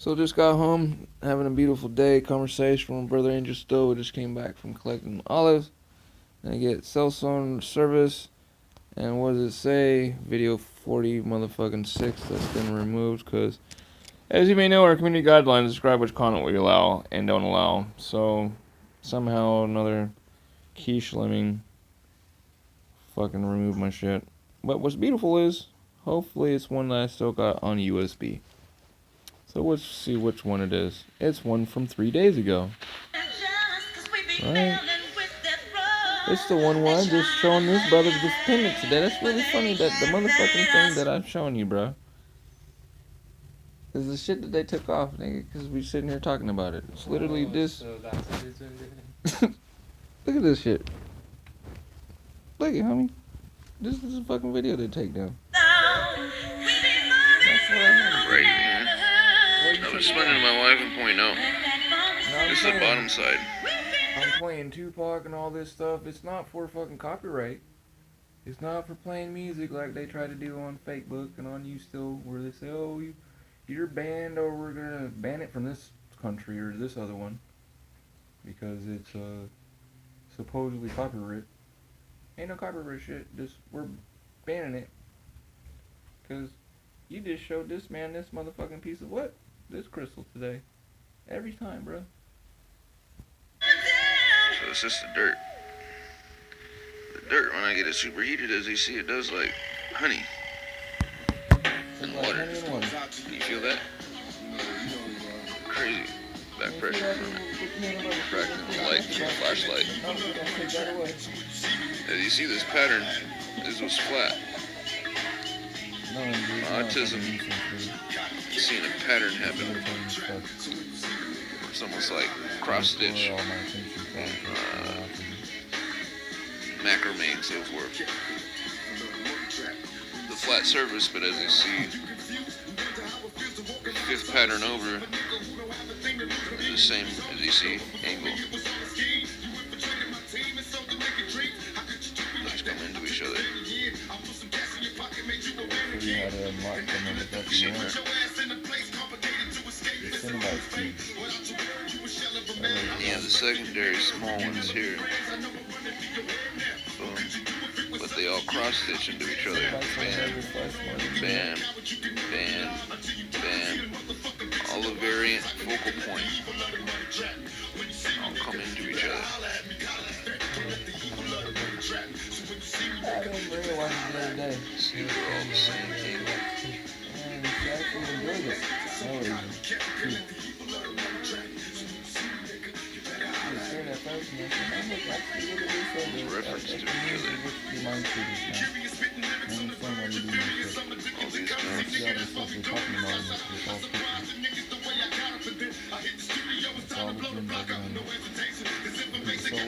So just got home, having a beautiful day, conversation with my brother Angel Stowe. Just came back from collecting olives. And I get cell phone service. And what does it say? Video 40 motherfucking 6 that's been removed because, as you may know, our community guidelines describe which content we allow and don't allow. So somehow another Keshe lemming fucking removed my shit. But what's beautiful is, hopefully it's one that I still got on USB. So let's see which one it is. It's one from 3 days ago. Right? It's the one where I'm just showing this brother this pendant today. That's really funny that the motherfucking thing that I'm showing you, bro, is the shit that they took off, nigga, because we sitting here talking about it. It's literally this. So that's what it's doing. Look at this shit. Look at homie. This is a fucking video they take down. That's what I'm right, man. I was spending my wife and point out. This is the bottom side. I'm playing Tupac and all this stuff. It's not for fucking copyright. It's not for playing music like they try to do on Facebook and on you still, where they say, oh, you're banned, or we're gonna ban it from this country or this other one because it's supposedly copyright. Ain't no copyright shit. Just we're banning it because you just showed this man this motherfucking piece of what? This crystal today. Every time, bro. So it's just the dirt. The dirt, when I get it superheated, as you see, it does like honey and water. Can you feel that? Crazy back pressure from it. Refracting the light from the flashlight. As you see, this pattern, this was flat. Autism, seeing a pattern happen. It's almost like cross stitch, macrame and so forth. The flat surface, but as you see, fifth pattern over, the same as you see, angle. Let's come into each other. Yeah, the secondary small ones here. Boom. But they all cross stitch into each other. Bam, bam, bam, bam. All the variant focal point. All come into each other. I didn't realize it the other day. See, they're all the same angle. And I actually enjoyed it. No reason. Reference to each other. All these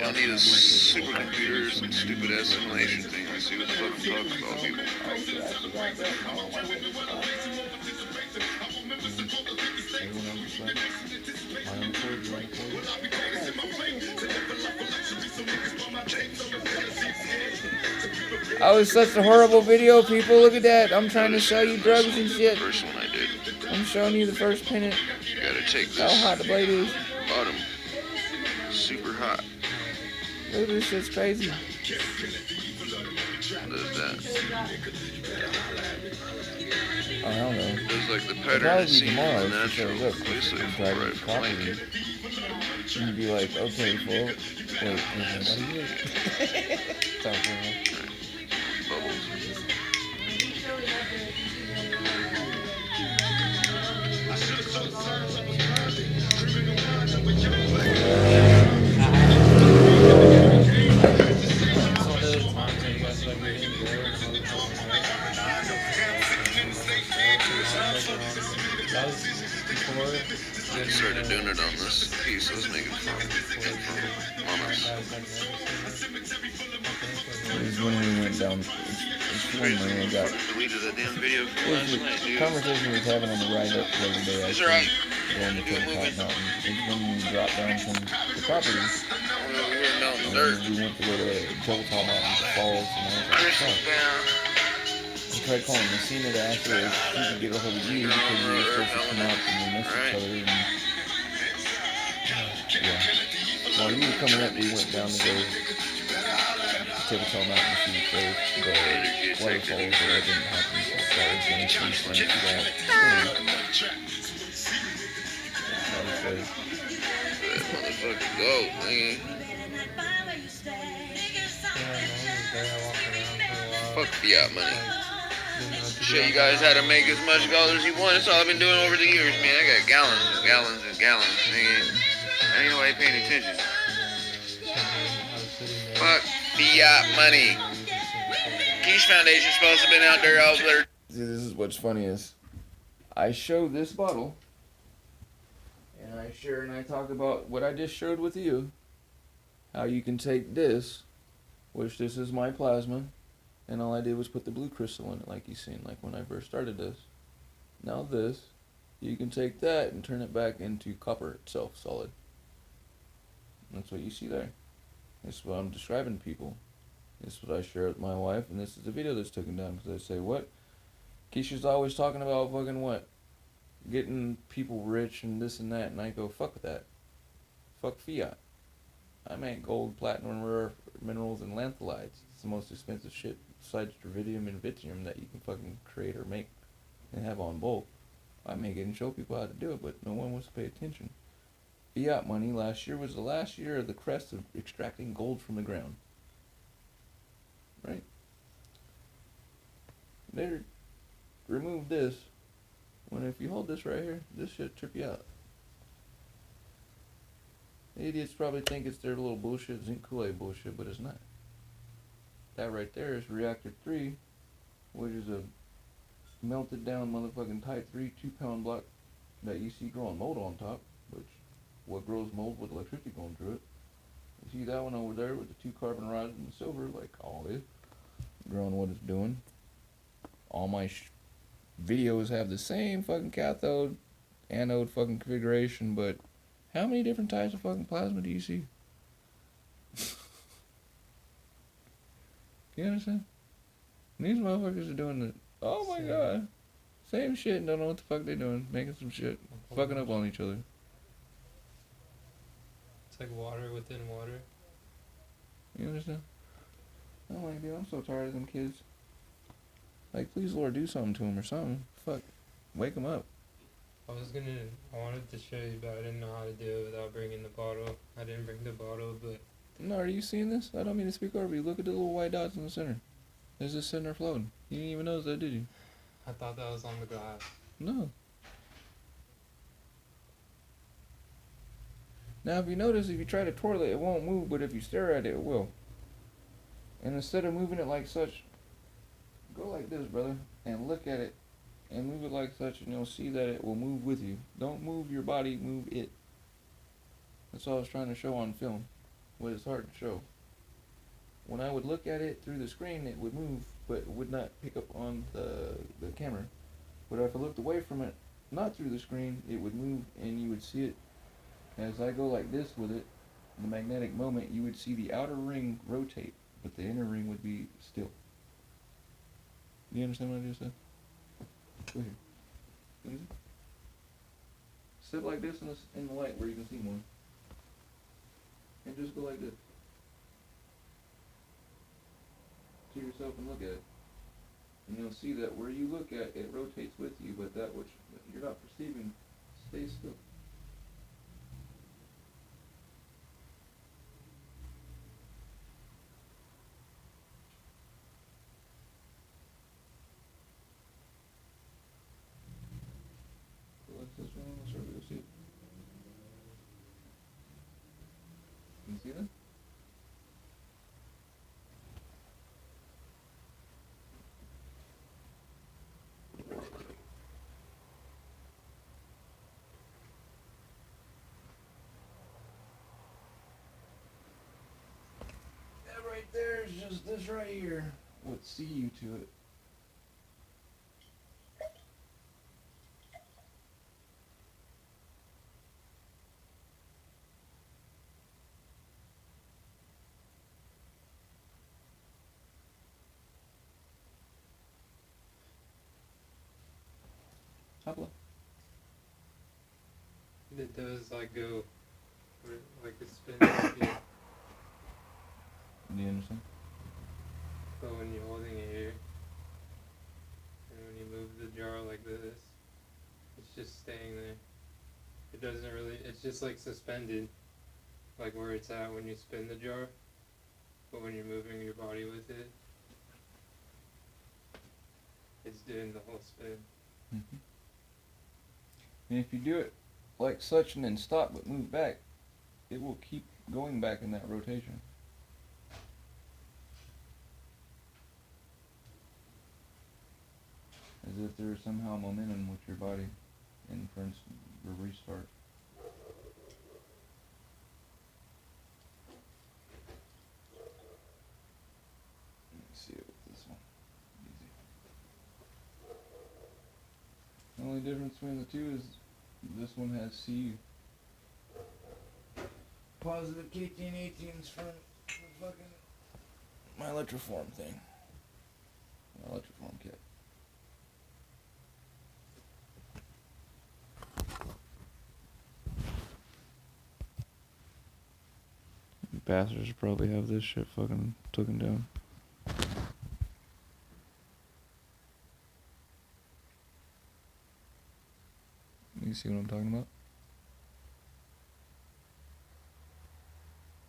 y'all need a supercomputer or some stupid ass simulation thing to see what the fuck I'm talking about, people. Oh, it's such a horrible video, people. Look at that. I'm trying to sell you drugs and shit. The first one I did. I'm showing you the first pennant. You gotta take How this hot the blade is. bottom. Super hot. Look at this shit's crazy. Does that. Oh, I don't know. Does like the It'll pattern probably is be seen tomorrow in the if she natural. shows up. Basically, I'm from trying right to from copy blanket. it. You'd be like, okay, fool. Wait, what are you? Talk to me. Bubbles. I started doing it on this piece I was making from Mamas. This is when we went down. It's when we got. Deleted that damn video from It last was night, the dude. conversation we was having on the ride up the other day. Is there a... Going to Top Mountain. It's when we dropped down from the property. We were down in the And dirt. we went to go to Hilltop Mountain Falls and all that Crystal stuff. down. I'm tried calling Messina to ask her if she could get a hold of you because we were supposed to come out and we missed each other. And, yeah. While you were coming up, we went down to go Tippetoe Mountain to see first the waterfalls, but that didn't happen. So that was going to see some of that. That motherfucker go, nigga. Fuck fiat money. Show you guys how to make as much gold as you want. That's all I've been doing over the years, man. I got gallons and gallons and gallons, nigga. Ain't nobody paying attention. Fuck fiat money. Keshe Foundation's supposed to have been out there over there. See, this is what's funny is, I show this bottle, and I share and I talk about what I just showed with you. How you can take this, which this is my plasma, and all I did was put the blue crystal in it like you seen, like when I first started this. Now this, you can take that and turn it back into copper itself, solid. That's what you see there. This is what I'm describing to people. This is what I share with my wife, and this is the video that's taken down, because I say, what? Keshe's always talking about fucking what? Getting people rich and this and that, and I go, fuck that. Fuck fiat. I make gold, platinum, rare minerals, and lanthanides. It's the most expensive shit besides dravidium and vitinium that you can fucking create or make and have on bulk. I make it and show people how to do it, but no one wants to pay attention. Fiat money last year was the last year of the crest of extracting gold from the ground. Right? They removed this, when if you hold this right here, this should trip you out. Idiots probably think it's their little bullshit, zinc Kool-Aid bullshit, but it's not. That right there is reactor 3, which is a melted down motherfucking type 3 2-pound block that you see growing mold on top, which what grows mold with electricity going through it. You see that one over there with the 2 carbon rods and the silver, like all this, growing what it's doing. All my videos have the same fucking cathode, anode fucking configuration, but how many different types of fucking plasma do you see? You understand? These motherfuckers are doing the, oh my god, same shit and don't know what the fuck they're doing, making some shit, fucking up on each other. It's like water within water. You understand? I'm like, dude, I'm so tired of them kids. Like, please, Lord, do something to them or something. Fuck, wake them up. I wanted to show you, but I didn't know how to do it without bringing the bottle. I didn't bring the bottle, but... No, are you seeing this? I don't mean to speak over you. Look at the little white dots in the center. There's this center floating. You didn't even notice that, did you? I thought that was on the glass. No. Now, if you notice, if you try to twirl it, it won't move, but if you stare at it, it will. And instead of moving it like such, go like this, brother, and look at it, and move it like such, and you'll see that it will move with you. Don't move your body, move it. That's all I was trying to show on film, but it's hard to show. When I would look at it through the screen, it would move, but it would not pick up on the camera. But if I looked away from it, not through the screen, it would move, and you would see it. As I go like this with it, the magnetic moment, you would see the outer ring rotate, but the inner ring would be still. Do you understand what I just said? Go here. Easy. Sit like this in the light where you can see more. And just go like this. To yourself and look at it. And you'll see that where you look at, it rotates with you, but that which you're not perceiving stays still. This one, let's start with see it. Can you see that? That right there is just this right here with CU to it. it does like go, like it spins. Yeah. Do you understand? But when you're holding it here, and when you move the jar like this, it's just staying there. It doesn't really, it's just like suspended, like where it's at when you spin the jar. But when you're moving your body with it, it's doing the whole spin. Mm-hmm. And if you do it like such and then stop but move back, it will keep going back in that rotation. As if there's somehow momentum with your body, and for instance, a restart. Let me see it with this one. Easy. The only difference between the two is this one has CU. Positive KT and 18s from the fucking my electroform thing. My electroform kit. Bastards probably have this shit fucking taken down. You see what I'm talking about?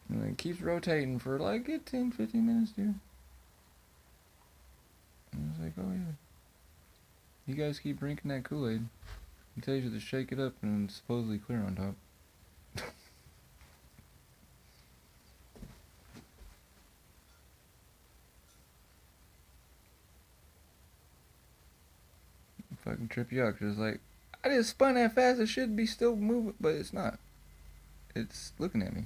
And it keeps rotating for like 10, 15 minutes, dude. And it's like, oh yeah. You guys keep drinking that Kool-Aid. He tells you to shake it up and it's supposedly clear on top. Fucking trip you out, 'cause it's like, I just spun that fast, it should be still moving, but it's not. It's looking at me.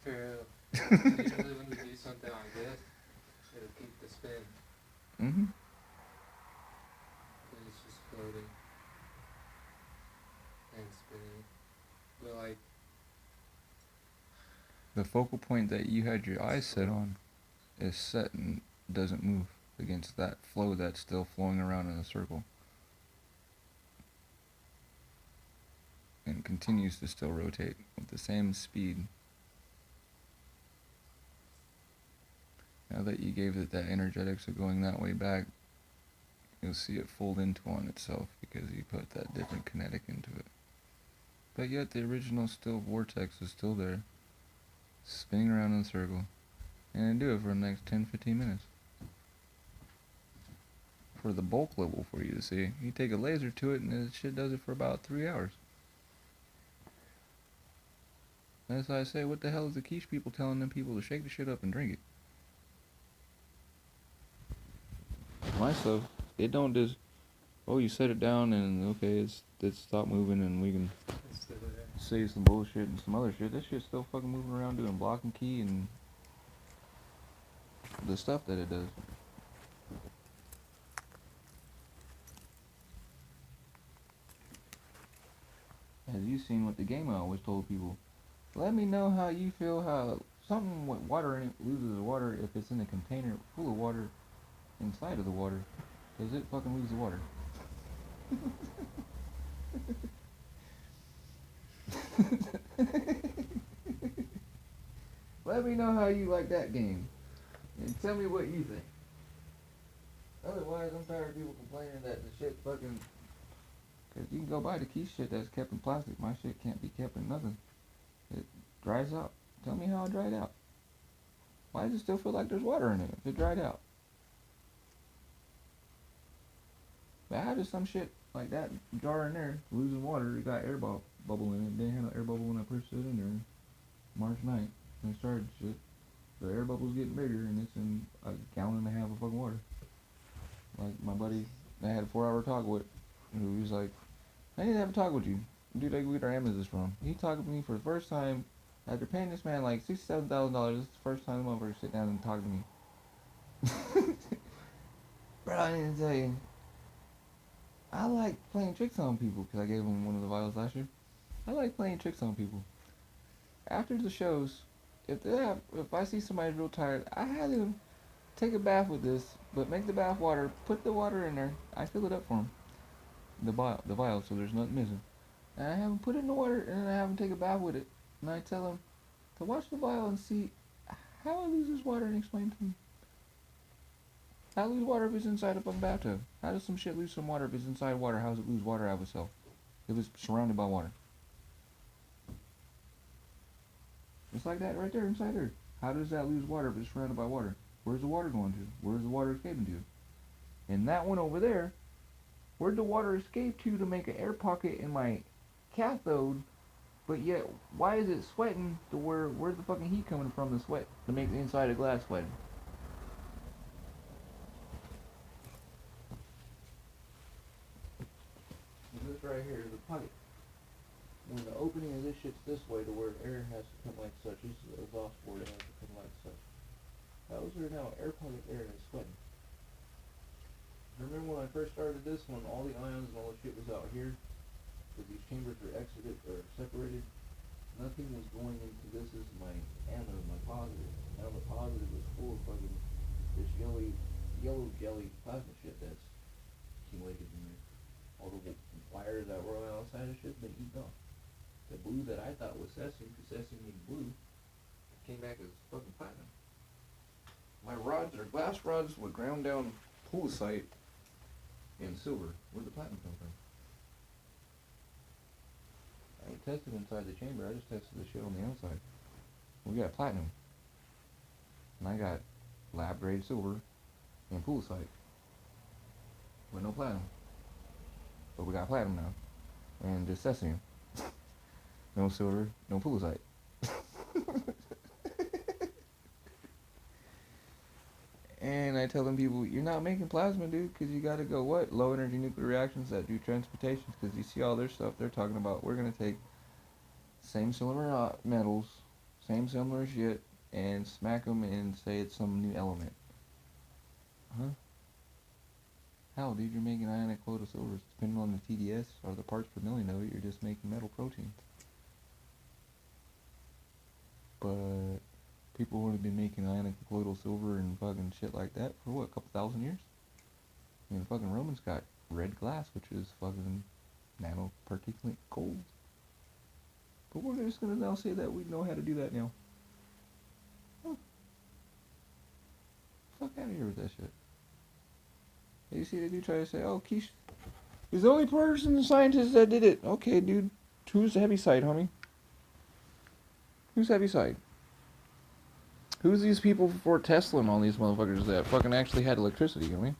For real. Usually when you do something like this, it'll keep the spin. Mm-hmm. And it's just floating and spinning. But like, The focal point that you had your eyes set on is set and doesn't move against that flow that's still flowing around in a circle. And continues to still rotate with the same speed. Now that you gave it that energetics of going that way back, you'll see it fold into on itself because you put that different kinetic into it. But yet the original still vortex is still there, spinning around in a circle, and then do it for the next 10-15 minutes. For the bulk level for you to see, you take a laser to it and it shit does it for about 3 hours. That's why I say, what the hell is the quiche people telling them people to shake the shit up and drink it? My stuff, it don't just, oh, you set it down and okay, it's stopped moving and we can it's still there. say some bullshit and some other shit. That shit's still fucking moving around doing block and key and the stuff that it does. As you've seen with the game, I always told people, let me know how you feel how something with water in it loses water if it's in a container full of water inside of the water. Does it fucking lose the water? Let me know how you like that game. And tell me what you think. Otherwise, I'm tired of people complaining that the shit fucking... Because you can go buy the key shit that's kept in plastic. My shit can't be kept in nothing. It dries out. Tell me how it dried out. Why does it still feel like there's water in it if it dried out? But how does some shit like that jar in there losing water? It got air bubble in it. Didn't have an air bubble when I first put it in there March 9th. When I started shit. The air bubble's getting bigger and it's in a gallon and a half of fucking water. Like my buddy I had a 4-hour talk with, who was like, I need to have a talk with you. Dude, like, where our Amazon is from. He talked to me for the first time after paying this man like $67,000. This is the first time the motherfucker sit down and talk to me. Bro, I need to tell you, I like playing tricks on people because I gave him one of the vials last year. I like playing tricks on people. After the shows, if I see somebody real tired, I had them take a bath with this, but make the bath water, put the water in there. I fill it up for him. The vial, so there's nothing missing. And I have him put it in the water, and then I have him take a bath with it. And I tell him to watch the vial and see how it loses water and explain to me. How it lose water if it's inside a fucking bathtub? How does some shit lose some water if it's inside water? How does it lose water out of itself? If it's surrounded by water. It's like that right there inside there. How does that lose water if it's surrounded by water? Where's the water going to? Where's the water escaping to? And that one over there, where'd the water escape to make an air pocket in my cathode? But yet, why is it sweating to where's the fucking heat coming from the sweat to make the inside of glass sweating? This right here is a pocket. When the opening of this shit's this way to where air has to come like such, this is the exhaust board, it has to come like such. How is there now air pocket air that's sweating? Remember when I first started this one, all the ions and all the shit was out here? Because these chambers were exited or separated. Nothing was going into this as my anode, my positive. Now the positive is full of fucking this yellow jelly plasma shit that's accumulated in there. All the wires that were outside of shit been eaten off. The blue that I thought was cesium, because cesium means blue, came back as fucking platinum. My rods are glass rods with ground down poolisite and silver. Where'd the platinum come from? I ain't tested inside the chamber, I just tested the shit on the outside. We got platinum. And I got lab grade silver and poolisite. With no platinum. But we got platinum now. And just cesium. No silver, no poolisite. And I tell them people, you're not making plasma, dude, because you got to go what? Low energy nuclear reactions that do transmutations, because you see all their stuff they're talking about. We're going to take same similar metals, same similar shit, and smack them and say it's some new element. Huh? How, dude? You're making ionic colloidal silvers. Depending on the TDS or the parts per million of it, you're just making metal proteins. But people would have been making ionic colloidal silver and fucking shit like that for what, a couple thousand years? I mean, the fucking Romans got red glass, which is fucking nanoparticulate gold. But we're just gonna now say that we know how to do that now. Huh. Fuck out of here with that shit. You see, they do try to say, oh, Keshe is the only person, scientist that did it. Okay, dude. Who's the heavy side, homie? Who's heavy side? Who's these people before Tesla and all these motherfuckers that fucking actually had electricity, you know?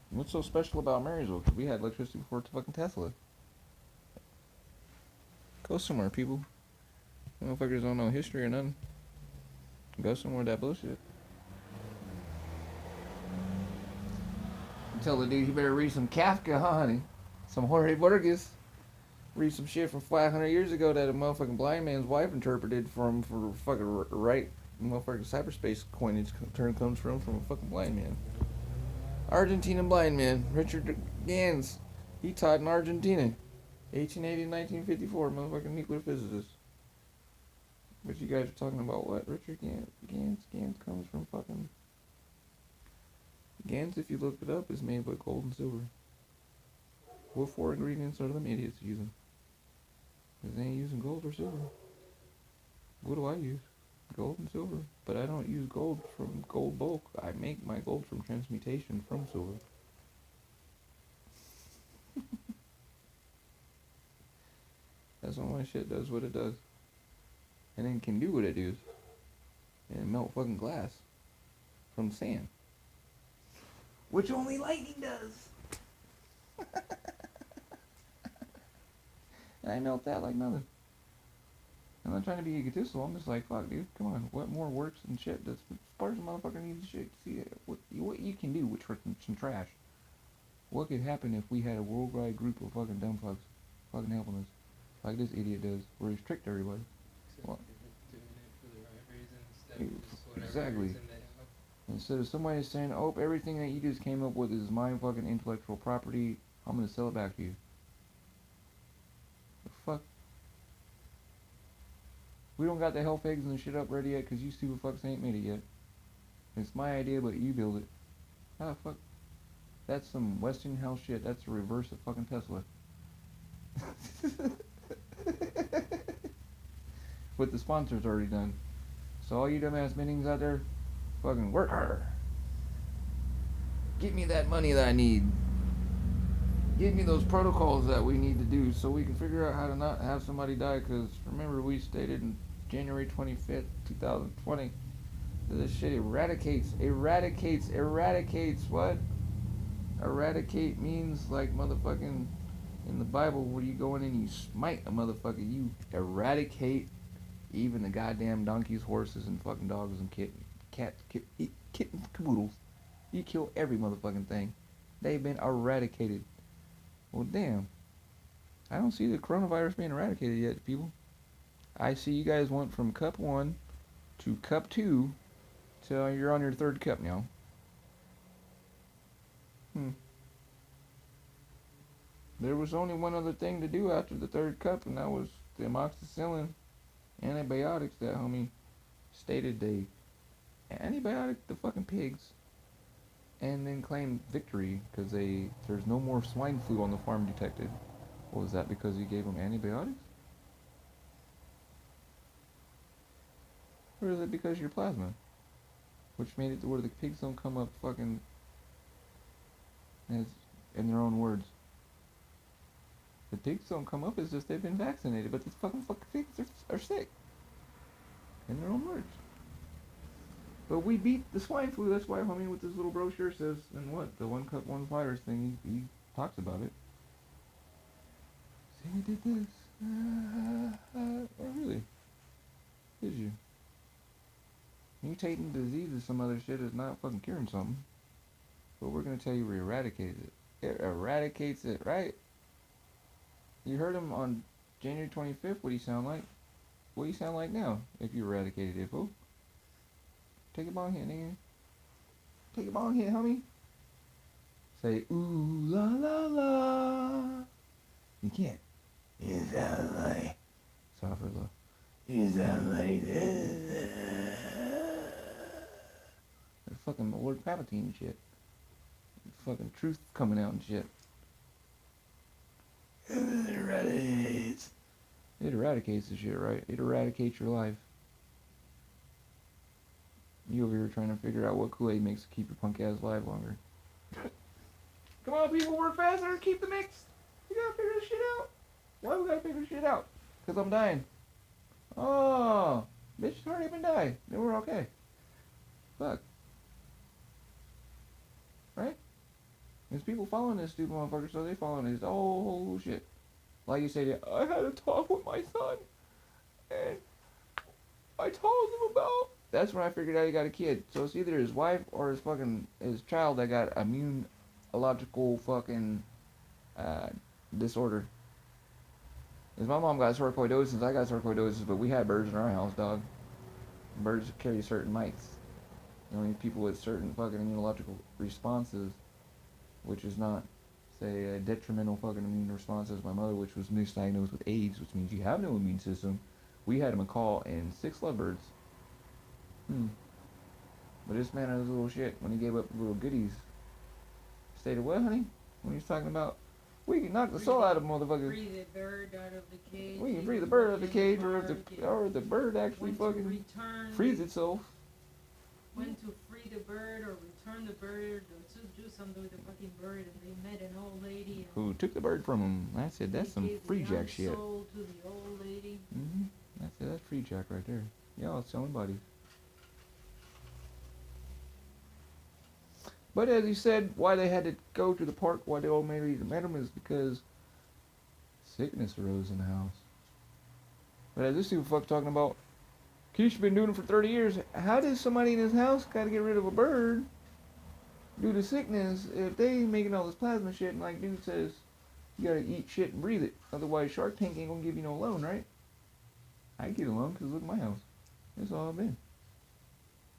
What's so special about Marysville? Because we had electricity before fucking Tesla. Go somewhere, people. Motherfuckers don't know history or nothing. Go somewhere with that bullshit. Tell the dude he better read some Kafka, huh, honey? Some Jorge Borges. Read some shit from 500 years ago that a motherfucking blind man's wife interpreted for fucking right motherfucking cyberspace coinage term comes from a fucking blind man. Argentinian blind man, Richard Gans. He taught in Argentina. 1880 to 1954, motherfucking nuclear physicist. But you guys are talking about what? Richard Gans comes from fucking... Gans, if you look it up, is made with gold and silver. What 4 ingredients are them idiots using? Because they ain't using gold or silver. What do I use? Gold and silver. But I don't use gold from gold bulk. I make my gold from transmutation from silver. That's why my shit does what it does. And then can do what it does. And melt fucking glass. From sand. Which only lightning does. And I melt that like nothing. I'm not trying to be egotistical. I'm just like, fuck, dude, come on. What more works and shit? That's sparse motherfucker needs shit. See what you can do with some trash. What could happen if we had a worldwide group of fucking dumb fucks fucking helping us, like this idiot does, where he's tricked everybody? Well, doing it for the right reasons. exactly. Instead of somebody saying, oh, everything that you just came up with is my fucking intellectual property, I'm gonna sell it back to you. The fuck? We don't got the health eggs and the shit up ready yet because you stupid fucks ain't made it yet. It's my idea, but you build it. How the fuck? That's some Westinghouse shit. That's a reverse of fucking Tesla. With the sponsors already done. So all you dumbass minnings out there, fucking work harder. Get me that money that I need. Give me those protocols that we need to do so we can figure out how to not have somebody die. Because remember, we stated in January 25th, 2020, that this shit eradicates what? Eradicate means like motherfucking in the Bible where you go in and you smite a motherfucker. You eradicate even the goddamn donkeys, horses, and fucking dogs and kittens, caboodles. You kill every motherfucking thing. They've been eradicated. Well, damn. I don't see the coronavirus being eradicated yet, people. I see you guys went from cup 1 to cup 2 till you're on your 3rd cup now. There was only one other thing to do after the 3rd cup, and that was the amoxicillin antibiotics that homie stated they antibiotic the fucking pigs, and then claimed victory because there's no more swine flu on the farm detected. Well, was that because he gave them antibiotics? Or is it because of your plasma? Which made it to where the pigs don't come up fucking as in their own words. The pigs don't come up, it's just they've been vaccinated, but these fucking pigs are sick. In their own words. But we beat the swine flu, that's why homie with this little brochure says, and what? The 1 cup 1 virus thing, he talks about it. See, we did this. Oh, really? Did you? Mutating disease or some other shit is not fucking curing something. But we're gonna tell you we eradicated it. It eradicates it, right? You heard him on January 25th, what do you sound like? What do you sound like now, if you eradicated it, fool? Take a bong hit, nigga. Take a bong hit, homie. Say, ooh la la la. You can't. You sound like. Softer low. You sound like this. There's fucking Lord Palpatine and shit. Fucking truth coming out and shit. It eradicates. It eradicates the shit, right? It eradicates your life. You over here trying to figure out what Kool-Aid makes to keep your punk ass alive longer. Come on, people, work faster. Keep the mix. We gotta figure this shit out. Why we gotta figure this shit out? Because I'm dying. Oh, bitch, hurry up and die. Then we're okay. Fuck. Right? There's people following this stupid motherfucker, so they following this. Oh, shit. Like you said, I had a talk with my son, and I told him about... That's when I figured out he got a kid. So it's either his wife or his child that got immunological fucking disorder. Because my mom got sarcoidosis, I got sarcoidosis, but we had birds in our house, dog. Birds carry certain mites. You know, people with certain fucking immunological responses, which is not, say, a detrimental fucking immune response as my mother, which was misdiagnosed with AIDS, which means you have no immune system. We had a macaw and 6 lovebirds. But this man has a little shit when he gave up little goodies. Stated what, honey? When he was talking about, we can knock the soul out of motherfuckers. Free the bird out of the cage. We can free the bird out of the cage, or the bird actually fucking frees itself. When to free the bird or return the bird or to do something with the fucking bird, and they met an old lady who took the bird from him. I said that's some free jack shit. Soul to the old lady. I said that's free jack right there. Y'all selling bodies. But as he said, why they had to go to the park, why the old lady met him, is because sickness arose in the house. But as this stupid fuck talking about, Keshe been doing it for 30 years. How does somebody in his house gotta get rid of a bird due to sickness if they making all this plasma shit, and like dude says, you gotta eat shit and breathe it. Otherwise Shark Tank ain't gonna give you no loan, right? I get a loan because look at my house. That's all I've been.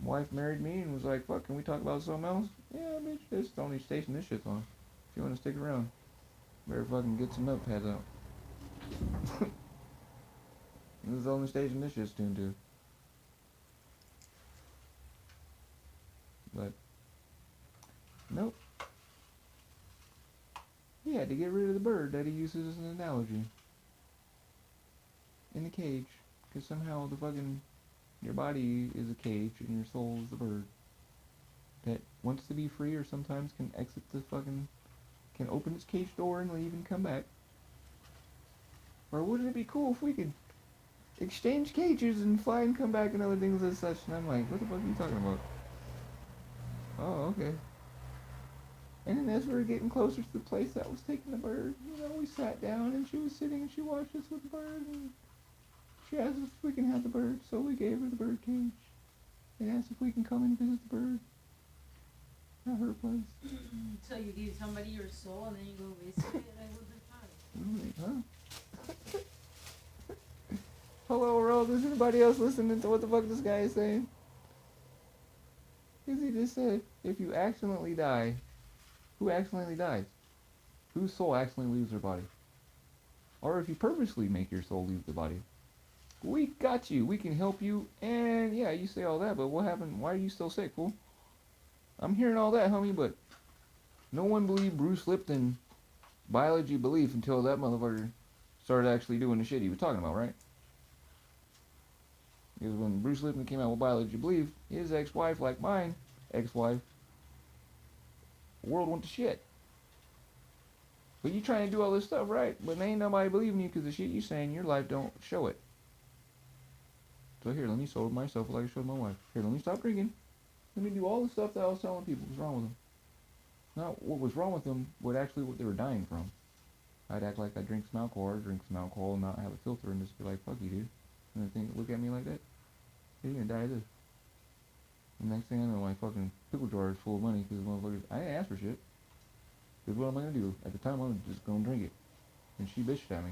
My wife married me and was like, fuck, can we talk about something else? Yeah, bitch, this is the only station this shit's on. If you want to stick around, better fucking get some notepads out. This is the only station this shit's tuned to. But nope. He had to get rid of the bird that he uses as an analogy in the cage, because somehow the fucking your body is a cage and your soul is the bird that wants to be free, or sometimes can exit the fucking, can open its cage door and leave and come back. Or wouldn't it be cool if we could exchange cages and fly and come back and other things as such? And I'm like, what the fuck are you talking about? Oh, okay. And then as we were getting closer to the place that was taking the bird, you know, we sat down and she was sitting and she watched us with the bird, and she asked if we can have the bird, so we gave her the bird cage. And asked if we can come and visit the bird at her place. So you give somebody your soul and then you go visit it, like what the fuck? Huh? Hello world, is anybody else listening to what the fuck this guy is saying? Because he just said, if you accidentally die, who accidentally dies? Whose soul accidentally leaves their body? Or if you purposely make your soul leave the body, we got you, we can help you, and yeah, you say all that, but what happened? Why are you still sick, fool? I'm hearing all that, homie, but no one believed Bruce Lipton biology belief until that motherfucker started actually doing the shit he was talking about, right? Because when Bruce Lipton came out with biology belief, his ex-wife, like mine, ex-wife, the world went to shit. But you trying to do all this stuff, right? But ain't nobody believing you because the shit you saying in your life don't show it. So here, let me sold myself like I showed my wife. Here, let me stop drinking. Let me do all the stuff that I was telling people was wrong with them. Not what was wrong with them, but actually what they were dying from. I'd act like I drink some alcohol, or drink some alcohol and not have a filter and just be like, fuck you, dude. And they think, look at me like that? You're gonna die of this. The next thing I know, my fucking pickle jar is full of money because motherfuckers, I didn't ask for shit. Because what am I gonna do? At the time, I'm just gonna drink it. And she bitched at me.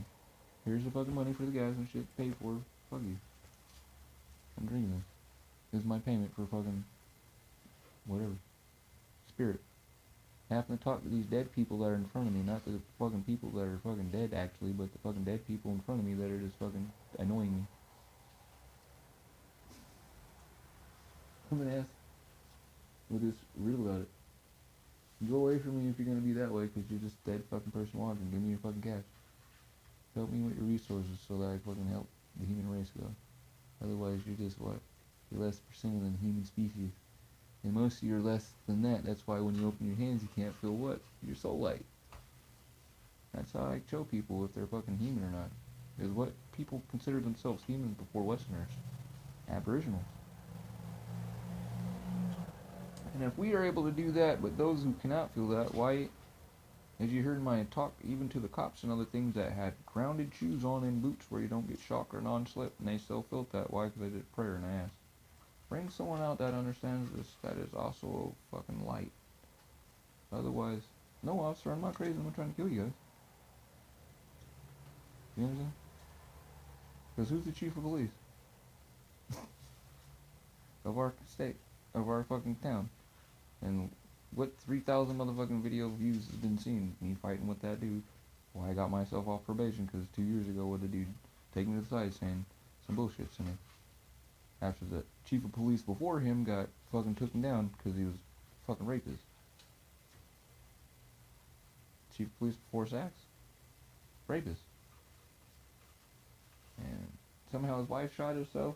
Here's the fucking money for the gas and shit paid for. Fuck you. I'm drinking this. This is my payment for fucking whatever. Spirit. Having to talk to these dead people that are in front of me, not the fucking people that are fucking dead actually, but the fucking dead people in front of me that are just fucking annoying me. I'm gonna ask, we're just real about it. Go away from me if you're gonna be that way, because you're just a dead fucking person walking. Give me your fucking cash. Help me with your resources so that I fucking help the human race go. Otherwise, you're just what? You're less percent than the human species. And most of you are less than that. That's why when you open your hands, you can't feel what? Your soul light. That's how I show people if they're fucking human or not. Is what people consider themselves human before Westerners. Aboriginals. And if we are able to do that, but those who cannot feel that, why, as you heard in my talk, even to the cops and other things that had grounded shoes on and boots where you don't get shock or non-slip, and they still felt that. Why? Because I did prayer and I asked. Bring someone out that understands this, that is also fucking light. Otherwise, no officer, I'm not crazy, I'm not trying to kill you guys. You understand? Because who's the chief of police? Of our state, of our fucking town. And what 3,000 motherfucking video views has been seen? Me fighting with that dude. Well, I got myself off probation because 2 years ago with the dude taking me to the side saying some bullshit to me. After the chief of police before him got fucking took him down because he was fucking rapist. Chief of police before Sachs, rapist. And somehow his wife shot herself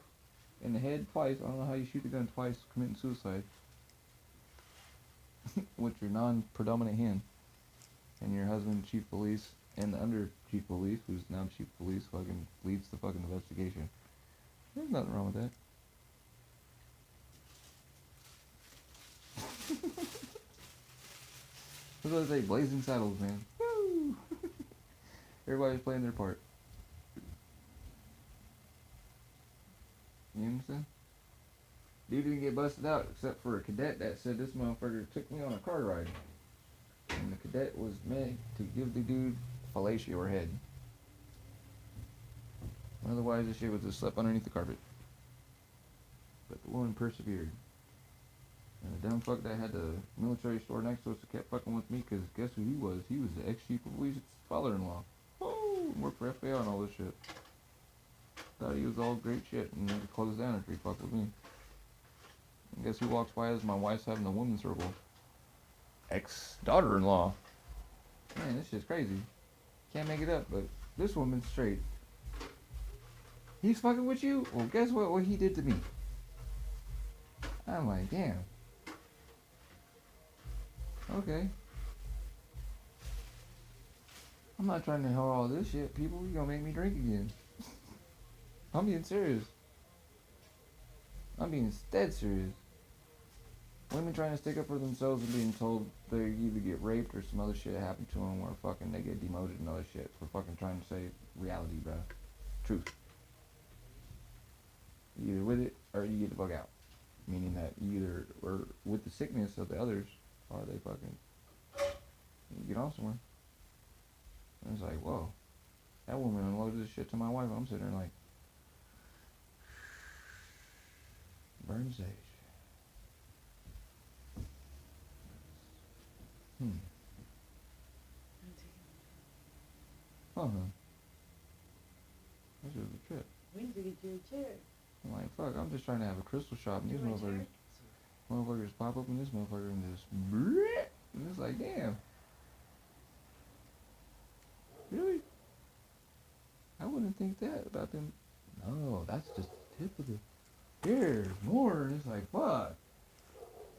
in the head twice. I don't know how you shoot a gun twice committing suicide. With your non-predominant hand. And your husband, chief of police, and the under chief of police, who's now chief of police, fucking leads the fucking investigation. There's nothing wrong with that. That's what I say, blazing saddles, man. Woo! Everybody's playing their part. You understand? Dude didn't get busted out except for a cadet that said this motherfucker took me on a car ride. And the cadet was meant to give the dude fellatio or head. Otherwise, this shit would just slip underneath the carpet. But the woman persevered. And the dumb fuck that had the military store next to us kept fucking with me, because guess who he was? He was the ex-chief of police's father-in-law. Oh, worked for FBI and all this shit. Thought he was all great shit and he closed down after he fucked with me. And guess who walks by as my wife's having the women's circle? Ex-daughter-in-law. Man, this shit's crazy. Can't make it up, but this woman's straight. He's fucking with you? Well, guess what he did to me? I'm like, damn. Okay. I'm not trying to hear all this shit, people. You gonna make me drink again. I'm being serious. I'm being dead serious. Women trying to stick up for themselves and being told they either get raped or some other shit happened to them, or fucking they get demoted and other shit for fucking trying to say reality, bro. Truth. You either with it or you get the fuck out. Meaning that you either are with the sickness of the others or they fucking you get off somewhere. And it's like, whoa. That woman unloaded this shit to my wife. I'm sitting there like, burn sage. This is a trip. We need to get you a chair. I'm like, fuck, I'm just trying to have a crystal shop and these motherfuckers pop up in this motherfucker and just and it's like, damn. Really? I wouldn't think that about them. No, that's just the tip of the there's more, and it's like, fuck.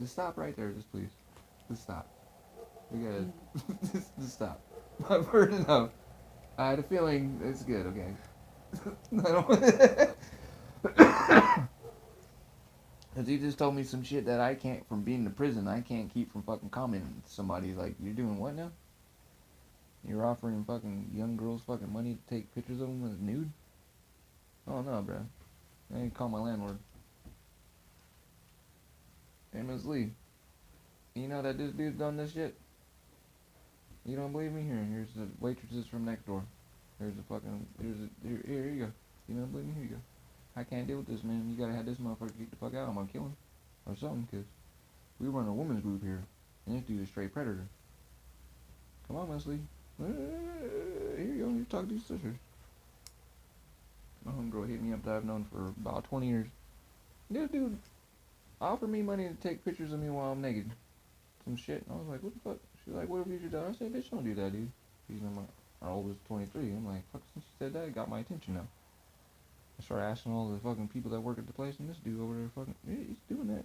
Just stop right there, just please. Just stop. We gotta just stop. I've heard enough. I had a feeling it's good, okay. I don't because he just told me some shit that I can't, from being in prison, I can't keep from fucking commenting to somebody. Like, you're doing what now? You're offering fucking young girls fucking money to take pictures of them with nude? Oh no, bro. I ain't call my landlord. Hey, Ms. Lee. You know that this dude's done this shit? You don't believe me? Here's the waitresses from next door. Here you go. You don't believe me? Here you go. I can't deal with this, man. You gotta have this motherfucker get the fuck out. I'm gonna kill him. Or something, cause we run a women's group here. And this dude is a straight predator. Come on, Leslie. Here you go. You talk to these sisters. My homegirl hit me up that I've known for about 20 years. This dude offered me money to take pictures of me while I'm naked. Some shit. And I was like, what the fuck? She's like, what have you done? I said, bitch, don't do that, dude. She's my oldest 23. I'm like, fuck, since she said that, it got my attention now. I started asking all the fucking people that work at the place, and this dude over there fucking, yeah, he's doing that.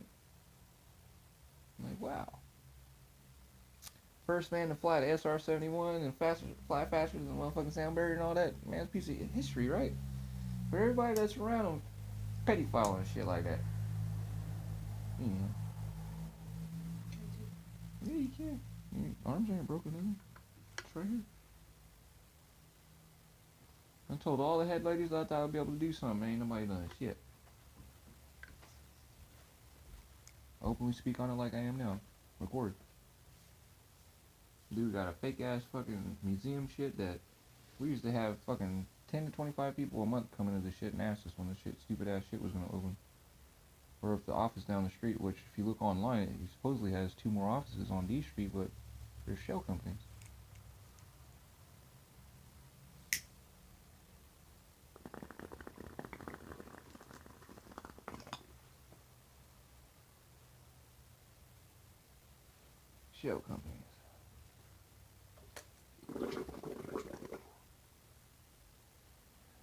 I'm like, wow. First man to fly the SR-71 and fly faster than the motherfucking Soundberry and all that. Man, it's a piece of history, right? For everybody that's around him, petty filing and shit like that. You know. Yeah, you can. Your arms ain't broken in. It's right here. I told all the head ladies I thought I'd be able to do something. Ain't nobody done shit. Openly speak on it like I am now. Record. Dude got a fake ass fucking museum shit that we used to have fucking 10 to 25 people a month coming to this shit and ask us when this shit, stupid ass shit was gonna open. Or if the office down the street, which if you look online, it supposedly has 2 more offices on D Street, but they're shell companies. Shell companies.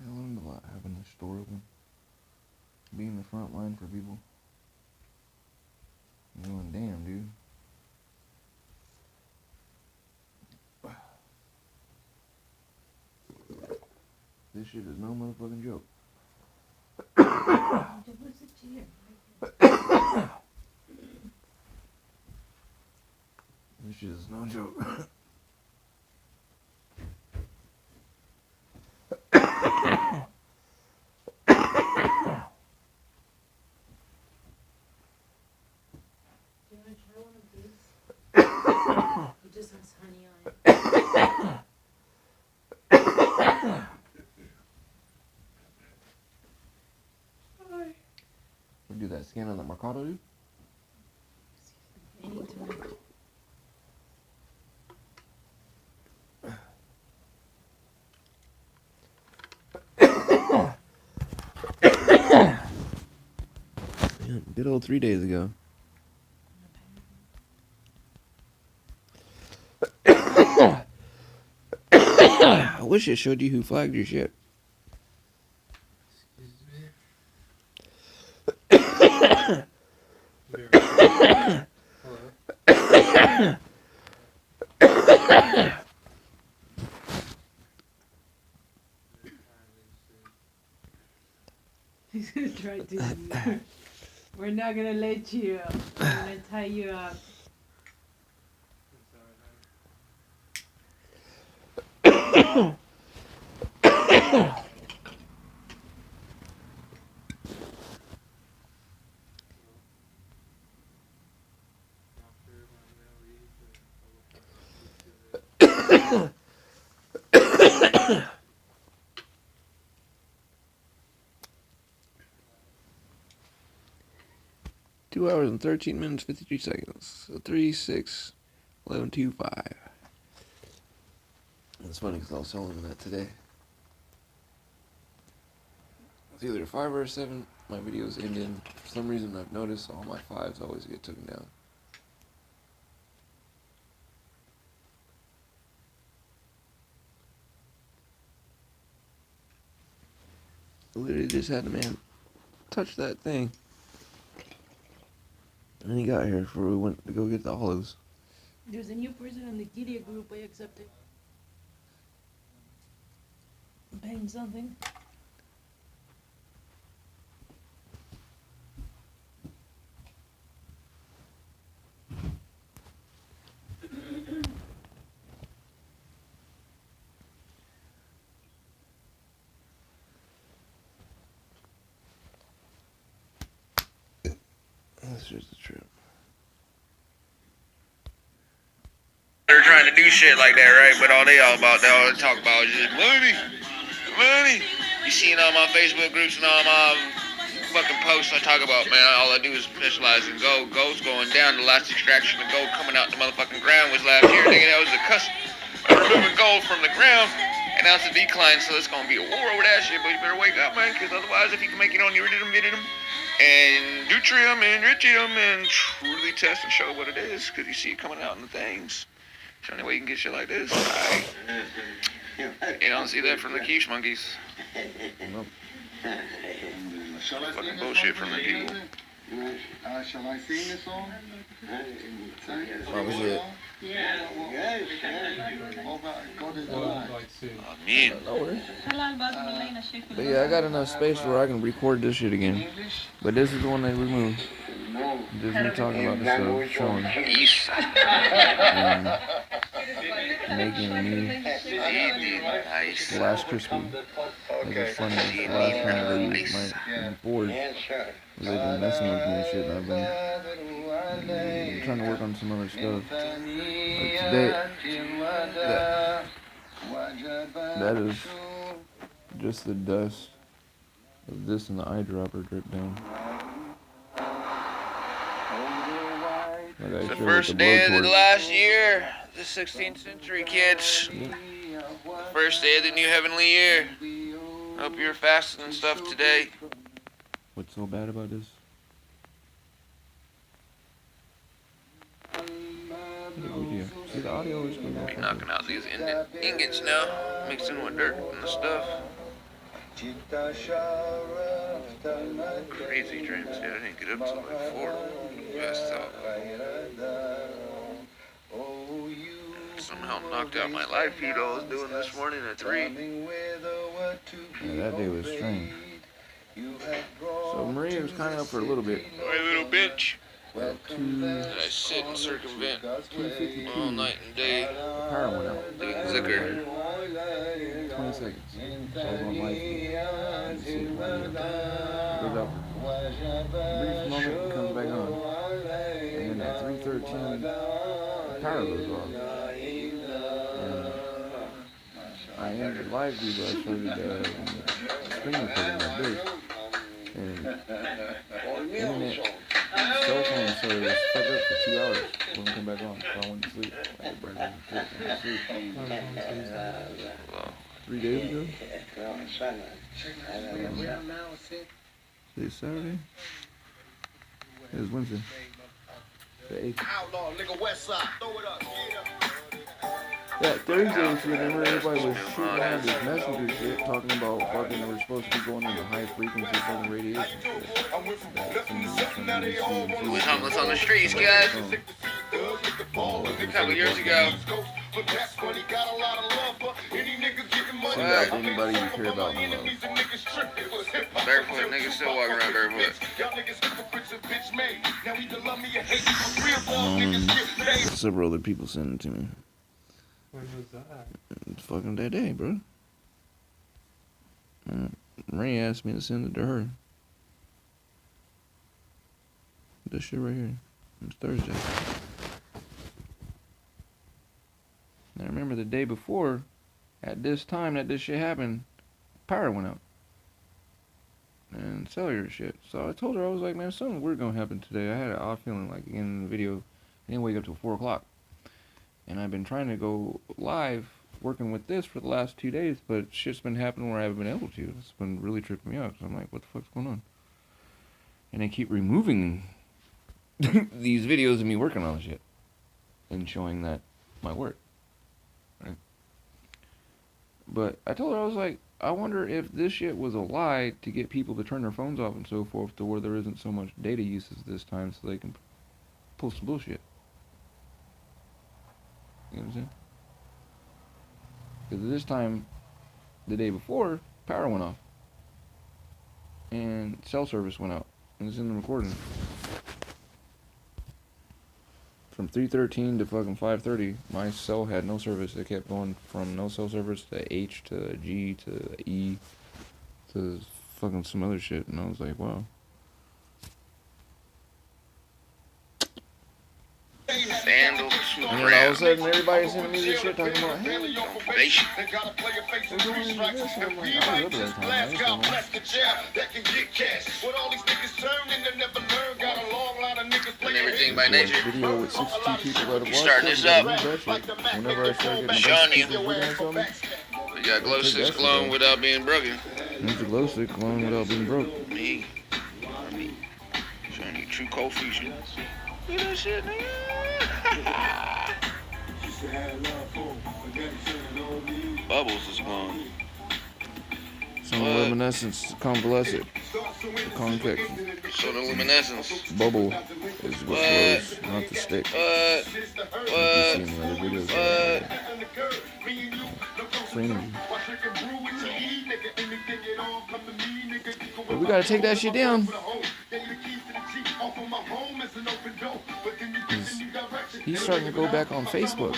I learned a lot having this store open. Being the front line for people. I'm going, damn, dude. This shit is no motherfucking joke. This shit is no joke. It just has honey on it. We do that scan on the Mercado, dude? Anytime. Good old 3 days ago. I wish it showed you who flagged your shit. Excuse me. Hello. He's gonna try to. We're not gonna let you. We're gonna tie you up. 2 hours and 13 minutes, 53 seconds. So 3, 6, 11, 2, 5. It's funny because I was telling him that today. It's either 5 or 7. My videos end in. For some reason, I've noticed all my 5s always get taken down. I literally just had a man touch that thing. And then he got here before we went to go get the olives. There's a new person on the Gideon group. I accepted. Paying something. That's just the trip. They're trying to do shit like that, right? But all they all talk about is just money, money. You see in all my Facebook groups and all my fucking posts I talk about, man, all I do is specialize in gold. Gold's going down. The last extraction of gold coming out the motherfucking ground was last year. Nigga, that was the cusp of removing gold from the ground. And now it's a decline, so it's gonna be a war over that shit. But you better wake up, man, because otherwise, if you can make it on uridium, and deuterium and tritium and truly test and show what it is, because you see it coming out in the things. It's the only way you can get shit like this. You don't see that from the quiche monkeys. Nope. Fucking bullshit from the people. Shall I sing this song? That was it. God is Well, alive. like soon. Amen. No worries. But yeah, I got enough space where I can record this shit again. But this is the one they removed. Just me talking about this stuff, showing. And making me Nice. the last crispy. It was funny. The last time they used my board, they've been messing with me and shit, and I've been trying to work on some other stuff. Like today, that is just the dust of this and the eyedropper drip down. Like The showed first with day of the blowtorch. last year, the 16th century, kids. Yeah. The first day of the new heavenly year. Hope you're fasting and stuff today. What's so bad about this? See, the audio is going Be knocking out these ingots now, mixing with dirt and the stuff. Crazy dreams, dude. I didn't get up till like 4. Passed out. Somehow knocked out my live feed I was doing this morning at 3. Yeah, that day was strange. So Maria was kind of up for a little bit. My little bitch. At That I sit and circumvent 2:52, all night and day. the power went out. Dhikr. 20 seconds. So I was on live feed. And see it goes up. Brief moment, it comes back on. And then at 3:13, the power goes off. And I ended live feed, but I started screen recording like this. And internet, cell phone service stuck up for 2 hours. Wouldn't come back on, so I went to sleep. I had to burn it to sleep. 3 days ago? Today's Saturday? It was Wednesday. The 8th. Outlaw, nigga, West Side. Throw it up. Yeah, Thursday, if you remember, everybody was shooting around this messenger shit, talking about fucking we're supposed to be going into high frequency fucking radiation shit. We homeless on the streets, guys. A couple years ago. Seems like anybody you care about in love. Barefoot niggas still walking around barefoot. Several other people sent it to me. When was that? It's fucking that day, bro. Ray asked me to send it to her. This shit right here. It's Thursday. Now remember the day before, at this time that this shit happened, power went out. And cellular shit. So I told her, I was like, man, something weird gonna happen today. I had an odd feeling, like, in the video, I didn't wake up till 4 o'clock. And I've been trying to go live, working with this for the last 2 days, but shit's been happening where I haven't been able to. It's been really tripping me out, so I'm like, what the fuck's going on? And they keep removing these videos of me working on shit. And showing that my work. Right? But I told her, I was like, I wonder if this shit was a lie to get people to turn their phones off and so forth, to where there isn't so much data usage this time, so they can pull some bullshit. You know what I'm saying? Because this time, the day before, power went off. And cell service went out. And it's in the recording. From 3:13 to fucking 5:30, my cell had no service. It kept going from no cell service to H to G to E to fucking some other shit. And I was like, wow. Sandals. And then all of a sudden, everybody's sending me this shit talking about, hey, they're going into this. And I'm like, I was up at that time. I just don't know. And everything by nature. Video with 62 people that have watched starting it, this and up. that shit. Whenever I start getting a bunch Showing of you. people looking at something, We got glow sticks glowing without being broken. there's a glow stick glowing without being broke. Me. Showing you true cold fusion. Look at that shit, nigga. Bubbles is glowing. Some luminescence, convalescent, convection. So the luminescence. Bubble is what glows, not the stick. Like you see in the other videos. It's energy. But we gotta take that shit down. He's starting to go back on Facebook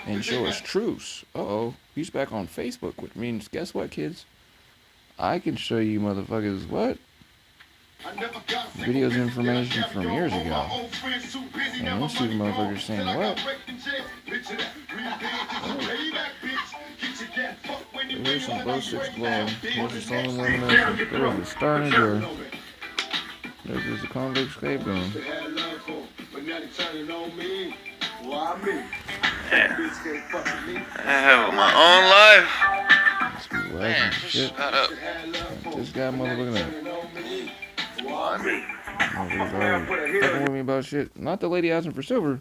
and show us truths. Uh-oh, he's back on Facebook, which means, guess what, kids? I can show you motherfuckers what? Videos and information from years ago. And those two motherfuckers saying what? There's some glow sticks glowing. There's a sun illumination. There's a star in the door. There's a convict escape room. I have my own life. Man, shit. Shut up. This guy motherfucking up. Motherfuckers already fucking with me about shit. Not the lady asking for silver,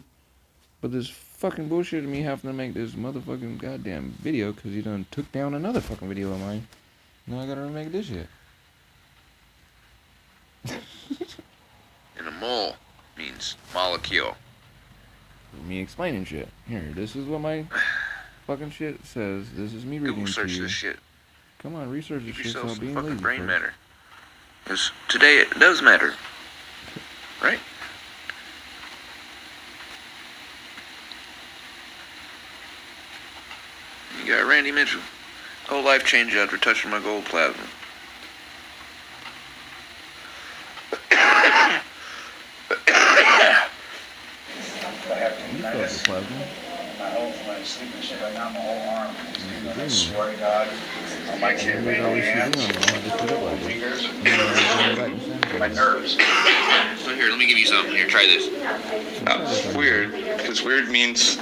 but this fucking bullshit of me having to make this motherfucking goddamn video because he done took down another fucking video of mine. Now I gotta remake this shit. And a mole means molecule. Me explaining shit. Here, this is what my fucking shit says. This is me reading Google to search you. this shit. Come on, research this Give shit. yourself Stop some being fucking lazy. brain folks. matter. Because today it does matter. Right? You got Randy Mitchell. Whole life changed after touching my gold plasma. You felt the plasma. I swear to God, on my kid, Here's all this shit in on me. I just put up like this. my nerves. So here, let me give you something. Here, try this. Weird, because weird means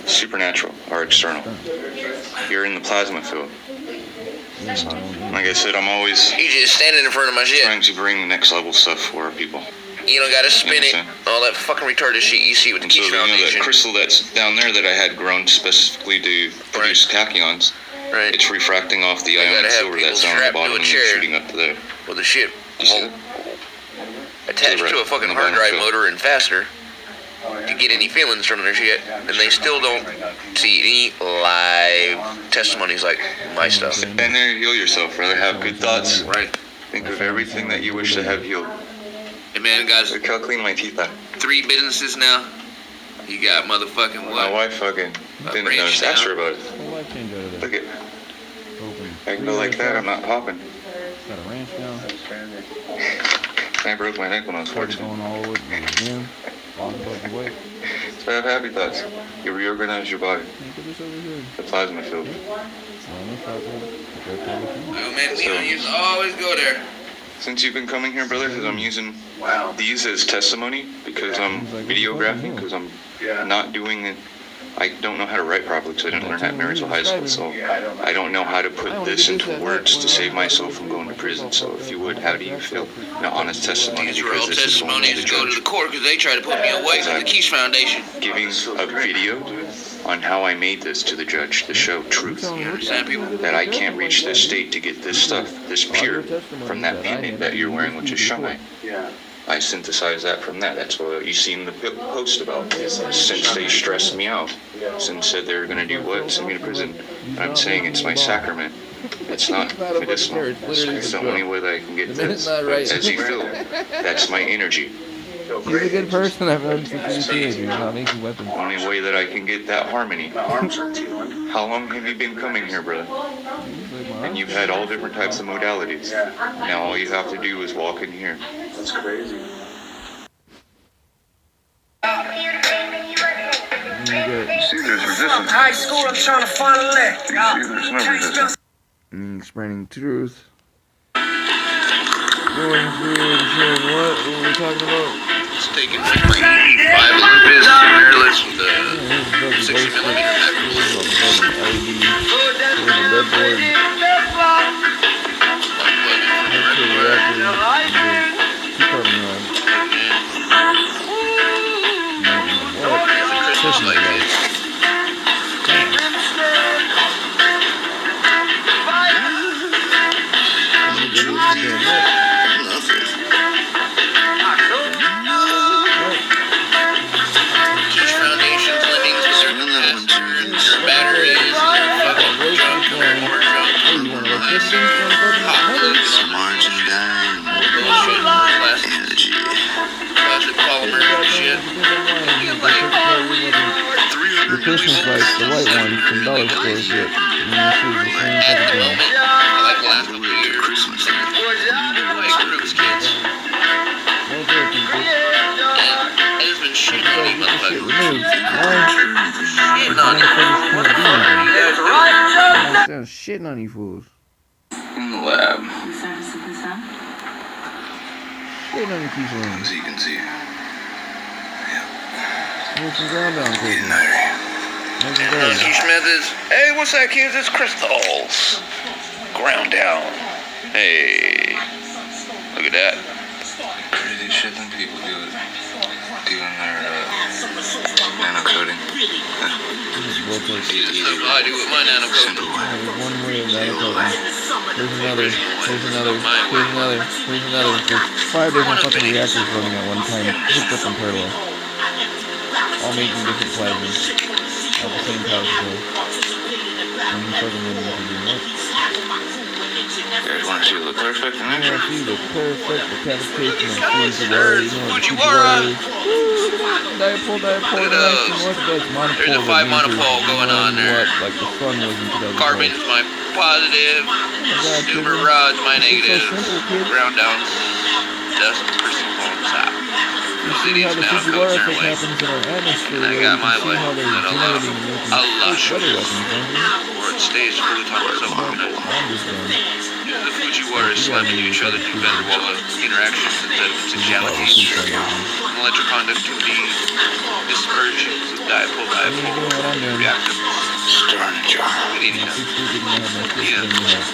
supernatural or external. You're in the plasma field. Like I said, I'm always You just standing in front of my shit. trying to bring the next level stuff for people. Yeah, You don't gotta spin it. All that fucking retarded shit you see with the And so, Keshe you know, that Foundation. crystal that's down there that I had grown specifically to produce tachyons, Right. it's refracting off the gotta ionic have silver people that's down at the strapped to bottom a and chair. shooting up to there. Well, the shit You see won't that? attach To the to a right, fucking on the hard bottom drive field. motor and faster to get any feelings from their shit. And they still don't see any live testimonies like my stuff. Sit down there and heal yourself, brother. Have good thoughts. Right. Think of everything that you wish to have healed. Hey man, guys, Look how clean my teeth are. 3 businesses now. You got motherfucking My what? wife fucking didn't ranch notice. now. Ask her about it. Whole life change out of there. Look at, Open. I can go like that. I'm not popping. Got a ranch now. I broke my neck when I was Started 14. going all over to the gym. Lost a bunch of weight. So have happy thoughts. You reorganize your body. Hey, put this over here. The plasma field. Oh man, we don't use always go there. Since you've been coming here, brother, because I'm using these as testimony, because I'm videographing, because I'm not doing it. I don't know how to write properly because I didn't learn that in Marysville High School, so I don't know how to put this into words to save myself from going to prison. So if you would, how do you feel? An honest testimony, These are all because this is only testimonies the to go to judge the court because they try to put me away from the Keshe Foundation. giving a video on how I made this to the judge to show truth. You understand, people? That I can't reach this state to get this stuff, this pure, from that pendant that you're wearing, which is shine. I synthesized that from that. That's what you seen the post about. Since they stressed me out, since said they were going to do what? Send me to prison. And I'm saying it's my sacrament. It's not medicinal. It's the only way that I can get this. As you feel, that's my energy. He's a good person. I've known since he was a teenager. He's not making weapons. The only way that I can get that harmony. How long have you been coming here, brother? And you've had all different types of modalities. Now all you have to do is walk in here. That's crazy. See, there's resistance. High school, I'm trying to find a lick. See, there's no resistance. Spreading truth. Going through and showing what? What were we talking about? It's taking 5 Olympus mirrorless with the 60mm Christmas like this. Keshe Foundation's livings with their capacitors, their batteries, their fucking junk, their more junk, Margin dime, bullshit, plastic, energy. plastic polymer shit. The Christmas lights, the white ones from dollar stores get. And you see the same At type the of thing. moment, for like the last couple of years, Christmas. like groups kids, Don't do it, people. and it's been shitting on these Shit motherfuckers. removed. Why? Shitting on you. What the fuck are you guys doing? I'm shitting on you fools. In the lab, Shitting on you Keshe rooms. As you can see, Move some ground down, getting please. there. Make it And better. Keshe methods. Hey, what's that, kids? It's crystals. Ground down. Hey, look at that. crazy shit than people do it. Doing their nano coding. This is rotate. See the stuff I do with my nanocode. There's one way of nanocoding. There's another. There's another. There's another. There's another. There's 5 different fucking reactors running at one time, hooked up in parallel. All making different plasmas at the same power supply. And you fucking wouldn't know if you're doing what. You guys want to see the perfect in You action? want to see the perfect decapitation of Fujiwara. You know, Fujiwara. Dipole, Look at interaction. those. What does monopole? There's a 5 that means monopole there's going on there. What, like the sun was in 2012. Carbon's my positive. Super rod's my negative. Ground down. Dust crystal on top. You see how the Fujiwara effect happens in our atmosphere. And I where got you my can see way. how they're And generating and making a lot fake weather weapons, don't you? Or it stays fully top of something. I'm just done. The Fujiwara is slamming into each other to van der Waals interactions instead of potentialities. Electroconductivity, dispersions of dipole, What I'm doing. reactive. Starting jar. Anyhow, Six feet didn't have my first thing you have.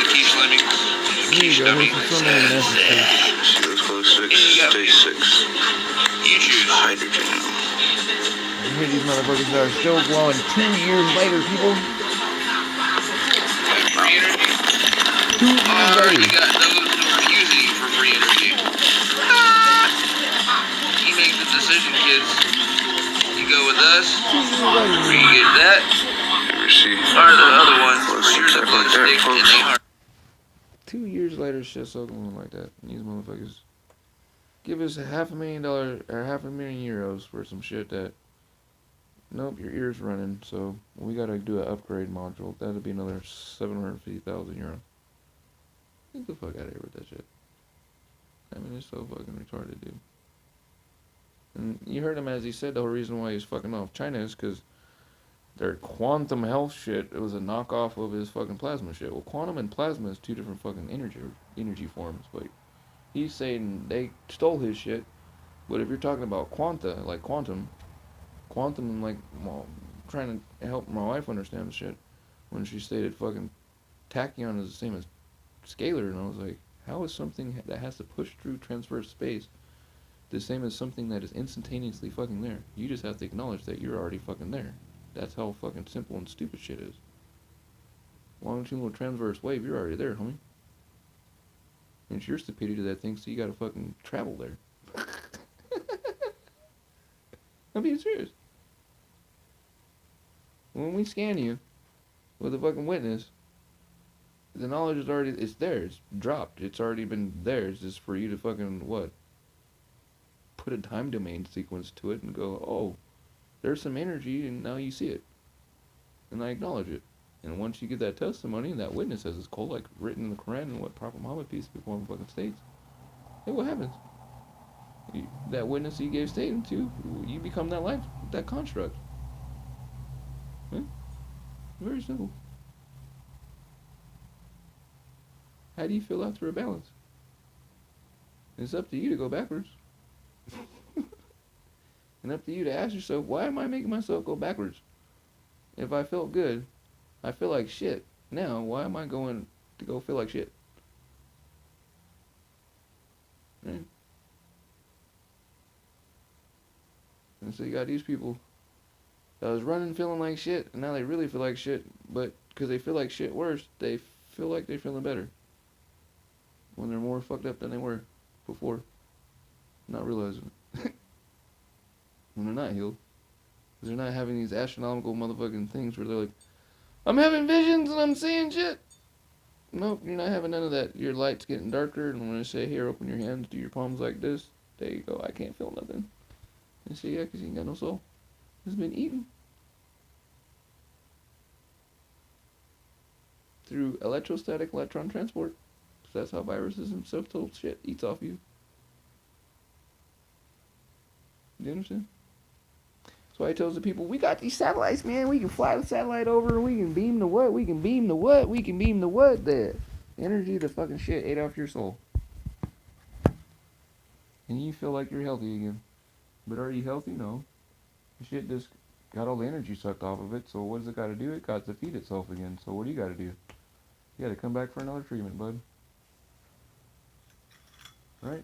the Keshe lemmings, the Here you Keshe go, dummy. here's some of the messages. See those close 6, stay 6. hear these motherfuckers that are still glowing 2 years later, people. Free energy. 2 years Already later. got those who are using it for free energy. You make the decision, kids. You go with us, or you get that, Ever see? or the other one, Well, where you're the stuff glow like that, stick and folks. they are. 2 years later, shit's still going like that. And these motherfuckers give us $500,000 or €500,000 for some shit that, nope, your ear's running, so we gotta do an upgrade module. That'll be another €750,000. Get the fuck out of here with that shit. I mean, it's so fucking retarded, dude. And you heard him as he said the whole reason why he's fucking off China is because their quantum health shit, it was a knockoff of his fucking plasma shit. Well, quantum and plasma is two different fucking energy forms, but he's saying they stole his shit. But if you're talking about quanta, like quantum, and like, well, trying to help my wife understand the shit when she stated fucking tachyon is the same as scalar, and I was like, how is something that has to push through transverse space the same as something that is instantaneously fucking there? You just have to acknowledge that you're already fucking there. That's how fucking simple and stupid shit is. Longitudinal transverse wave, you're already there, homie. And it's your stupidity that thinks you gotta fucking travel there. I'm being serious. When we scan you with a fucking witness, the knowledge is already, it's there, it's dropped, it's already been there. It's just for you to fucking, what? Put a time domain sequence to it and go, oh, there's some energy and now you see it. And I acknowledge it. And once you get that testimony and that witness says it's cold, like written in the Quran and what Prophet Muhammad, peace be upon him, fucking states, hey, what happens? That witness you gave statement to, you become that life, that construct. Yeah? Very simple. How do you feel after a balance? It's up to you to go backwards. And up to you to ask yourself, why am I making myself go backwards? If I felt good, I feel like shit. Now, why am I going to go feel like shit? Right? And so you got these people that was running feeling like shit, and now they really feel like shit, but because they feel like shit worse, they feel like they're feeling better. When they're more fucked up than they were before. Not realizing it. When they're not healed. Because they're not having these astronomical motherfucking things where they're like, I'm having visions and I'm seeing shit. Nope, you're not having none of that. Your light's getting darker, and when I say, here, open your hands, do your palms like this, there you go, I can't feel nothing. And say, yeah, because you ain't got no soul. It's been eaten. Through electrostatic electron transport. So that's how viruses and subtle shit eats off you. Do you understand? That's why I tells the people, we got these satellites, man. We can fly the satellite over. We can beam the what? We can beam the what? We can beam the what? The energy, the fucking shit ate off your soul. And you feel like you're healthy again. But are you healthy? No. The shit just got all the energy sucked off of it. So what does it got to do? It got to feed itself again. So what do you got to do? You got to come back for another treatment, bud. Right?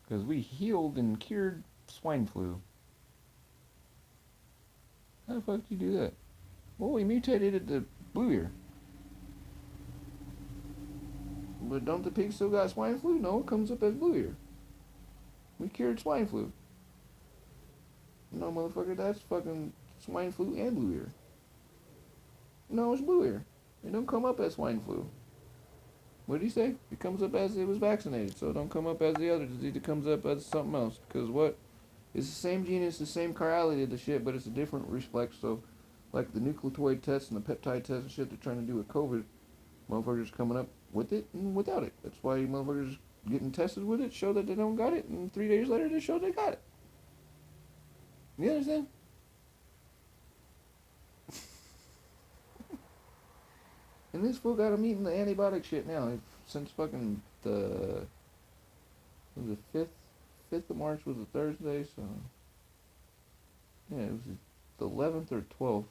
Because we healed and cured swine flu. How the fuck did you do that? Well, we mutated it to blue ear. But don't the pigs still got swine flu? No, it comes up as blue ear. We cured swine flu. No, motherfucker, that's fucking swine flu and blue ear. No, it's blue ear. It don't come up as swine flu. What did he say? It comes up as it was vaccinated, so it don't come up as the other disease. It comes up as something else. Because what? It's the same genus, the same chirality of the shit, but it's a different reflex. So, like the nucleotide test and the peptide test and shit they're trying to do with COVID, motherfuckers coming up with it and without it. That's why motherfuckers getting tested with it show that they don't got it, and 3 days later they show they got it. You understand? And this fool got him eating the antibiotic shit now. Since fucking the 5th of March was a Thursday, so yeah, it was the 11th or 12th.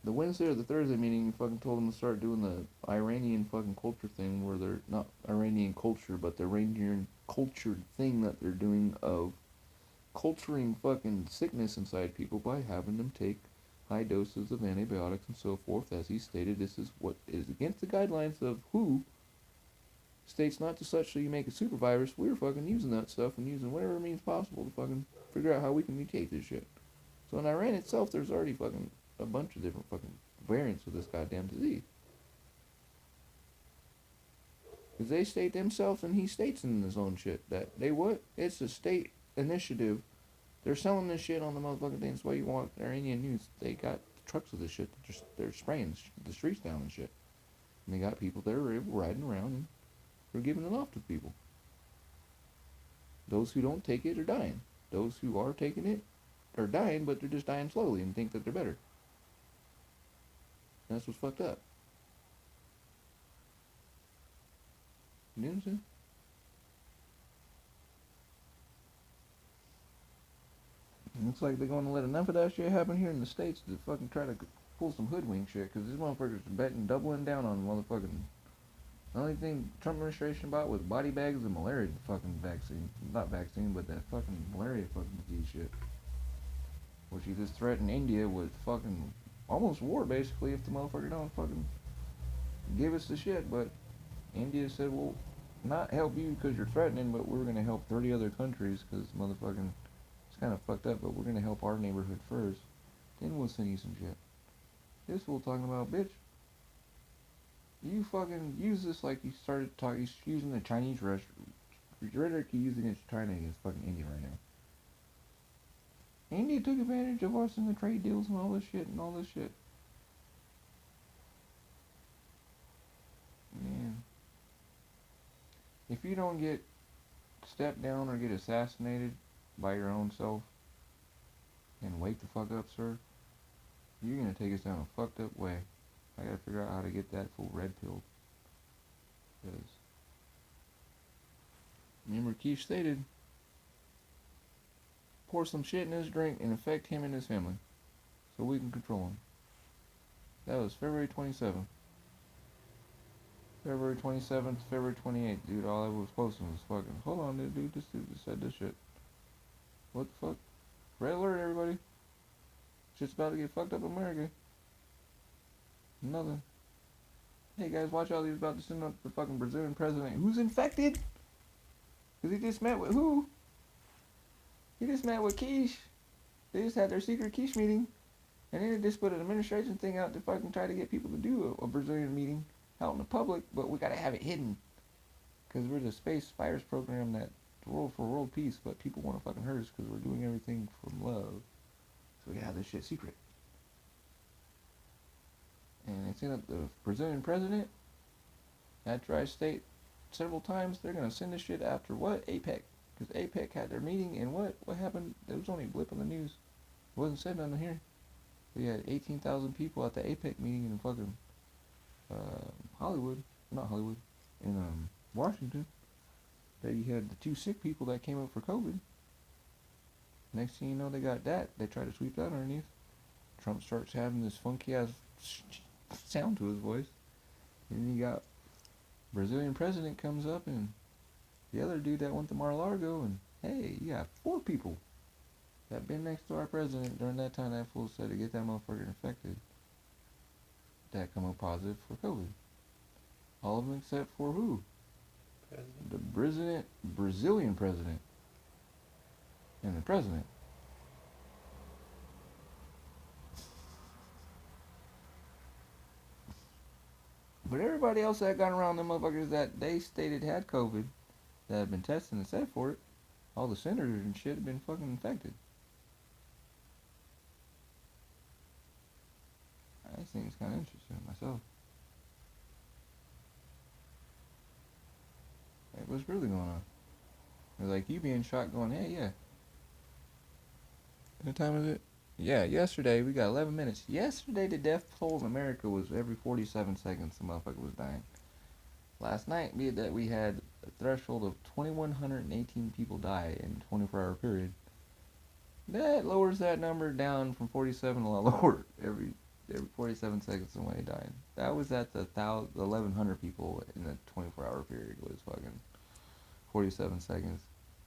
The Wednesday or the Thursday meeting, fucking told them to start doing the Iranian fucking culture thing, where they're not Iranian culture, but the Iranian culture thing that they're doing of culturing fucking sickness inside people by having them take high doses of antibiotics and so forth. As he stated, this is what is against the guidelines of WHO. States not to such so you make a super virus. We're fucking using that stuff and using whatever means possible to fucking figure out how we can mutate this shit. So in Iran itself, there's already fucking a bunch of different fucking variants of this goddamn disease. Because they state themselves, and he states in his own shit, that they what? It's a state initiative. They're selling this shit on the motherfucking thing. That's why you want Iranian news. They got trucks of this shit. They're spraying the streets down and shit. And they got people that are riding around and they're giving it off to people. Those who don't take it are dying. Those who are taking it are dying, but they're just dying slowly and think that they're better. And that's what's fucked up. You know what I'm saying? It looks like they're going to let enough of that shit happen here in the States to fucking try to pull some hoodwink shit, because these motherfuckers are betting, doubling down on motherfucking... The only thing Trump administration bought was body bags and malaria fucking vaccine. Not vaccine, but that fucking malaria fucking disease shit. Which he just threatened India with fucking almost war, basically, if the motherfucker don't fucking give us the shit. But India said, well, not help you because you're threatening, but we're going to help 30 other countries because motherfucking... It's kind of fucked up, but we're going to help our neighborhood first. Then we'll send you some shit. This fool talking about, bitch. You fucking use this like you started talking. He's using the Chinese rhetoric you use against China against fucking India right now. India took advantage of us in the trade deals and all this shit and all this shit. Man. If you don't get stepped down or get assassinated by your own self and wake the fuck up, sir, you're gonna take us down a fucked up way. I gotta figure out how to get that full red pill. Because, remember, Keshe stated, pour some shit in his drink and infect him and his family so we can control him. That was February 27th. February 27th, February 28th, dude. All I was posting was fucking, hold on, dude, this dude just said this shit. What the fuck? Red alert, everybody. Shit's about to get fucked up in America. Nothing. Hey guys, watch out, he's about to send up the fucking Brazilian president who's infected. Because he just met with who? He just met with Keshe. They just had their secret Keshe meeting. And then they just put an administration thing out to fucking try to get people to do a Brazilian meeting out in the public. But we gotta have it hidden. Because we're the space virus program that the world for world peace. But people want to fucking hurt us because we're doing everything from love. So we gotta have this shit secret. And they sent up the Brazilian president. After I state several times, they're going to send this shit after what? APEC. Because APEC had their meeting, and what happened? There was only a blip on the news. It wasn't said nothing here. We had 18,000 people at the APEC meeting in fucking Hollywood. Not Hollywood. In Washington. That you had the 2 sick people that came up for COVID. Next thing you know, they got that. They try to sweep that underneath. Trump starts having this funky ass sound to his voice. And then you got Brazilian president comes up and the other dude that went to Mar-a-Lago, and hey, you got 4 people that been next to our president during that time that fool said to get that motherfucker infected that come up positive for COVID. All of them except for who? President. The Brazilian president. And the president. But everybody else that got around them motherfuckers that they stated had COVID, that have been tested and said for it, all the senators and shit have been fucking infected. I just think it's kind of interesting myself. Like, what's really going on? It's like you being shocked going, hey, yeah. What time is it? Yeah, yesterday we got 11 minutes. Yesterday the death toll in America was every 47 seconds the motherfucker was dying. Last night we had a threshold of 2,118 people die in a 24-hour period. That lowers that number down from 47 a lot lower. Every 47 seconds somebody dying. That was at the 1,100 people in the 24-hour period was fucking 47 seconds.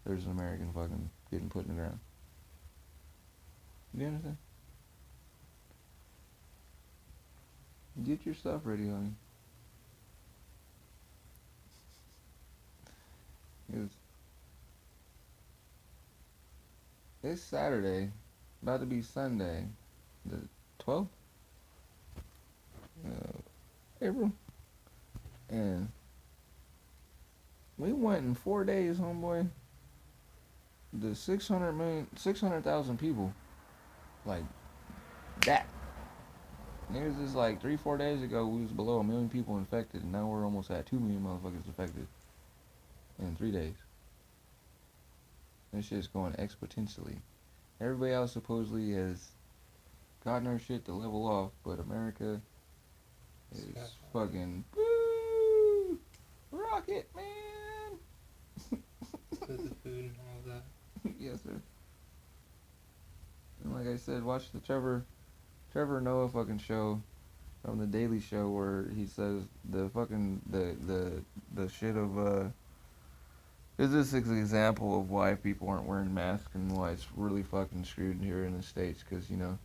There's an American fucking getting put in the ground. Do you understand? Get your stuff ready, honey. It's Saturday, about to be Sunday, the 12th, April, and we went in 4 days, homeboy. The 600,000 people, like that. Niggas is like 3-4 days ago, we was below 1 million people infected, and now we're almost at 2 million motherfuckers infected in 3 days. This shit's going exponentially. Everybody else supposedly has gotten their shit to level off, but America is fucking woo, rocket man. With the food and all that. Yes, sir. And like I said, watch the Trevor Noah fucking show from the Daily Show where he says the fucking the shit of is this an example of why people aren't wearing masks and why it's really fucking screwed here in the States? Because, you know,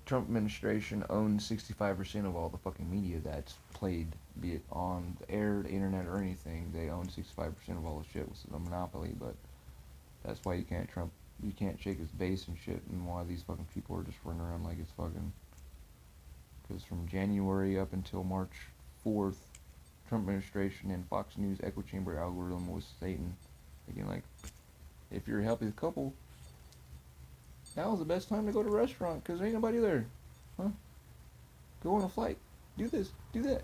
Trump administration owns 65% of all the fucking media that's played, be it on the air, the internet, or anything. They own 65% of all the shit, which is a monopoly, but that's why you can't shake his base and shit, and why these fucking people are just running around like it's fucking, because from January up until March 4th, Trump administration and Fox News echo chamber algorithm was stating, again, like, if you're a healthy couple, now's the best time to go to a restaurant, because there ain't nobody there. Huh? Go on a flight. Do this. Do that.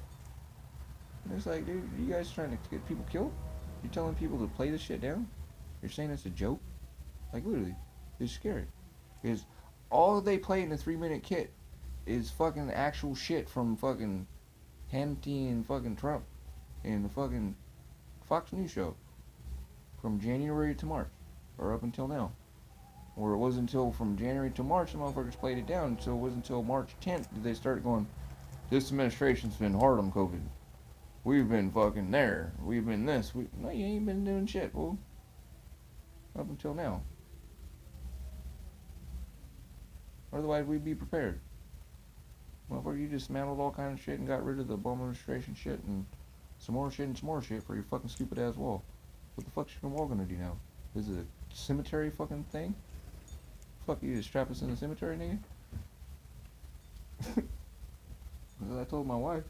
And it's like, dude, are you guys trying to get people killed? You're telling people to play this shit down? You're saying it's a joke? Like, literally. It's scary. Because all they play in the 3-minute kit is fucking actual shit from fucking Hannity and fucking Trump and the fucking Fox News show from January to March, or up until now. Or it wasn't until from January to March the motherfuckers played it down, so it wasn't until March 10th that they started going, this administration's been hard on COVID. We've been fucking there. We've been this. No, you ain't been doing shit, fool. Up until now. Otherwise, we'd be prepared. Motherfucker, you just dismantled all kind of shit and got rid of the Obama administration shit and some more shit for your fucking stupid ass wall. What the fuck's your wall gonna do now? Is it a cemetery fucking thing? Fuck, you just strap us in the cemetery, nigga? As I told my wife,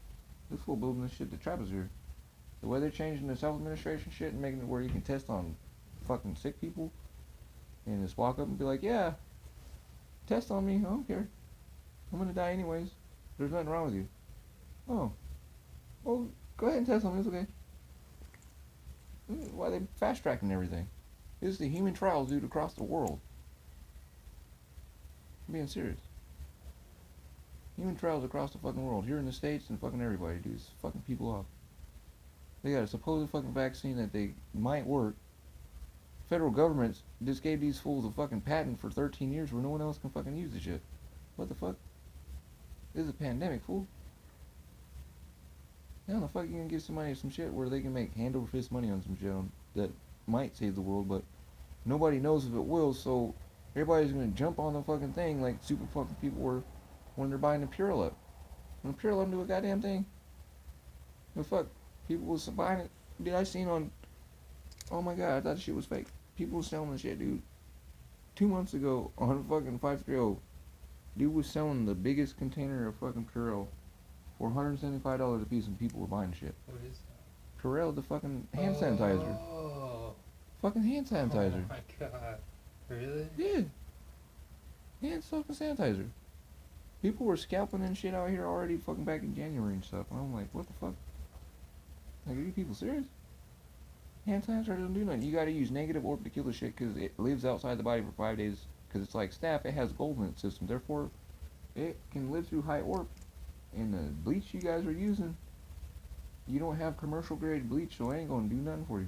this fool building this shit to trap us here. The way they're changing the self-administration shit and making it where you can test on fucking sick people and just walk up and be like, yeah, test on me, I don't care. I'm gonna die anyways. There's nothing wrong with you. Oh. Well, go ahead and test on me, it's okay. Why are they fast-tracking everything? This is the human trials, dude, across the world. I'm being serious. Human trials across the fucking world. Here in the States and fucking everybody, dude. It's fucking people off. They got a supposed fucking vaccine that they might work. Federal governments just gave these fools a fucking patent for 13 years where no one else can fucking use the shit. What the fuck? This is a pandemic, fool. How the fuck you gonna give somebody some shit where they can make hand over fist money on some shit that might save the world, but nobody knows if it will, so everybody's gonna jump on the fucking thing like super fucking people were when they're buying the Purell. When Purell don't do a goddamn thing. The fuck? People was buying it. Dude, I seen on, oh my god, I thought the shit was fake. People was selling the shit, dude. 2 months ago on fucking 530, dude was selling the biggest container of fucking Purell for $175 a piece, and people were buying shit. What is that? Purell, the fucking hand sanitizer. Oh. Fucking hand sanitizer. Oh my god. Really? Yeah. Hand fucking sanitizer. People were scalping and shit out here already fucking back in January and stuff. And I'm like, what the fuck? Like, are you people serious? Hand sanitizer doesn't do nothing. You gotta use negative orb to kill the shit because it lives outside the body for 5 days. Because it's like staph, it has gold in its system. Therefore, it can live through high orb. And the bleach you guys are using, you don't have commercial grade bleach, so it ain't gonna do nothing for you.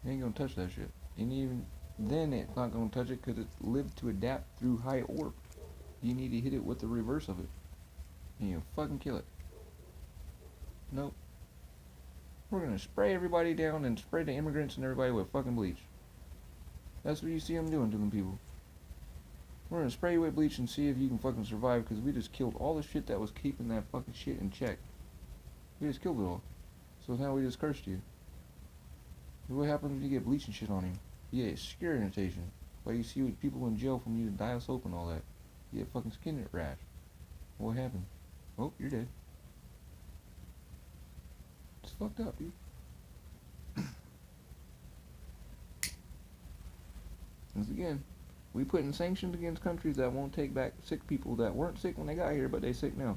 It ain't gonna touch that shit. And even then, it's not gonna touch it because it lived to adapt through high orb. You need to hit it with the reverse of it. And you'll fucking kill it. Nope. We're gonna spray everybody down and spray the immigrants and everybody with fucking bleach. That's what you see them doing to them people. We're gonna spray you with bleach and see if you can fucking survive, because we just killed all the shit that was keeping that fucking shit in check. We just killed it all. So now we just cursed you. What happens when you get bleach and shit on you? You get skin irritation. Like you see with people in jail from using dial soap and all that. You get fucking skin rash. What happened? Oh, you're dead. It's fucked up, dude. Once again, we put in sanctions against countries that won't take back sick people that weren't sick when they got here, but they sick now.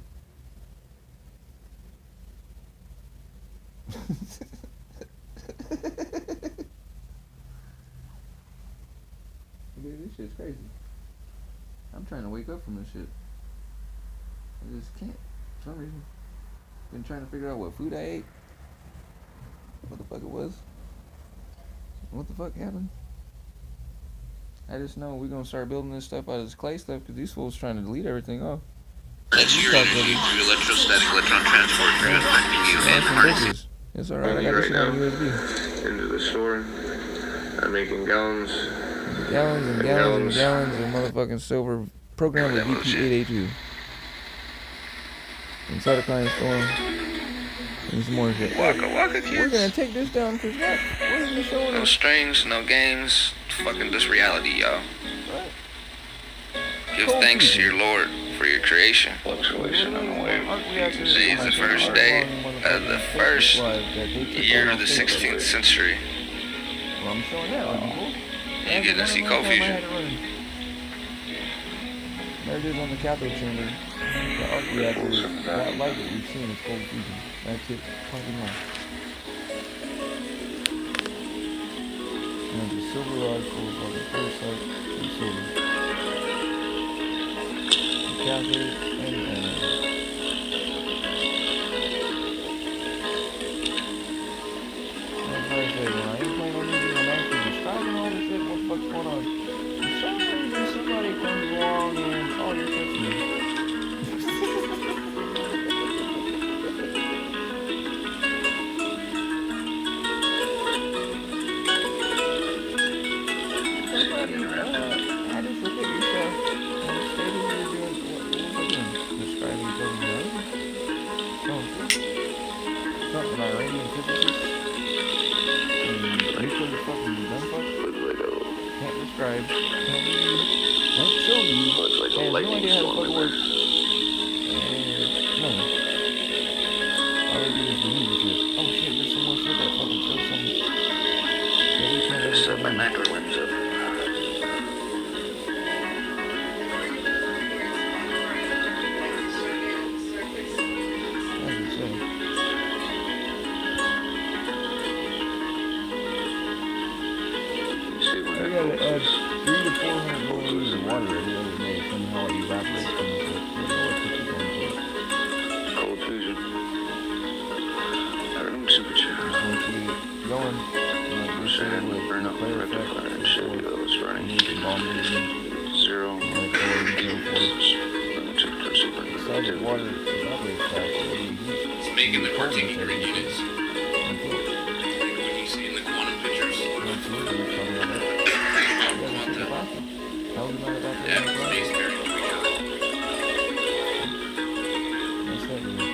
Dude, this shit's crazy. I'm trying to wake up from this shit. I just can't, for some reason. Been trying to figure out what food I ate. What the fuck it was. What the fuck happened? I just know we're gonna start building this stuff out of this clay stuff, because these fools trying to delete everything off. That's your electrostatic electron transport for affecting you and harnessing. It's alright, I got this shit on USB. Into the store. I'm making gallons. Gallons and gallons and gallons of motherfucking silver programmed with BP8A2. And cytokine storm. And some more shit. Waka waka, kids. We're gonna take this down, because what? What is this showing No us? strings, no games. Fucking this reality, y'all. What? Give thanks to your Lord for your creation. Fluctuation on the wave. Today is the first day of the first year of the 16th century. Well, I'm showing that one, people. You get to see cold fusion. There it is on the cathode chamber. The arc reactor, that light that we've seen is cold fusion. That's it. Fucking light. And there's a silver rod full of fucking parasite and silver. The cathode and anode. That's what I say, when I ain't playing on music, I'm actually describing all this shit, what the fuck's going on. For some reason, somebody comes along and all your shit's me. I just look at yourself and say that you're doing what was I doing? Describing something else? Oh, something Iranian physicist and nuclear fucking dumb fuck. Can't describe, won't show you, has no idea how the fuck it works, and no. All they do is believe it. Oh shit, there's some more shit that fucking shows something. Yeah, we can't ever Set my believe. macro lens up. I gotta add 300 to 400 milliliters of water every other day. Somehow it evaporates from the electricity going to it. Cold fusion. At room temperature. Once you get going, like we said, with Burn up player effect, rectifier and shit. It's you running. need some bomb movement, 0. like oil and so forth. Limited for super. Besides the water evaporates fast, so you heat. It's making the particulate units. And cool. Like when you see in the quantum pictures. Absolutely, we're talking about that. You haven't seen the plastic. Tell them about that. Yeah, space barrier. That's that movie.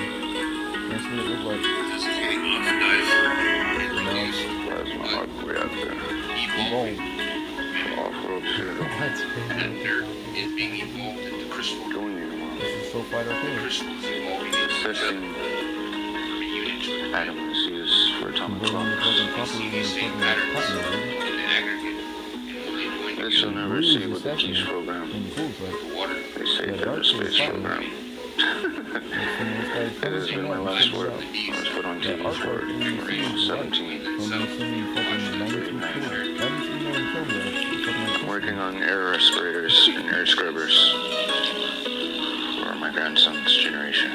That's what it looked like. This is getting oxidized. Plasma hard reactor. Evolved. Off-road shit. That dirt is being evolved into crystal. Going anymore. This is so fight arcade. Crystals evolving into Assessing units. atoms used for atomic Converting the clocks. fucking copper into Same fucking patterns platinum. in the aggregate. This you'll never see with the Peace program. In the pool's like, The water. They say Yeah, that dark the shit is space platinum. program. that's when those guys That has been my last work. I was put on TV for Marine 17. From these sending fucking 93 million film there. I'm working on air respirators and air scrubbers for my grandson's generation.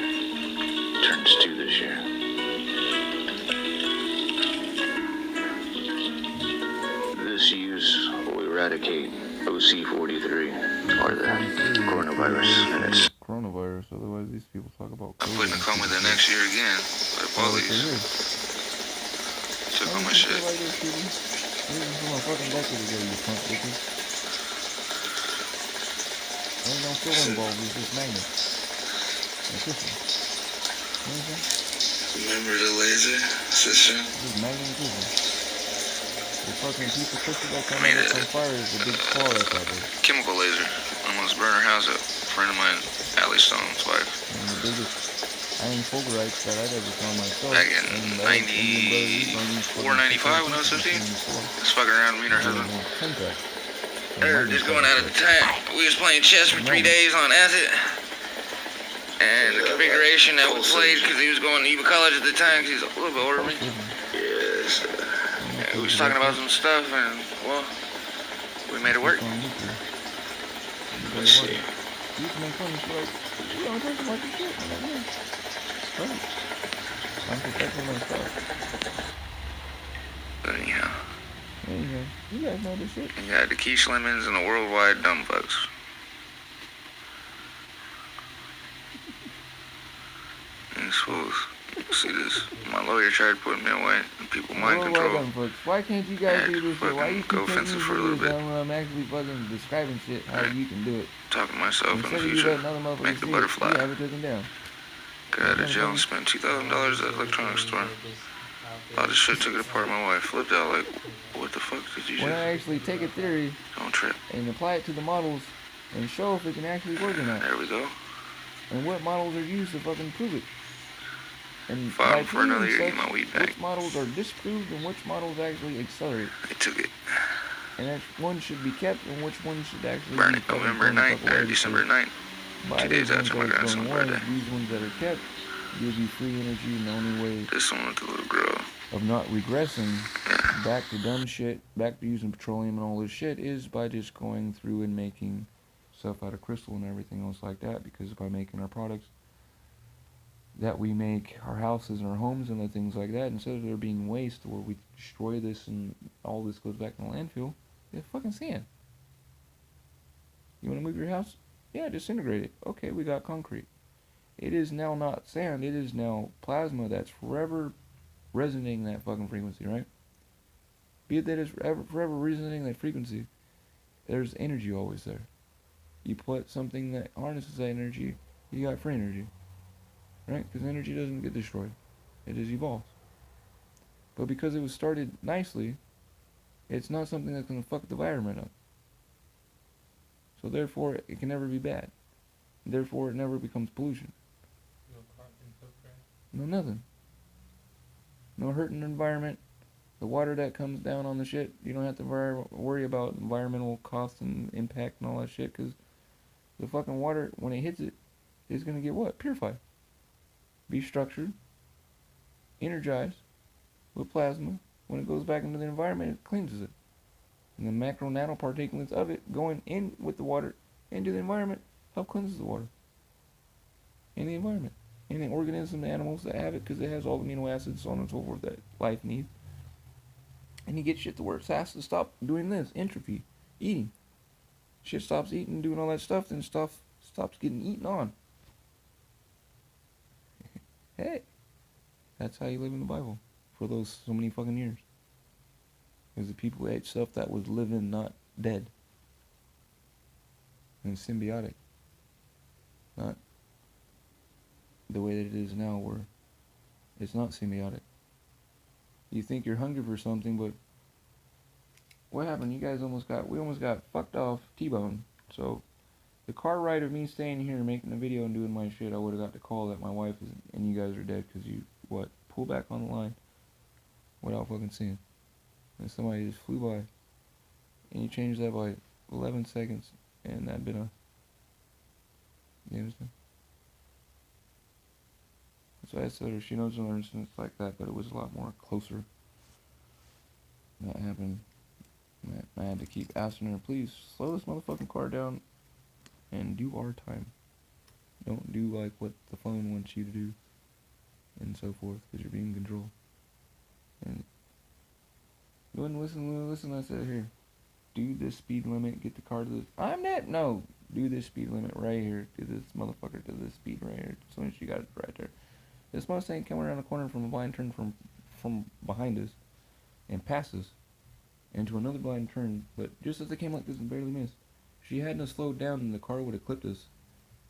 Turns 2 this year. This use will eradicate OC43, or the coronavirus, and it's Coronavirus, otherwise these people talk about I'm putting a coma there next year again. But police took all my shit. Like this, people. This is from a fucking decade ago, you punk bitches. Ain't no fuel involved, it's just magnet. And crystal. You know what I'm saying? Remember the laser system? Just magnet and crystal. The fucking piece of crystal that comes out on fire is a big claw that's out there. Chemical laser. Almost burned her house up. A friend of mine, Allie Stone's wife. And the biggest iron fulgurites that I'd ever found myself. Back in 94, 95 when I was 15. Just fucking around with me and her husband. They were just going out at the time. We was playing chess for 3 days on acid. And the configuration that we played, because he was going to Eva College at the time, because he's a little bit older than me. Yes. And we was talking about some stuff, and, well, we made it work. Let's see. You can make fun of shit like, you don't think about your shit. Right. I'm protecting my stuff. But anyhow. Anyhow, you guys know this shit. You got the Keshe lemons and the worldwide dumb fucks. And fools. See this? My lawyer tried putting me away. And people mind control. Why can't you guys do this shit? Why you go keep offensive for a little bit. I'm actually fucking describing shit how you can do it. Talking to myself in the Instead future. of Make the butterfly. You have it taken down. Got out of jail and spent $2,000 at the electronics store. All this shit took it apart. My wife flipped out like, what the fuck did you do? When I actually take a theory Don't trip. and apply it to the models and show if it can actually work or not. There we go. And what models are used to fucking prove it. And File for another year, get my weed back. Which models are disproved and which models actually accelerate. They took it. And that one should be kept and which one should actually Burn be it November 9th or December 9th. 2 days after my grandson's birthday. These ones that are kept give you free energy, and the only way This one with the little girl. of not regressing back to dumb shit, back to using petroleum and all this shit, is by just going through and making stuff out of crystal and everything else like that. Because by making our products that we make, our houses and our homes and the things like that, instead of there being waste where we destroy this and all this goes back in the landfill, it's fucking sand. You want to move your house? Yeah, disintegrate it. Okay, we got concrete. It is now not sand, it is now plasma that's forever resonating that fucking frequency, right? Be it that it's forever resonating that frequency, there's energy always there. You put something that harnesses that energy, you got free energy. Right? Because energy doesn't get destroyed. It just evolves. But because it was started nicely, it's not something that's going to fuck the environment up. So therefore, it can never be bad. Therefore, it never becomes pollution. No carbon footprint. No nothing. No hurting the environment. The water that comes down on the shit, you don't have to worry about environmental costs and impact and all that shit, because the fucking water, when it hits it, is going to get what? Purified. Be structured, energized with plasma. When it goes back into the environment, it cleanses it. And the macro nanoparticulates of it going in with the water into the environment help cleanses the water in the environment. And the organisms, the animals that have it, because it has all the amino acids, so on and so forth, that life needs. And you get shit to work. So it has to stop doing this, entropy, eating. Shit stops eating, doing all that stuff, then stuff stops getting eaten on. Hey, that's how you live in the Bible for those so many fucking years. Because the people ate stuff that was living, not dead. And symbiotic. Not the way that it is now, where it's not symbiotic. You think you're hungry for something, but what happened? You guys we almost got fucked off T-bone. So the car ride of me staying here making a video and doing my shit, I would have got the call that my wife is, and you guys are dead because you, pull back on the line without fucking seeing. And somebody just flew by. And you changed that by 11 seconds, and that'd been you understand? That's why I said her, she knows another instance like that, but it was a lot more closer. That happened. I had to keep asking her, please, slow this motherfucking car down and do our time. Don't do like what the phone wants you to do, and so forth, because you're being controlled. And go ahead and listen. I said, here, do this speed limit, get the car to this. No, do this speed limit right here. Do this motherfucker to this speed right here. As soon as you got it right there. This Mustang coming around the corner from a blind turn from behind us and passes into another blind turn, but just as they came like this and barely missed, she hadn't slowed down, and the car would have clipped us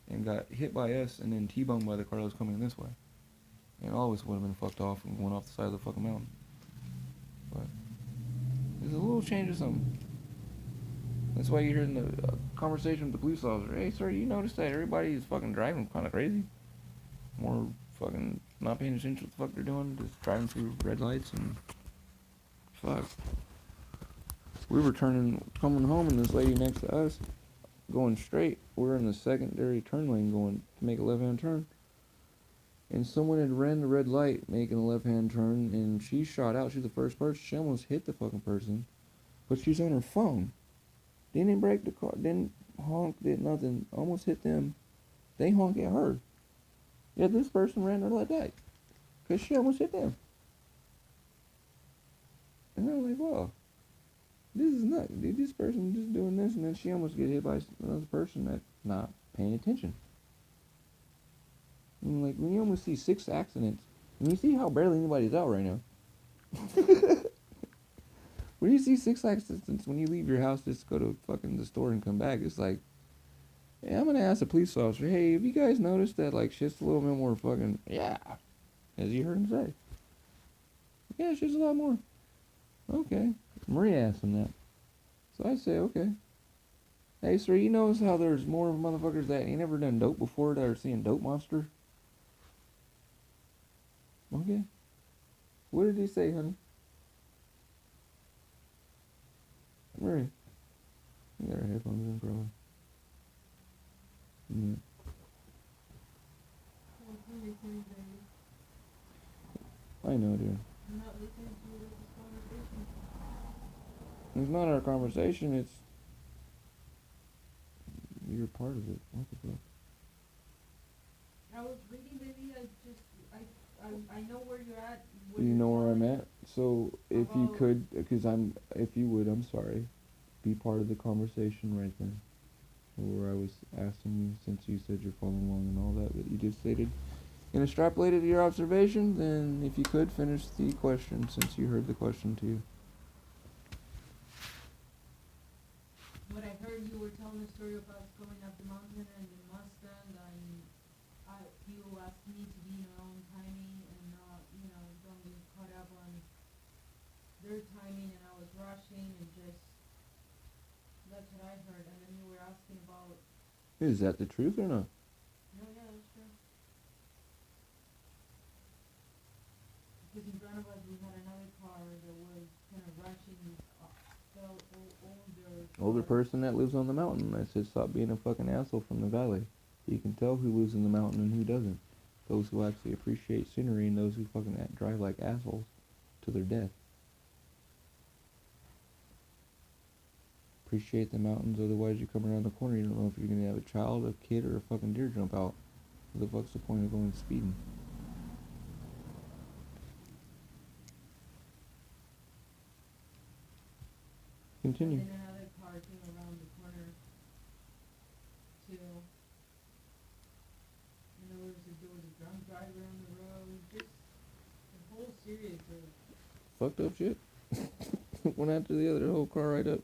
and got hit by us and then T-boned by the car that was coming this way. And all of us would have been fucked off and went off the side of the fucking mountain. But there's a little change or something. That's why you're hearing the conversation with the police officer. Hey, sir, you notice that everybody is fucking driving kind of crazy? More fucking not paying attention to what the fuck they're doing, just driving through red lights and fuck. We were coming home, and this lady next to us, going straight. We're in the secondary turn lane going to make a left-hand turn. And someone had ran the red light making a left-hand turn, and she shot out. She's the first person. She almost hit the fucking person. But she's on her phone. Didn't break the car, didn't honk, did nothing. Almost hit them. They honk at her. Yet this person ran the red light. Because she almost hit them. And I'm like, wow. This is nuts. Dude, this person just doing this, and then she almost get hit by another person that's not paying attention. And like, when you almost see 6 accidents, and you see how barely anybody's out right now. When you see 6 accidents when you leave your house just to go to fucking the store and come back, it's like, hey, I'm gonna ask the police officer, hey, have you guys noticed that like shit's a little bit more fucking, yeah, as you heard him say. Yeah, shit's a lot more. Okay. Maria asked him that. So I say, okay. Hey, sir, you notice how there's more motherfuckers that ain't never done dope before that are seeing dope monster? Okay. What did he say, honey? Maria. You got her headphones in, probably. Yeah. I know, dude. I'm not listening to this conversation. It's not our conversation, it's... You're part of it. What the fuck? I was reading, baby. I know where you're at. You know where I'm at? So, if you could, because if you would, I'm sorry, be part of the conversation right there. Where I was asking you, since you said you're following along and all that you just stated. And extrapolated your observation, then if you could, finish the question, since you heard the question too. What I heard, you were telling a story about going up the mountain and the Mustang, and you asked me to be in your own timing and not, don't get caught up on their timing, and I was rushing and just, that's what I heard. And then you were asking about... Is that the truth or not? No, yeah, that's true. Because in front of us we had another car that was kind of rushing, Older person that lives on the mountain. I said stop being a fucking asshole from the valley. You can tell who lives in the mountain and who doesn't. Those who actually appreciate scenery and those who fucking drive like assholes to their death. Appreciate the mountains, otherwise you come around the corner, you don't know if you're gonna have a child, a kid, or a fucking deer jump out. What the fuck's the point of going speeding? Continue. And then another car came around the corner too. And there was a drunk driver on the road. Just a whole series of fucked up shit. One after the other, the whole car right up.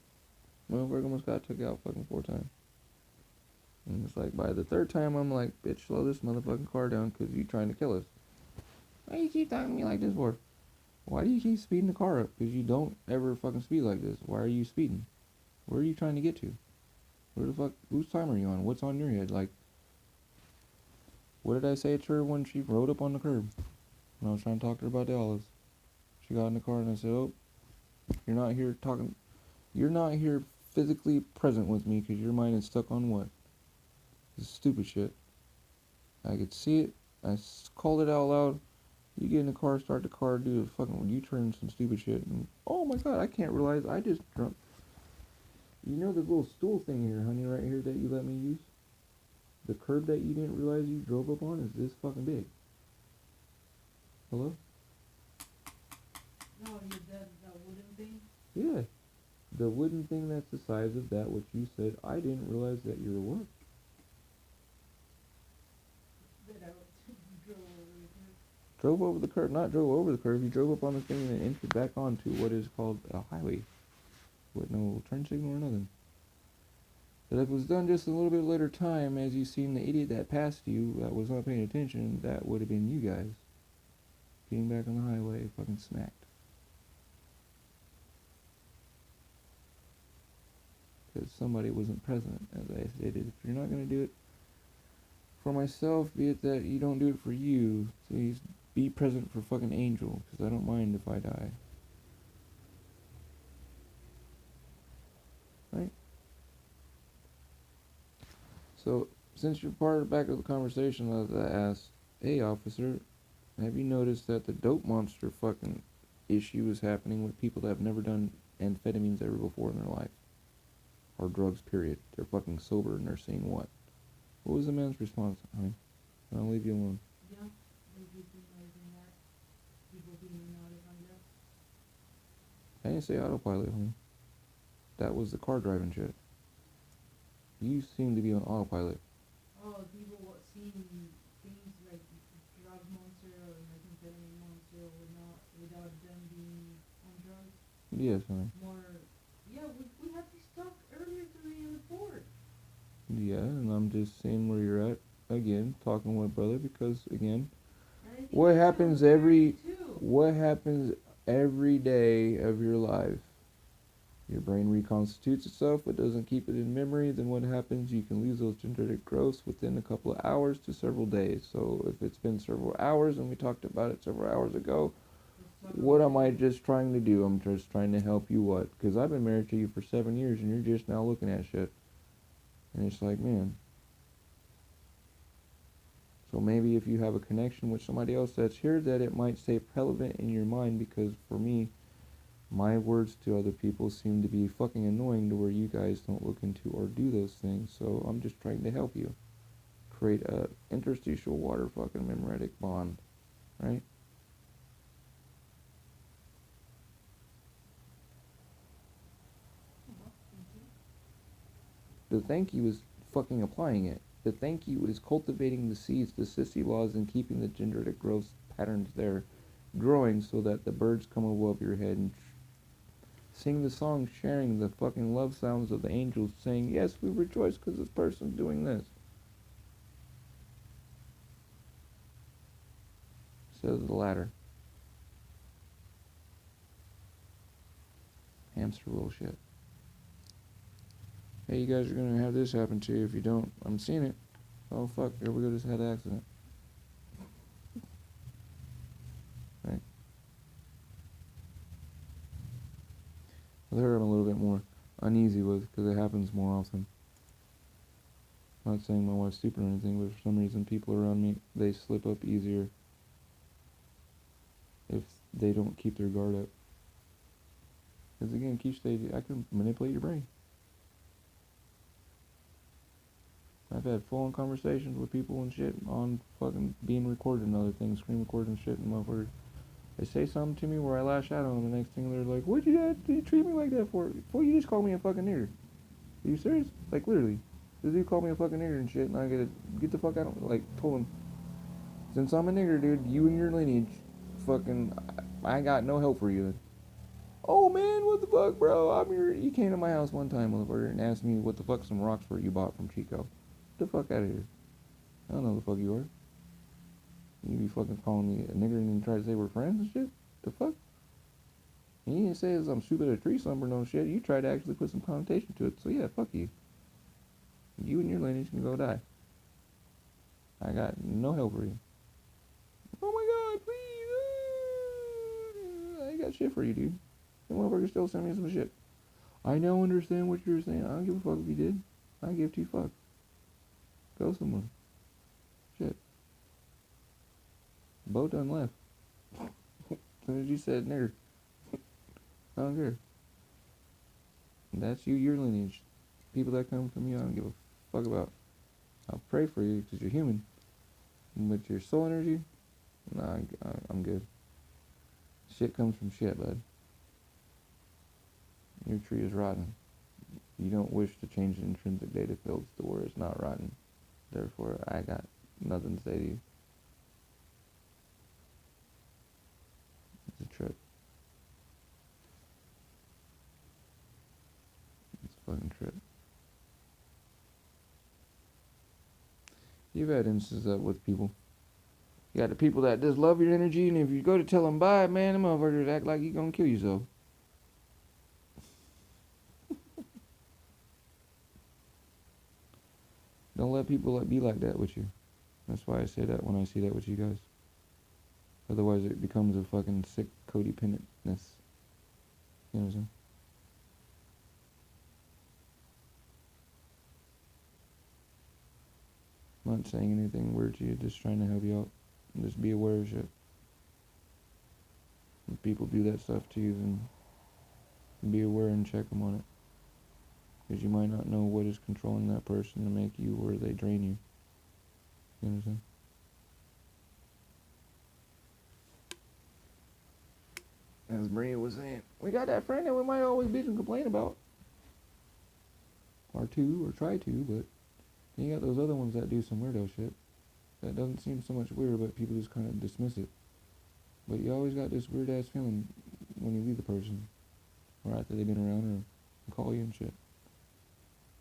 Motherfucker almost got took out fucking 4 times. And it's like, by the 3rd time, I'm like, bitch, slow this motherfucking car down, because you trying to kill us. Why you keep talking to me like this for? Why do you keep speeding the car up? Because you don't ever fucking speed like this. Why are you speeding? Where are you trying to get to? Where the fuck, whose time are you on? What's on your head? Like, what did I say to her when she rode up on the curb? When I was trying to talk to her about the olives. She got in the car and I said, oh, you're not here talking, you're not here physically present with me because your mind is stuck on what? This stupid shit. I could see it. I called it out loud. You get in the car, start the car, do a fucking U-turn, some stupid shit, and oh my god, I can't realize I just drunk. You know the little stool thing here, honey, right here that you let me use? The curb that you didn't realize you drove up on is this fucking big. Hello? no, that wooden thing. Yeah. The wooden thing that's the size of that, which you said, I didn't realize that you were what? That I drove over the curb. Drove over the curb, not drove over the curb, you drove up on the thing and then entered back onto what is called a highway. With no turn signal or nothing. But if it was done just a little bit later time, as you seen the idiot that passed you that was not paying attention, that would have been you guys. Getting back on the highway, fucking smacked. Because somebody wasn't present, as I stated. If you're not going to do it for myself, be it that you don't do it for you, please be present for fucking Angel, because I don't mind if I die. Right? So, since you're part back of the conversation, I asked, hey officer, have you noticed that the dope monster fucking issue is happening with people that have never done amphetamines ever before in their life? Or drugs, period. They're fucking sober and they're saying what? What was the man's response, honey? I'll leave you alone. Yeah, they've been noticing that. People being autopilot. I didn't say autopilot, honey. That was the car driving shit. You seem to be on autopilot. Oh, people seeing things like drug monster or methamphetamine monster without them being on drugs. Yes, honey. More, yeah, we had this talk earlier today in the board. Yeah, and I'm just seeing where you're at. Again, talking with brother, because again, what happens every day of your life? Your brain reconstitutes itself, but doesn't keep it in memory. Then what happens? You can lose those dendritic growths within a couple of hours to several days. So if it's been several hours, and we talked about it several hours ago, what am I just trying to do? I'm just trying to help you what? Because I've been married to you for 7 years, and you're just now looking at shit. And it's like, man. So maybe if you have a connection with somebody else that's here, that it might stay relevant in your mind, because for me, my words to other people seem to be fucking annoying to where you guys don't look into or do those things. So I'm just trying to help you create a interstitial water fucking memoretic bond, right? The thank you is fucking applying it. The thank you is cultivating the seeds, the sissy laws, and keeping the dendritic growth patterns there growing, so that the birds come above your head and sing the song, sharing the fucking love sounds of the angels, saying, yes, we rejoice because this person's doing this. Instead of the latter. Hamster wheel shit. Hey, you guys are going to have this happen to you. If you don't, I'm seeing it. Oh, fuck, here we go, just had an accident. Right? With her, I'm a little bit more uneasy with, because it happens more often. I'm not saying my wife's stupid or anything, but for some reason people around me, they slip up easier if they don't keep their guard up. Because again, Keshe, I can manipulate your brain. I've had full-on conversations with people and shit on fucking being recorded and other things, screen recording and shit, and motherfuckers. They say something to me where I lash out on them, the next thing they're like, what'd you treat me like that for? Well, you just called me a fucking nigger. Are you serious? Like, literally. This dude called me a fucking nigger and shit, and I gotta get the fuck out of, like, told him, since I'm a nigger, dude, you and your lineage, fucking, I got no help for you. Oh, man, what the fuck, bro? You came to my house one time, motherfucker, and asked me what the fuck some rocks were you bought from Chico. Get the fuck out of here. I don't know who the fuck you are. You be fucking calling me a nigger and then try to say we're friends and shit? The fuck? And you didn't say as I'm stupid at tree slumber no shit. You tried to actually put some connotation to it. So yeah, fuck you. You and your lineage can go die. I got no help for you. Oh my god, please. I got shit for you, dude. The motherfucker still sent me some shit. I now understand what you're saying. I don't give a fuck if you did. I don't give two fucks. Go somewhere. Shit. Bo done left. As soon as you said nigger. I don't care. That's you, your lineage. People that come from you, I don't give a fuck about. I'll pray for you because you're human. But your soul energy, nah, I'm good. Shit comes from shit, bud. Your tree is rotten. You don't wish to change the intrinsic data fields to where it's not rotten. Therefore, I got nothing to say to you. It's a trip. It's a fucking trip. You've had instances of with people. You got the people that just love your energy, and if you go to tell them bye, man, them motherfuckers act like you gonna kill yourself. Don't let people be like that with you. That's why I say that when I see that with you guys. Otherwise, it becomes a fucking sick codependentness. You know what I'm saying? I'm not saying anything weird to you, just trying to help you out. And just be aware of shit. When people do that stuff to you, then be aware and check them on it. Because you might not know what is controlling that person to make you or they drain you. You understand? As Maria was saying, we got that friend that we might always bitch and complain about. Or two, or try to, but you got those other ones that do some weirdo shit. That doesn't seem so much weird, but people just kind of dismiss it. But you always got this weird ass feeling when you leave the person. Or after they've been around or call you and shit.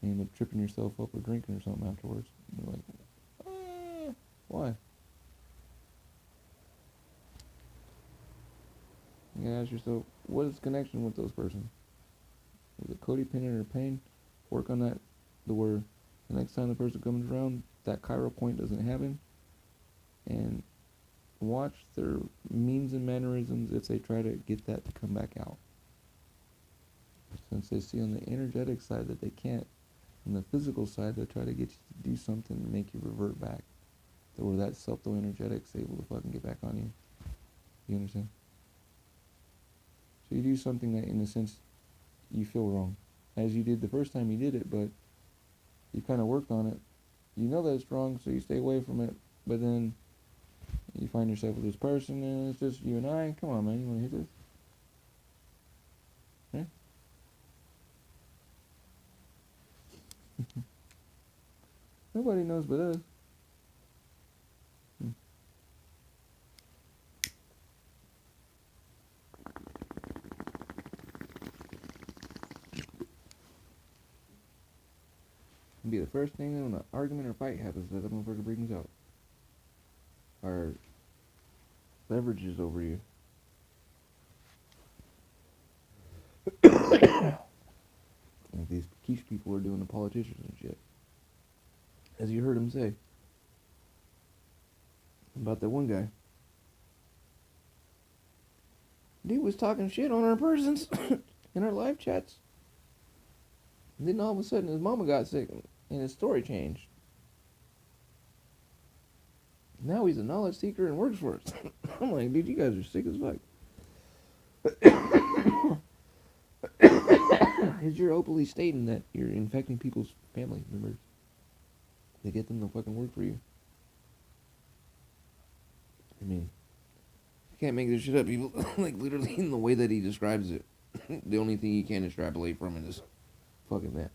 And you end up tripping yourself up or drinking or something afterwards. And you're like, why? You gotta ask yourself, what is the connection with those persons? Is it codependent or pain? Work on that to where the next time the person comes around, that Chiral point doesn't happen. And watch their memes and mannerisms if they try to get that to come back out. Since they see on the energetic side that they can't, on the physical side they'll try to get you to do something to make you revert back. To where that self-energetic's able to fucking get back on you. You understand? So you do something that in a sense you feel wrong. As you did the first time you did it, but you kind of worked on it. You know that it's wrong, so you stay away from it. But then you find yourself with this person, and it's just you and I. Come on, man, you want to hit this? Right? Nobody knows but us. It'll be the first thing when an argument or fight happens that the motherfucker brings out. Or leverages over you. Like these Keshe people are doing to politicians and shit. As you heard him say. About that one guy. Dude was talking shit on our persons in our live chats. And then all of a sudden his mama got sick and his story changed. Now he's a knowledge seeker and works for us. I'm like, dude, you guys are sick as fuck. Is you're openly stating that you're infecting people's family members to get them to fucking work for you. I mean, you can't make this shit up, people. Like, literally in the way that he describes it. The only thing you can extrapolate from it is fucking that.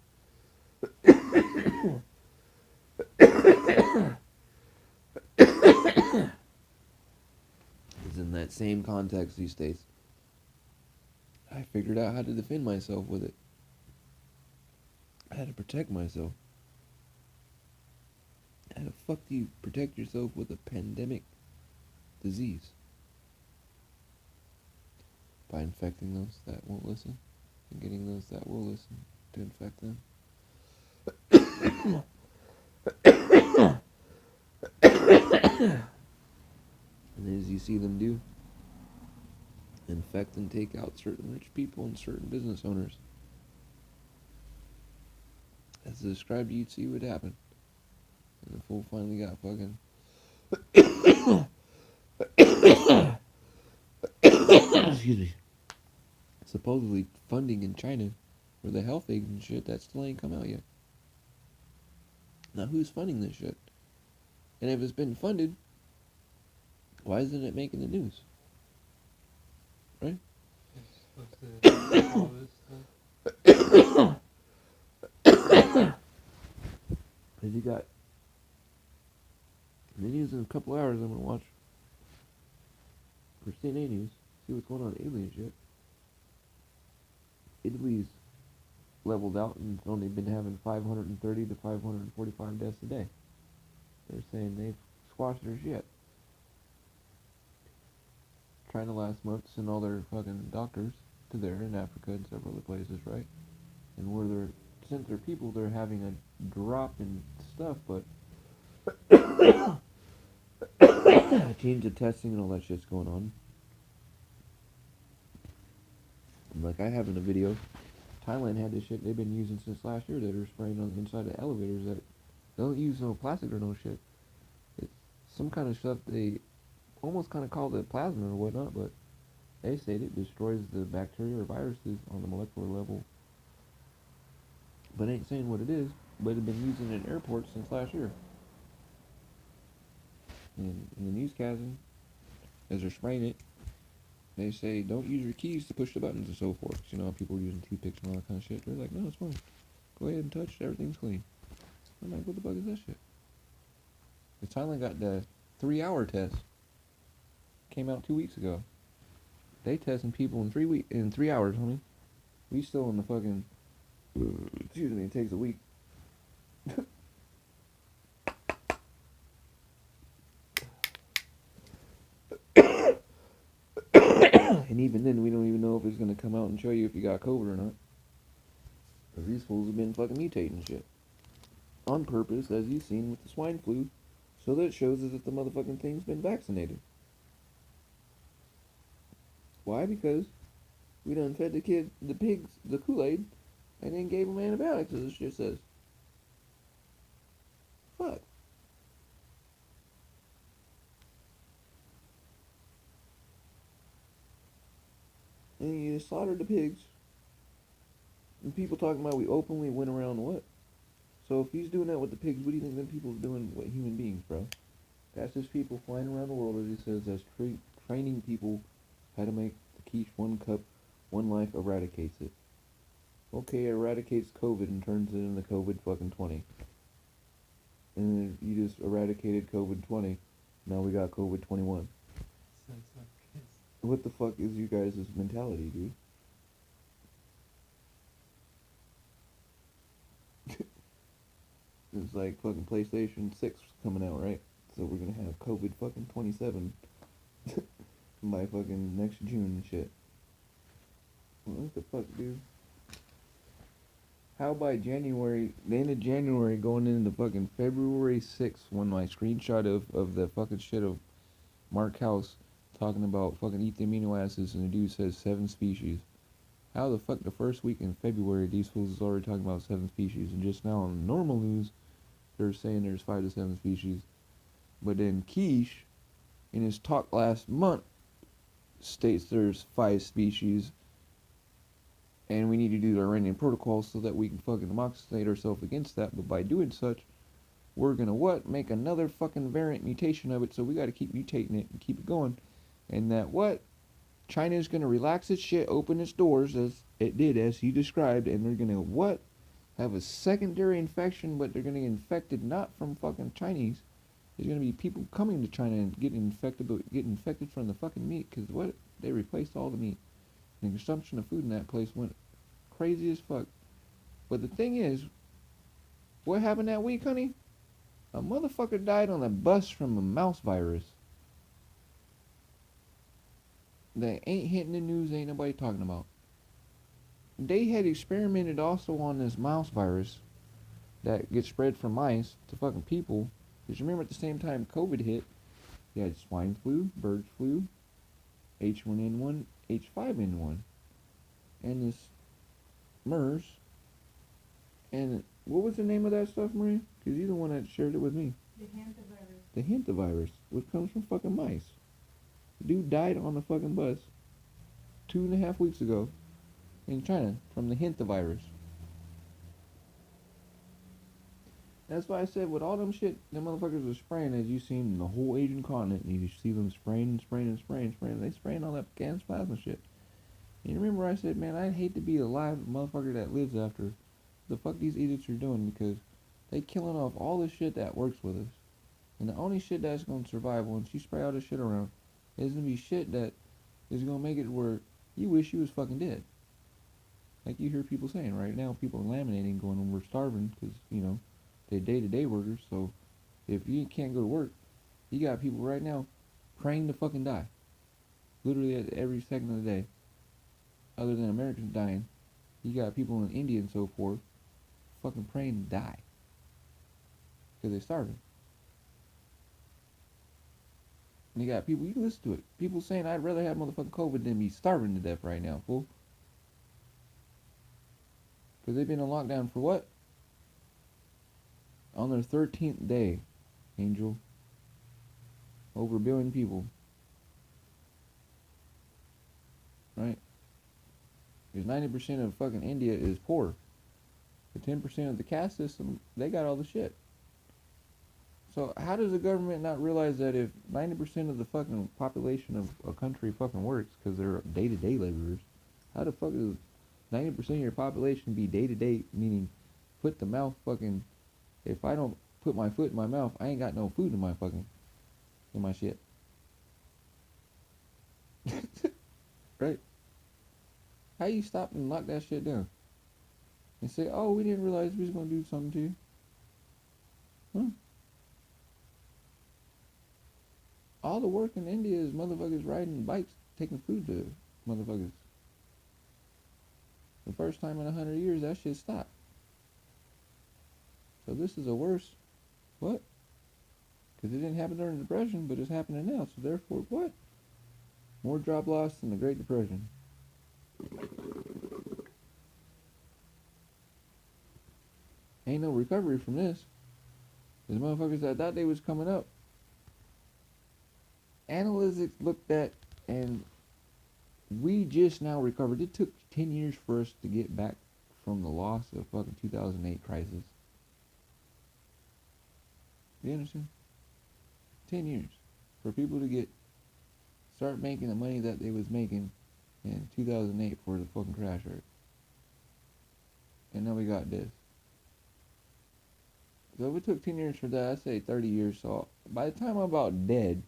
Is in that same context he states, I figured out how to defend myself with it. I had to protect myself. How the fuck do you protect yourself with a pandemic disease? By infecting those that won't listen, and getting those that will listen to infect them. And as you see them do, infect and take out certain rich people and certain business owners. As described, you'd see what happened. And the fool finally got fucking excuse me, supposedly funding in China for the health aid and shit that still ain't come out yet. Now who's funding this shit? And if it's been funded, why isn't it making the news? Right? It's supposed to all this stuff. Cause you got the news in a couple hours. I'm gonna watch for CNN News, see what's going on with alien shit. Italy's leveled out and only been having 530 to 545 deaths a day. They're saying they've squashed their shit. Trying to last month send all their fucking doctors to there in Africa and several other places, right? And where they're, since they're people, they're having a drop in stuff, but change of testing and all that shit's going on. Like I have in a video, Thailand had this shit they've been using since last year that are spraying on the inside of elevators that don't use no plastic or no shit. It's some kind of stuff they almost kind of call it plasma or whatnot, but they say it destroys the bacteria or viruses on the molecular level. But ain't saying what it is, but it's been using it in airports since last year. And in the newscasting, as they're spraying it, they say don't use your keys to push the buttons and so forth. You know, people are using toothpicks and all that kind of shit. They're like, no, it's fine. Go ahead and touch, everything's clean. I'm like, what the fuck is that shit? The Thailand got the 3-hour test. Came out 2 weeks ago. They testing people in 3 hours, homie. We still in the fucking, excuse me, it takes a week. And even then, we don't even know if it's going to come out and show you if you got COVID or not. Because these fools have been fucking mutating shit. On purpose, as you've seen with the swine flu, so that it shows us that the motherfucking thing's been vaccinated. Why? Because we done fed the pigs, the Kool-Aid, and then gave them antibiotics, as this shit says. Fuck. And you slaughtered the pigs. And people talking about we openly went around what? So if he's doing that with the pigs, what do you think them people's doing with human beings, bro? That's just people flying around the world, as he says, that's training people how to make the quiche 1 cup, 1 life eradicates it. Okay, eradicates COVID and turns it into COVID fucking 20. And then you just eradicated COVID 20. Now we got COVID 21. What the fuck is you guys' mentality, dude? It's like fucking PlayStation 6 coming out, right? So we're gonna have COVID fucking 27 by fucking next June and shit. What the fuck, dude? How by January, the end of January, going into fucking February 6th, when my screenshot of the fucking shit of Mark House talking about fucking eat the amino acids, and the dude says 7 species. How the fuck the first week in February these fools is already talking about 7 species, and just now on normal news they're saying there's 5 to 7 species. But then Keshe, in his talk last month, states there's 5 species, and we need to do the Iranian protocol so that we can fucking inoculate ourselves against that. But by doing such, we're gonna what? Make another fucking variant mutation of it, so we gotta keep mutating it and keep it going. And that what? China's gonna relax its shit, open its doors as it did, as he described, and they're gonna what? Have a secondary infection, but they're gonna get infected not from fucking Chinese. There's gonna be people coming to China and getting infected, but getting infected from the fucking meat, because what? They replaced all the meat. And the consumption of food in that place went crazy as fuck. But the thing is, what happened that week, honey? A motherfucker died on a bus from a mouse virus. That ain't hitting the news, ain't nobody talking about. They had experimented also on this mouse virus that gets spread from mice to fucking people. Because you remember at the same time COVID hit, you had swine flu, bird flu, H1N1, H5N1, and this MERS. And what was the name of that stuff, Maria? Because you're the one that shared it with me. The hantavirus. The hantavirus, which comes from fucking mice. The dude died on the fucking bus 2.5 weeks ago in China from the hantavirus. That's why I said with all them shit, them motherfuckers are spraying, as you seen in the whole Asian continent, and you see them spraying and spraying and spraying and spraying. They spraying all that GANS plasma shit. And you remember I said, man, I'd hate to be a live motherfucker that lives after the fuck these idiots are doing, because they killing off all the shit that works with us. And the only shit that's gonna survive once you spray all this shit around is gonna be shit that is gonna make it where you wish you was fucking dead. Like you hear people saying right now, people are laminating, going, we're starving, because, you know, they're day-to-day workers, so if you can't go to work, you got people right now praying to fucking die. Literally at every second of the day. Other than Americans dying, you got people in India and so forth fucking praying to die. Because they're starving. And you got people, you can listen to it. People saying, I'd rather have motherfucking COVID than be starving to death right now, fool. Because they've been in lockdown for what? On their 13th day, Angel. Over 1 billion people. Right? Because 90% of fucking India is poor. The 10% of the caste system, they got all the shit. So how does the government not realize that if 90% of the fucking population of a country fucking works because they're day-to-day laborers, how the fuck is 90% of your population be day-to-day, meaning put the mouth fucking, if I don't put my foot in my mouth, I ain't got no food in my fucking, in my shit. Right? How you stop and lock that shit down? And say, oh, we didn't realize we was gonna do something to you. Huh? All the work in India is motherfuckers riding bikes, taking food to motherfuckers. The first time in 100 years, that shit stopped. So this is a worse, what? Because it didn't happen during the Depression, but it's happening now. So therefore, what? More job loss than the Great Depression. Ain't no recovery from this. There's motherfuckers that thought they was coming up. Analytics looked at, and we just now recovered. It took 10 years for us to get back from the loss of fucking 2008 crisis. You understand? 10 years for people to start making the money that they was making in 2008 for the fucking crash rate. And now we got this. So if it took 10 years for that, I'd say 30 years. So by the time I'm about dead,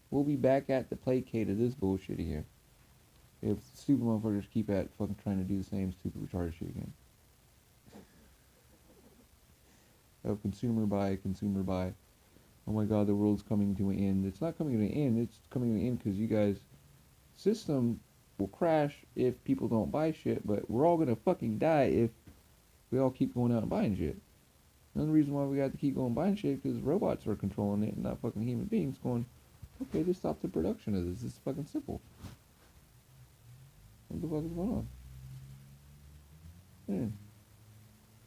we'll be back at the placate of this bullshit here. If stupid motherfuckers keep at fucking trying to do the same stupid retarded shit again. Of consumer buy. Oh my god, the world's coming to an end. It's not coming to an end, it's coming to an end because you guys' system will crash if people don't buy shit, but we're all gonna fucking die if we all keep going out and buying shit. Another reason why we got to keep going buying shit because robots are controlling it and not fucking human beings going, okay, just stop the production of this. This is fucking simple. What the fuck is going on?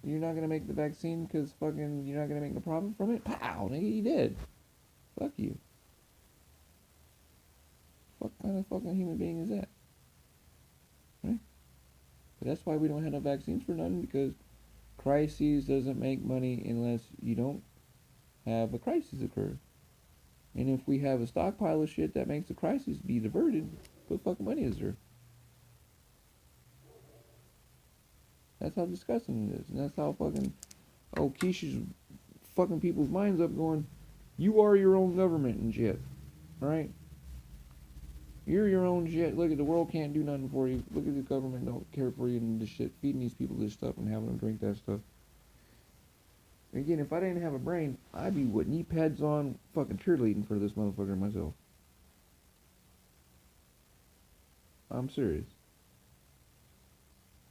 You're not gonna make the vaccine because fucking you're not gonna make the problem from it? Pow, nigga, you did. Fuck you. What kind of fucking human being is that? Right? But that's why we don't have no vaccines for nothing, because crises doesn't make money unless you don't have a crisis occur. And if we have a stockpile of shit that makes the crisis be diverted, what fucking money is there? That's how disgusting it is. And that's how fucking, Keshe's fucking people's minds up going, you are your own government and shit. Alright? You're your own shit. Look at the world can't do nothing for you. Look at the government don't care for you and this shit. Feeding these people this stuff and having them drink that stuff. Again, if I didn't have a brain, I'd be with knee pads on fucking cheerleading for this motherfucker myself. I'm serious.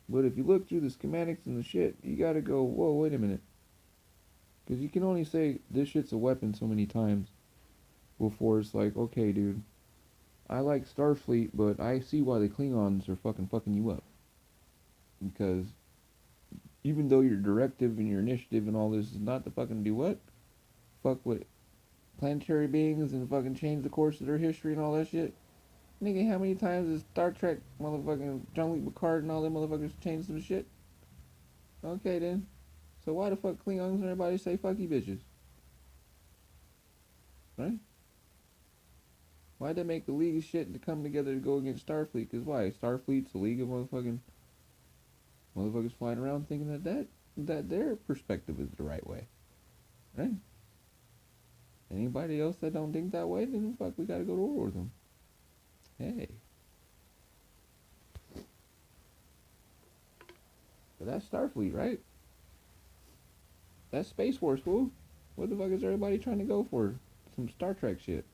But if you look through the schematics and the shit, you gotta go, whoa, wait a minute. Because you can only say this shit's a weapon so many times before it's like, okay, dude, I like Starfleet, but I see why the Klingons are fucking you up. Because even though your directive and your initiative and all this is not to fucking do what? Fuck with planetary beings and fucking change the course of their history and all that shit. Nigga, how many times has Star Trek motherfucking Jean-Luc Picard and all them motherfuckers changed some shit? Okay then. So why the fuck Klingons and everybody say fuck you bitches? Right? Why'd they make the League of shit to come together to go against Starfleet? Cause why? Starfleet's a league of motherfuckers flying around thinking that their perspective is the right way. Right? Anybody else that don't think that way, then fuck, we gotta go to war with them. Hey. So that's Starfleet, right? That's Space Force, fool. What the fuck is everybody trying to go for? Some Star Trek shit.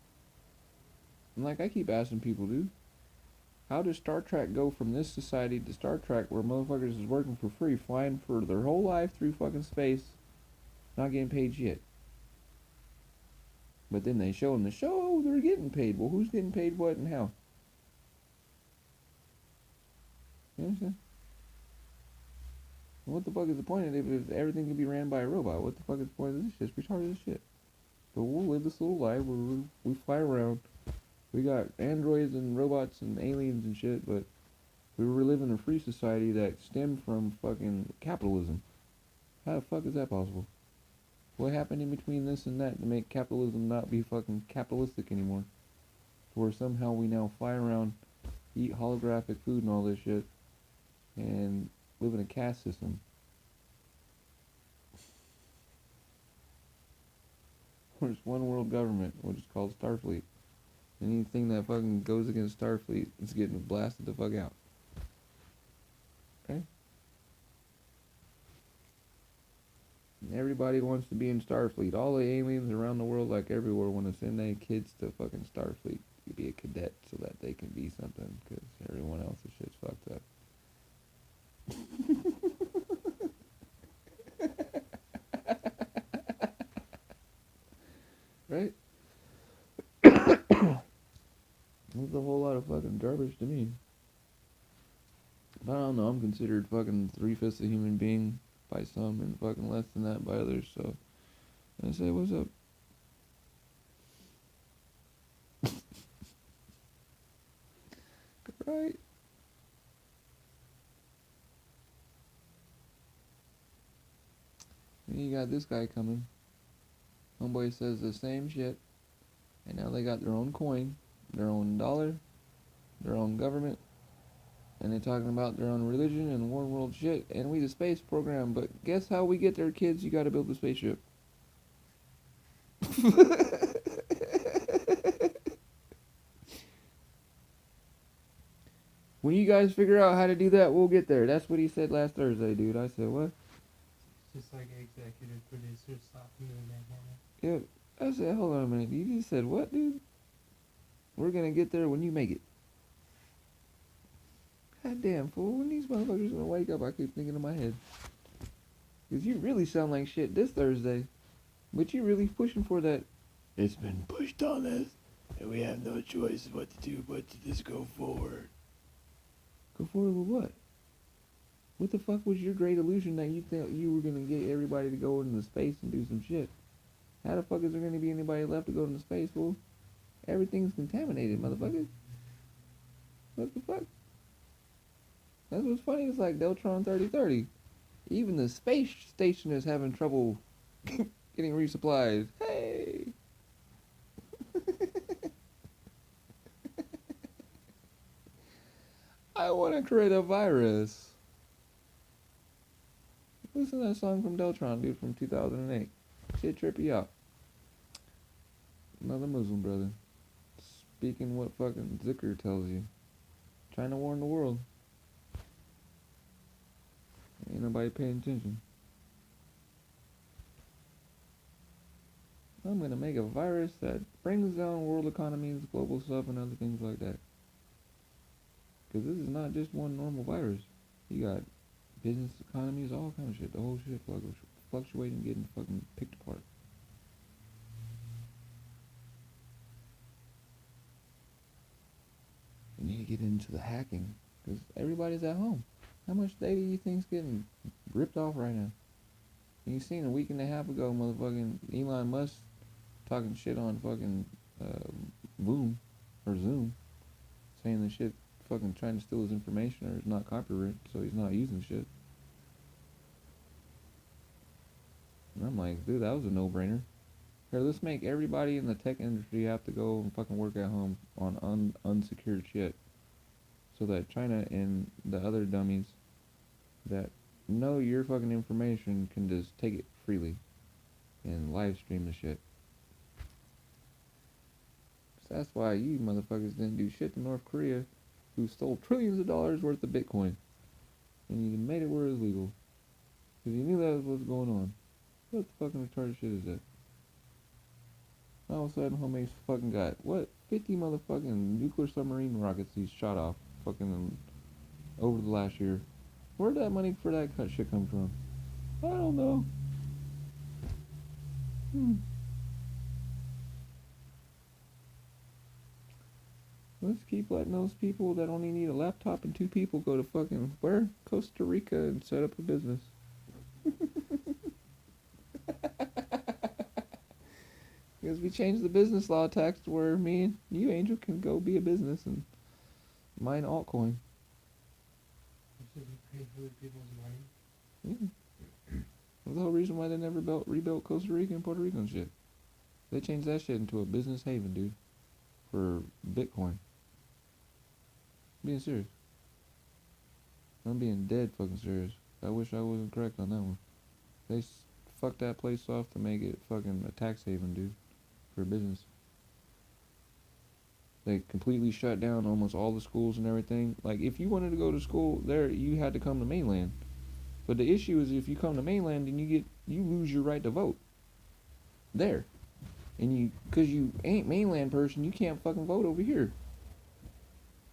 And like I keep asking people, dude, how does Star Trek go from this society to Star Trek where motherfuckers is working for free, flying for their whole life through fucking space, not getting paid shit? But then they show in the show they're getting paid. Well, who's getting paid what and how? You understand? What the fuck is the point of it if everything can be ran by a robot? What the fuck is the point of this shit? It's retarded as shit. But we'll live this little life where we fly around. We got androids and robots and aliens and shit, but we were living in a free society that stemmed from fucking capitalism. How the fuck is that possible? What happened in between this and that to make capitalism not be fucking capitalistic anymore? To where somehow we now fly around, eat holographic food and all this shit, and live in a caste system. We're just one world government, which is called Starfleet. Anything that fucking goes against Starfleet is getting blasted the fuck out. Okay? And everybody wants to be in Starfleet. All the aliens around the world, like everywhere, want to send their kids to fucking Starfleet to be a cadet so that they can be something, because everyone else's shit's fucked up. Right? That's a whole lot of fucking garbage to me. But I don't know, I'm considered fucking 3/5 a human being by some and fucking less than that by others, so I say, what's up? Right? And you got this guy coming. Homeboy says the same shit, and now they got their own coin, their own dollar, their own government, and they're talking about their own religion and one world shit, and we the space program, but guess how we get there, kids? You gotta build the spaceship. When you guys figure out how to do that, we'll get there. That's what he said last Thursday, dude. I said, what? Just like executive producer stopping the Yeah, I said, hold on a minute. You just said what, dude? We're gonna get there when you make it. God damn, fool. When these motherfuckers gonna wake up, I keep thinking in my head. Because you really sound like shit this Thursday. But you really pushing for that. It's been pushed on us, and we have no choice what to do but to just go forward. Go forward with what? What the fuck was your great illusion that you thought you were gonna get everybody to go into space and do some shit? How the fuck is there gonna be anybody left to go into space, fool? Everything's contaminated, motherfucker. What the fuck? That's what's funny. It's like Deltron 3030. Even the space station is having trouble getting resupplied. Hey! I want to create a virus. Listen to that song from Deltron, dude, from 2008. Shit trip you out. Another Muslim brother. Speaking what fucking Dhikr tells you. Trying to warn the world. Ain't nobody paying attention. I'm gonna make a virus that brings down world economies, global stuff, and other things like that. Because this is not just one normal virus. You got business economies, all kind of shit. The whole shit fluctuating, getting fucking picked apart. You need to get into the hacking. Because everybody's at home. How much data do you think's getting ripped off right now? And you seen a week and a half ago, motherfucking Elon Musk talking shit on fucking Zoom, saying the shit fucking trying to steal his information or it's not copyright, so he's not using shit. And I'm like, dude, that was a no-brainer. Here, let's make everybody in the tech industry have to go and fucking work at home on unsecured shit, so that China and the other dummies that know your fucking information can just take it freely and live stream the shit. So that's why you motherfuckers didn't do shit to North Korea, who stole trillions of dollars worth of Bitcoin, and you made it where it was legal, because you knew that was what's going on. What the fucking retarded shit is that? All of a sudden, homie's fucking got, what, 50 motherfucking nuclear submarine rockets he's shot off fucking over the last year. Where'd that money for that shit come from? I don't know. Let's keep letting those people that only need a laptop and 2 people go to fucking, where? Costa Rica and set up a business. Because we changed the business law tax to where me and you, Angel, can go be a business and mine altcoin. Should we pay for people's money? Yeah. That's the whole reason why they never rebuilt Costa Rica and Puerto Rico and shit. They changed that shit into a business haven, dude. For Bitcoin. I'm being serious. I'm being dead fucking serious. I wish I wasn't correct on that one. They fucked that place off to make it fucking a tax haven, dude. For business. They completely shut down almost all the schools and everything. Like, if you wanted to go to school there, you had to come to mainland. But the issue is, if you come to mainland, then you lose your right to vote there. And cause you ain't mainland person, you can't fucking vote over here.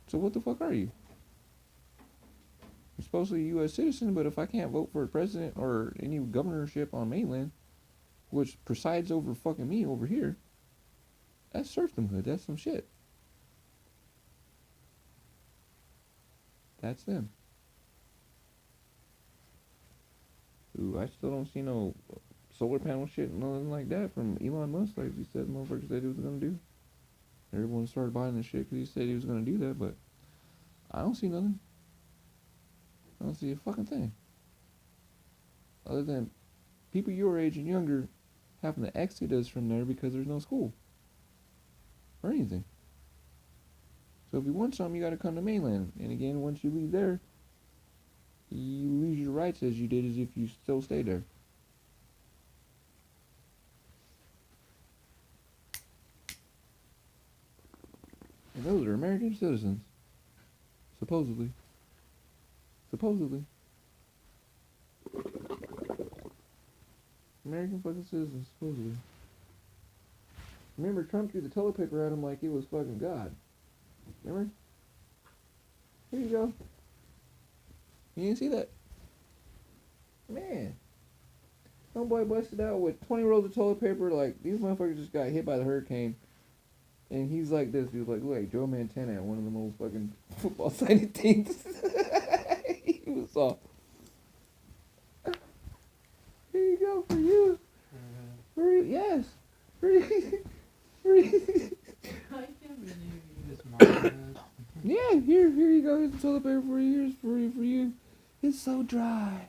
So what the fuck are you? You're supposed to be a U.S. citizen, but if I can't vote for a president or any governorship on mainland, which presides over fucking me over here, that's serfdomhood. That's some shit. That's them. Ooh, I still don't see no solar panel shit and nothing like that from Elon Musk, like he said motherfuckers said he was gonna do. Everyone started buying this shit because he said he was gonna do that, but I don't see nothing. I don't see a fucking thing. Other than people your age and younger having to exit us from there because there's no school. Or anything. So if you want something, you gotta come to mainland. And again, once you leave there, you lose your rights as you did as if you still stayed there. And those are American citizens. Supposedly. Supposedly. American fucking citizens, supposedly. Remember, Trump threw the toilet paper at him like it was fucking God. Remember? Here you go. You didn't see that? Man. Homeboy busted out with 20 rolls of toilet paper like these motherfuckers just got hit by the hurricane. And he's like this. He was like Joe Montana at one of the most fucking football signing teams. He was all. Here you go for you. For you. Yes. For you. For you. I can't believe you. Yeah, here you go. Here's the toilet paper for you. Here's for you. It's so dry.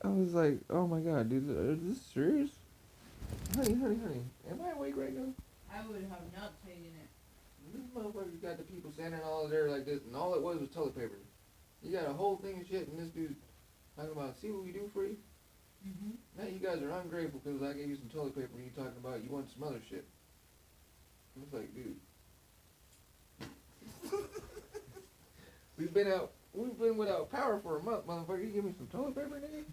I was like, oh my god, dude, is this serious? Honey. Am I awake right now? I would have not taken it. This motherfucker got the people standing all there like this, and all it was toilet paper. You got a whole thing of shit, and this dude talking about, see what we do for you? Mm-hmm. Now you guys are ungrateful because I gave you some toilet paper and you talking about you want some other shit. I was like, dude. We've been without power for a month, motherfucker. You give me some toilet paper, nigga?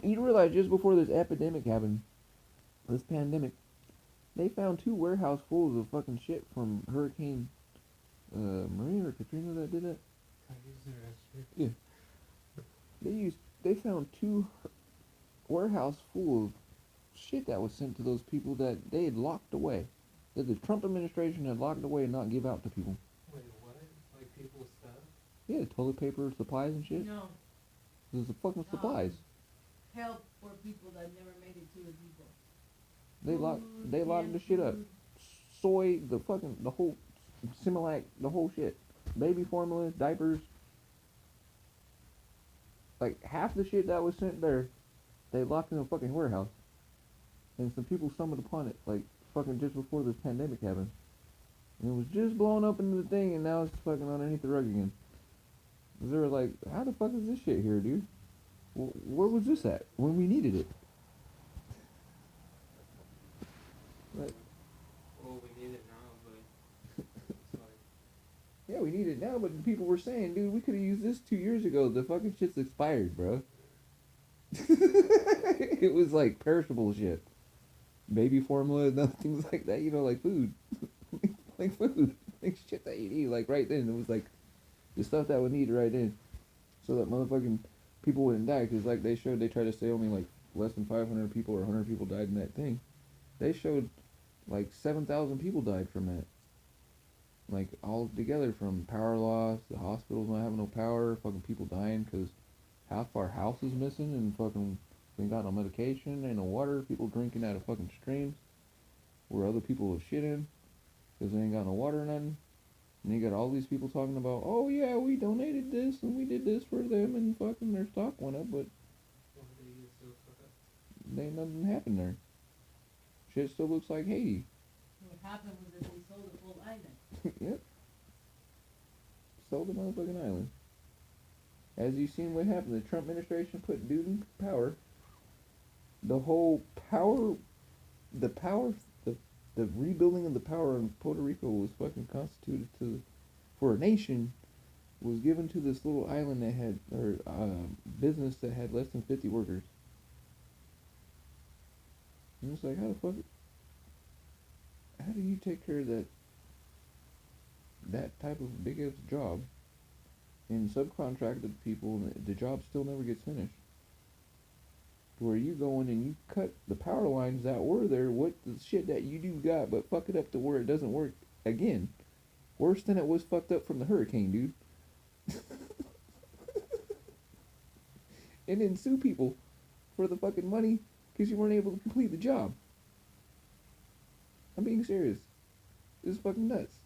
You realize just before this epidemic happened, this pandemic, they found 2 warehouse fulls of fucking shit from Hurricane Maria or Katrina that did that? Yeah. They found 2 warehouse full of shit that was sent to those people that they had locked away. That the Trump administration had locked away and not give out to people. Wait, what? Like people's stuff? Yeah, toilet paper, supplies and shit. No. There's the fucking supplies. Help for people that never made it to the people. They locked the shit up. Soy, the whole Similac, the whole shit. Baby formula, diapers. Like half the shit that was sent there, they locked in a fucking warehouse. And some people stumbled upon it, like fucking just before this pandemic happened. And it was just blown up into the thing, and now it's fucking underneath the rug again. They were like, how the fuck is this shit here, dude? Where was this at when we needed it? Like, well, we need it now, but it's like... Yeah, we need it now, but the people were saying, dude, we could have used this 2 years ago. The fucking shit's expired, bro. It was like perishable shit. Baby formula and other things like that, you know, like food. Like food. Like shit that you eat, like right then. It was like the stuff that would need right then. So that motherfucking people wouldn't die. Because like they showed, they tried to say only like less than 500 people or 100 people died in that thing. They showed like 7,000 people died from that. Like all together, from power loss, the hospitals not having no power, fucking people dying because half our house is missing and fucking we ain't got no medication, ain't no water, people drinking out of fucking streams where other people are shitting because they ain't got no water or nothing. And you got all these people talking about, oh yeah, we donated this and we did this for them and fucking their stock went up, but there ain't nothing happened there. Shit still looks like Haiti. What happened was that they sold the whole island. Yep. Sold the motherfucking island. As you've seen what happened, the Trump administration put dude in power. The whole power, the rebuilding of the power in Puerto Rico was fucking constituted for a nation, was given to this little island that had, or business that had less than 50 workers. And it's like, how the fuck, how do you take care of that type of big ass job and subcontract the people and the job still never gets finished? Where you go in and you cut the power lines that were there, what the shit that you do got, but fuck it up to where it doesn't work again. Worse than it was fucked up from the hurricane, dude. And then sue people for the fucking money because you weren't able to complete the job. I'm being serious. This is fucking nuts.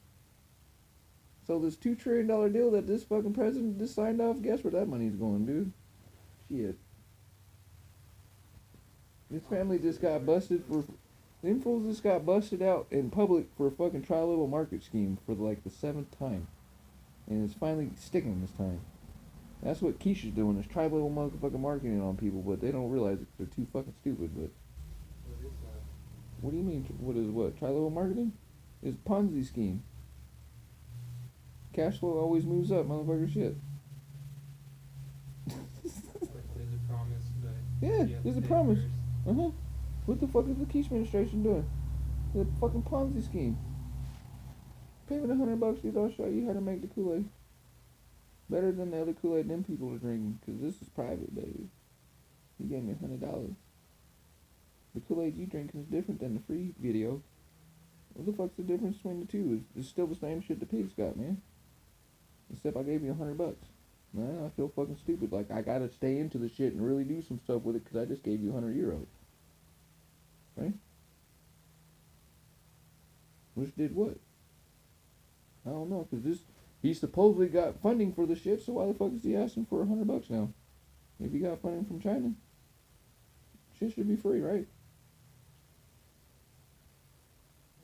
So this $2 trillion deal that this fucking president just signed off, guess where that money's going, dude? Shit. This family just got busted for, them fools just got busted out in public for a fucking tri-level market scheme for like the 7th time. And it's finally sticking this time. That's what Keshe's doing, is tri-level motherfucking marketing on people, but they don't realize it. They're too fucking stupid, but. What is that? What do you mean, what is what? Tri-level marketing? It's a Ponzi scheme. Cash flow always moves up, motherfucker shit. Like there's a promise, but Yeah, you have there's to a pay promise. first. What the fuck is the Keshe administration doing? The fucking Ponzi scheme. Pay me $100, dude, I'll show you how to make the Kool-Aid. Better than the other Kool-Aid them people are drinking, because this is private, baby. You gave me $100. The Kool-Aid you drink is different than the free video. What the fuck's the difference between the two? It's still the same shit the pigs got, man. Except I gave you $100. Man, I feel fucking stupid. Like, I gotta stay into the shit and really do some stuff with it, because I just gave you €100. Right? Which did what? I don't know, because this, he supposedly got funding for the shit, so why the fuck is he asking for $100 now? If he got funding from China, shit should be free, right?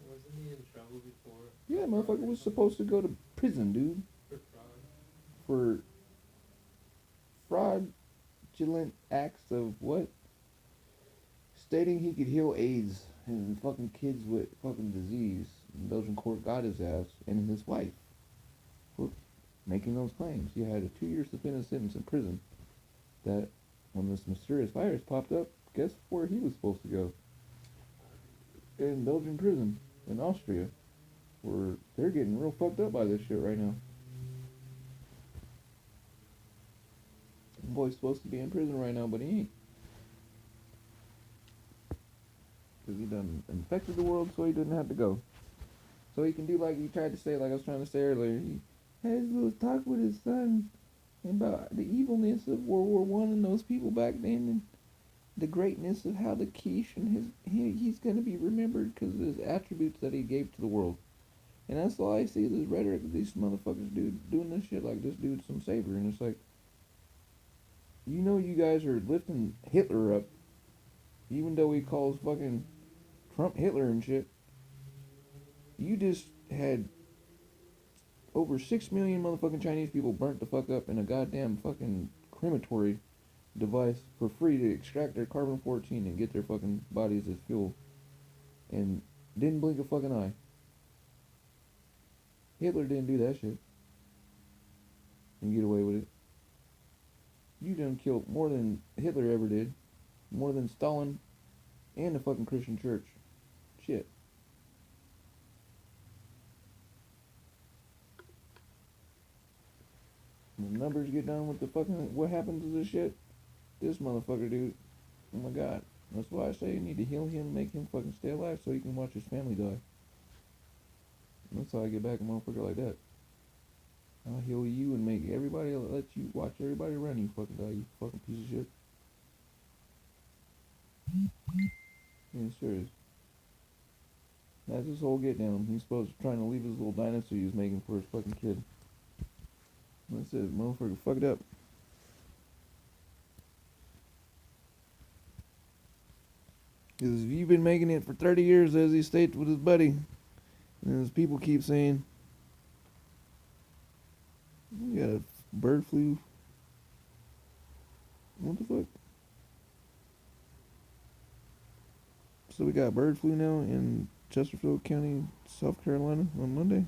Wasn't he in trouble before? Yeah, motherfucker was supposed to go to prison, dude. For fraud? For fraudulent acts of what? Stating he could heal AIDS and fucking kids with fucking disease. The Belgian court got his ass and his wife for making those claims. He had a 2-year suspended sentence in prison. That when this mysterious virus popped up, guess where he was supposed to go? In Belgian prison, in Austria, where they're getting real fucked up by this shit right now. Boy's supposed to be in prison right now, but he ain't. Because he done infected the world so he didn't have to go. So he can do like he tried to say, like I was trying to say earlier. He had his little talk with his son about the evilness of World War I and those people back then, and the greatness of how the Keshe and he's going to be remembered because of his attributes that he gave to the world. And that's all I see is this rhetoric of these motherfuckers doing this shit like this dude's some savior. And it's like, you know, you guys are lifting Hitler up, even though he calls fucking Trump Hitler and shit. You just had over 6 million motherfucking Chinese people burnt the fuck up in a goddamn fucking crematory device for free to extract their carbon-14 and get their fucking bodies as fuel. And didn't blink a fucking eye. Hitler didn't do that shit and get away with it. You done killed more than Hitler ever did. More than Stalin and the fucking Christian church. Shit. When the numbers get done with the fucking, what happened to this shit? This motherfucker, dude. Oh my god. That's why I say you need to heal him, make him fucking stay alive so he can watch his family die. And that's how I get back a motherfucker like that. I'll heal you and make everybody, let you watch everybody around you fucking die, you fucking piece of shit. Yeah, serious. That's his whole get down. He's supposed to trying to leave his little dinosaur he was making for his fucking kid. That's it, motherfucker, fuck it up. Because if you've been making it for 30 years, as he stated with his buddy, and as people keep saying, you got a bird flu. What the fuck? So we got bird flu now in Chesterfield County, South Carolina on Monday?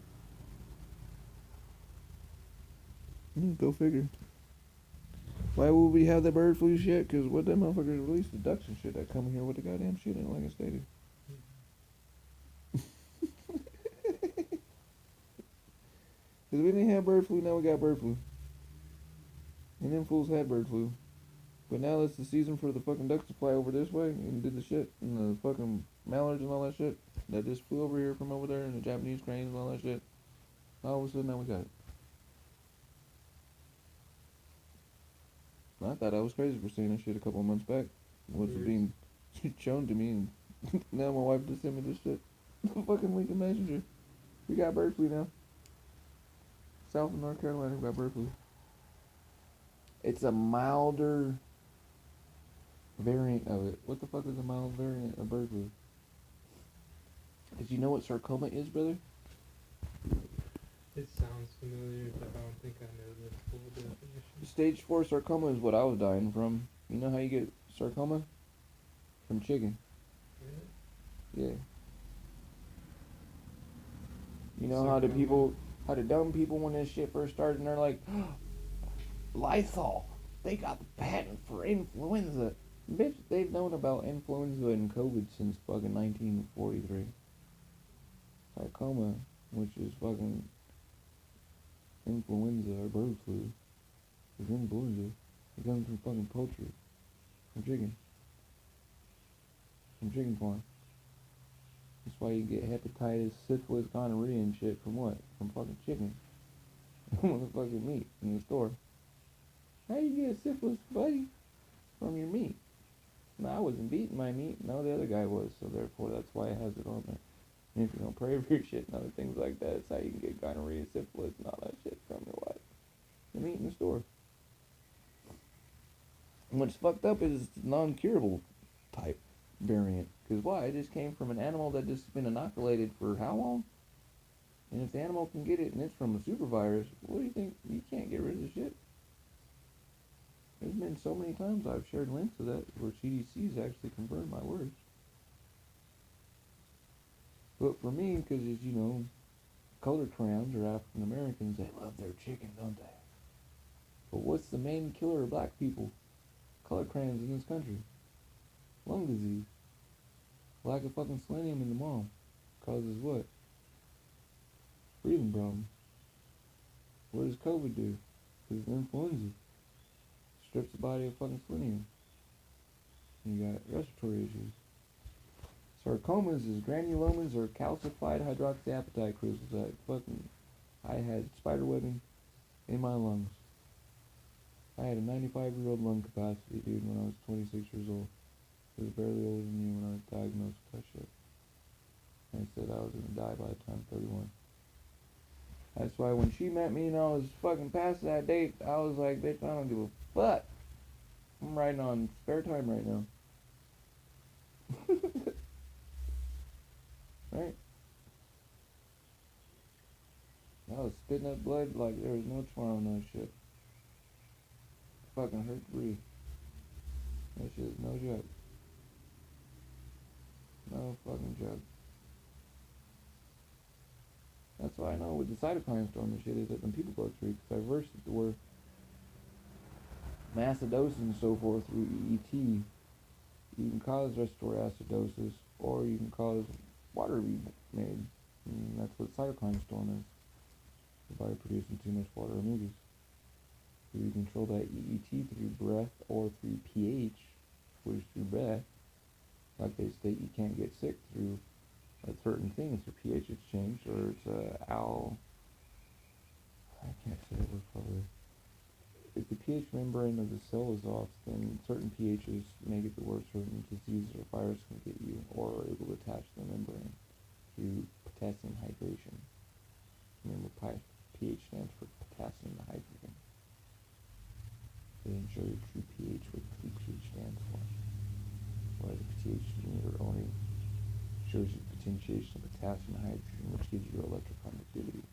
Go figure. Why would we have the bird flu shit? Because what that motherfucker released the ducks and shit that come here with the goddamn shit in, like I stated. Because we didn't have bird flu, now we got bird flu. And them fools had bird flu. But now it's the season for the fucking ducks to fly over this way and did the shit. And the fucking mallards and all that shit that just flew over here from over there, and the Japanese cranes and all that shit. All of a sudden now we got it. I thought I was crazy for saying that shit a couple of months back. What's being shown to me, and now my wife just sent me this shit. Fucking Lincoln Messenger. We got bird flu now. South of North Carolina, we got bird flu. It's a milder variant of it. What the fuck is a mild variant of bird flu? Did you know what sarcoma is, brother? It sounds familiar, but I don't think I know the full definition. Stage 4 sarcoma is what I was dying from. You know how you get sarcoma? From chicken. Yeah. You know how the dumb people when this shit first started and they're like, Lysol, they got the patent for influenza. Bitch, they've known about influenza and COVID since fucking 1943. Sarcoma, which is fucking influenza or bird flu, is influenza. It comes from fucking poultry, from chicken farm. That's why you get hepatitis, syphilis, gonorrhea and shit from what? From fucking chicken. Motherfucking meat in the store. How you get syphilis, buddy? From your meat. No, I wasn't beating my meat. No, the other guy was. So therefore, that's why it has it on there. And if you don't pray for your shit and other things like that, that's how you can get gonorrhea, syphilis, and all that shit from your wife. The meat in the store. And what's fucked up is it's non-curable type variant. Because why? It just came from an animal that just been inoculated for how long? And if the animal can get it and it's from a super virus, what do you think? You can't get rid of the shit. There's been so many times I've shared links of that where CDC's actually confirmed my words. But for me, because as you know, colored crowns or African Americans, they love their chicken, don't they? But what's the main killer of black people? Colored crowns in this country. Lung disease. Lack of fucking selenium in the mom. Causes what? Breathing problems. What does COVID do? Because influenza. Strips the body of fucking selenium. And you got respiratory issues. Sarcomas is granulomas or calcified hydroxyapatite crystals that fucking, I had spider webbing in my lungs. I had a 95-year-old lung capacity, dude, when I was 26 years old. I was barely older than you when I was diagnosed with that shit. And I said I was gonna die by the time 31. That's why when she met me and I was fucking past that date, I was like, bitch, I don't give a fuck. I'm riding on spare time right now. Right? I was spitting up blood like there was no tomorrow in that shit. Fucking hurt to breathe. That shit is no joke. No fucking joke. That's why I know with the cytokine storm and shit is that them people go through, because I versed it to where acidosis and so forth through EET, you can cause respiratory acidosis, or you can cause water to be made. And that's what cytokine storm is. The body producing too much water or mucus. So you control that EET through breath or through pH, which is through breath. Like they state, you can't get sick through certain things, through pH exchange, or it's I can't say it word probably. If the pH membrane of the cell is off, then certain pHs make it the worst. Certain diseases or virus can get you, or are able to attach to the membrane through potassium hydration. Remember, pH stands for potassium hydrogen. They didn't show your true pH, what true pH stands for. Whereas the pH meter only shows you the potentiation of potassium hydrogen, which gives you electroconductivity.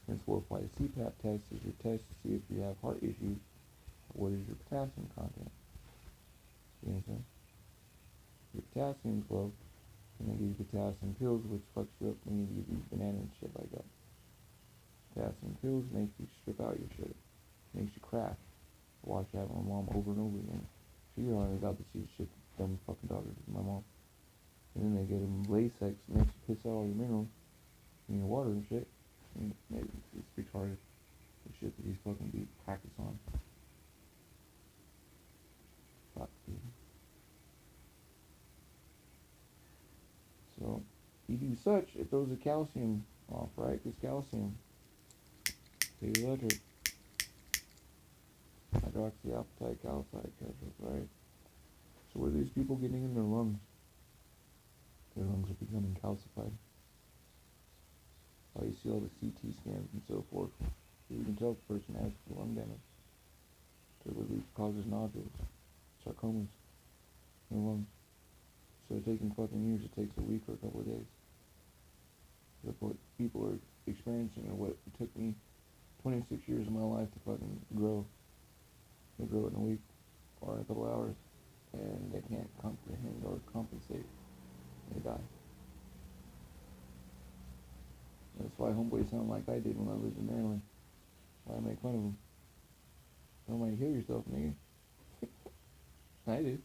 Henceforth, why the CPAP test is your test to see if you have heart issues. What is your potassium content? You understand? Your potassium's low, and they give you potassium pills, which fucks you up when you give you banana and shit like that. Potassium pills make you strip out your shit. Makes you crash. Watch that with my mom over and over again. She already got to see shit dumb fucking doctors with my mom. And then they get them latex, makes you piss out all your minerals in your water and shit. And maybe it's retarded. The shit that these fucking be practice on. Fuck, dude. So, you do such, it throws the calcium off, right? Because calcium, the electric, hydroxyapatite calcite, right? So what are these people getting in their lungs? Their lungs are becoming calcified. You see all the CT scans and so forth. So you can tell if the person has lung damage. So it really causes nodules, sarcomas in the lungs. So it's taking fucking years, it takes a week or a couple of days. That's what people are experiencing, or what it took me 26 years of my life to fucking grow. They grow it in a week or in a couple of hours, and they can't comprehend or compensate. They die. That's why homeboys sound like I did when I lived in Maryland. Why I make fun of them. Nobody heal yourself, nigga. I did.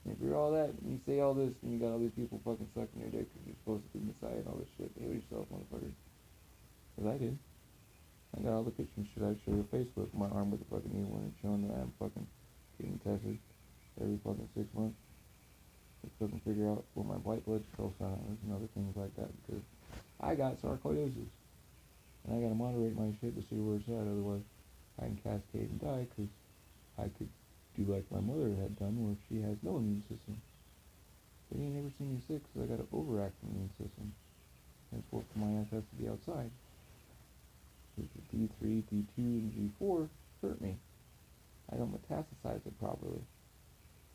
If you're all that, and you say all this, and you got all these people fucking sucking your dick, because you're supposed to be Messiah and all this shit, heal yourself, motherfucker. Because I did. I got all the pictures and shit I showed on Facebook, my arm with the fucking new one, and showing that I'm fucking getting tested every fucking 6 months. Just fucking figure out what my white blood cell count is and other things like that, because I got sarcoidosis. And I gotta moderate my shit to see where it's at, otherwise I can cascade and die, because I could do like my mother had done, where she has no immune system. They ain't never seen me sick, because I got an overactive immune system. Henceforth, my ass has to be outside. Because the D3, D2, and G4 hurt me. I don't metastasize it properly.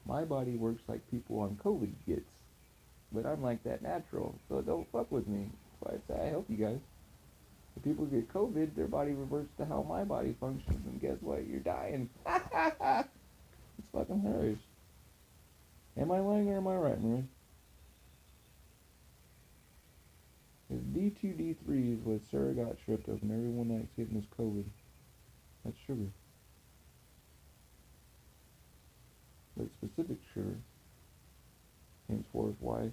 My body works like people on COVID gets. But I'm like that natural, so don't fuck with me. That's why I say I help you guys. If people get COVID, their body reverts to how my body functions, and guess what? You're dying. It's fucking hilarious. Am I lying or am I right, Marie? Because D2, D3 is what Sarah got stripped of, and everyone that's getting this COVID. That's sugar. But specific sugar. Henceforth, why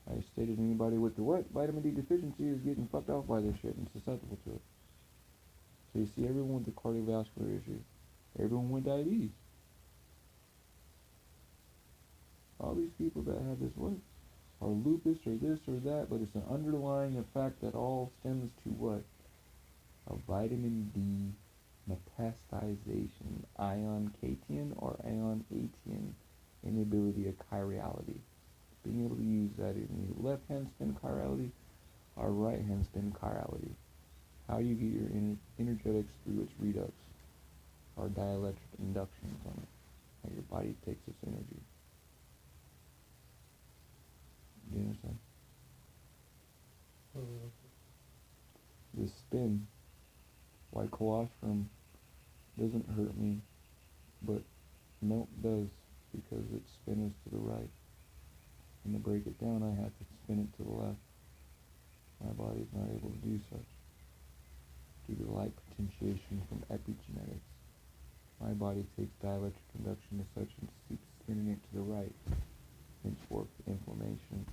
I stated anybody with the what? Vitamin D deficiency is getting fucked off by this shit and susceptible to it. So you see everyone with the cardiovascular issues. Everyone with diabetes. All these people that have this what? Or lupus or this or that, but it's an underlying effect that all stems to what? A vitamin D metastasization, ion cation or ion ation inability of chirality. Being able to use that in your left hand spin chirality or right hand spin chirality. How you get your energetics through its redux or dielectric inductions on it. How your body takes its energy. Do you understand? The spin, why colostrum doesn't hurt me, but milk does, because its spin is to the right. And to break it down, I have to spin it to the left. My body's not able to do such, due to light potentiation from epigenetics. My body takes dielectric conduction as such and keeps spinning it to the right. Henceforth, inflammation,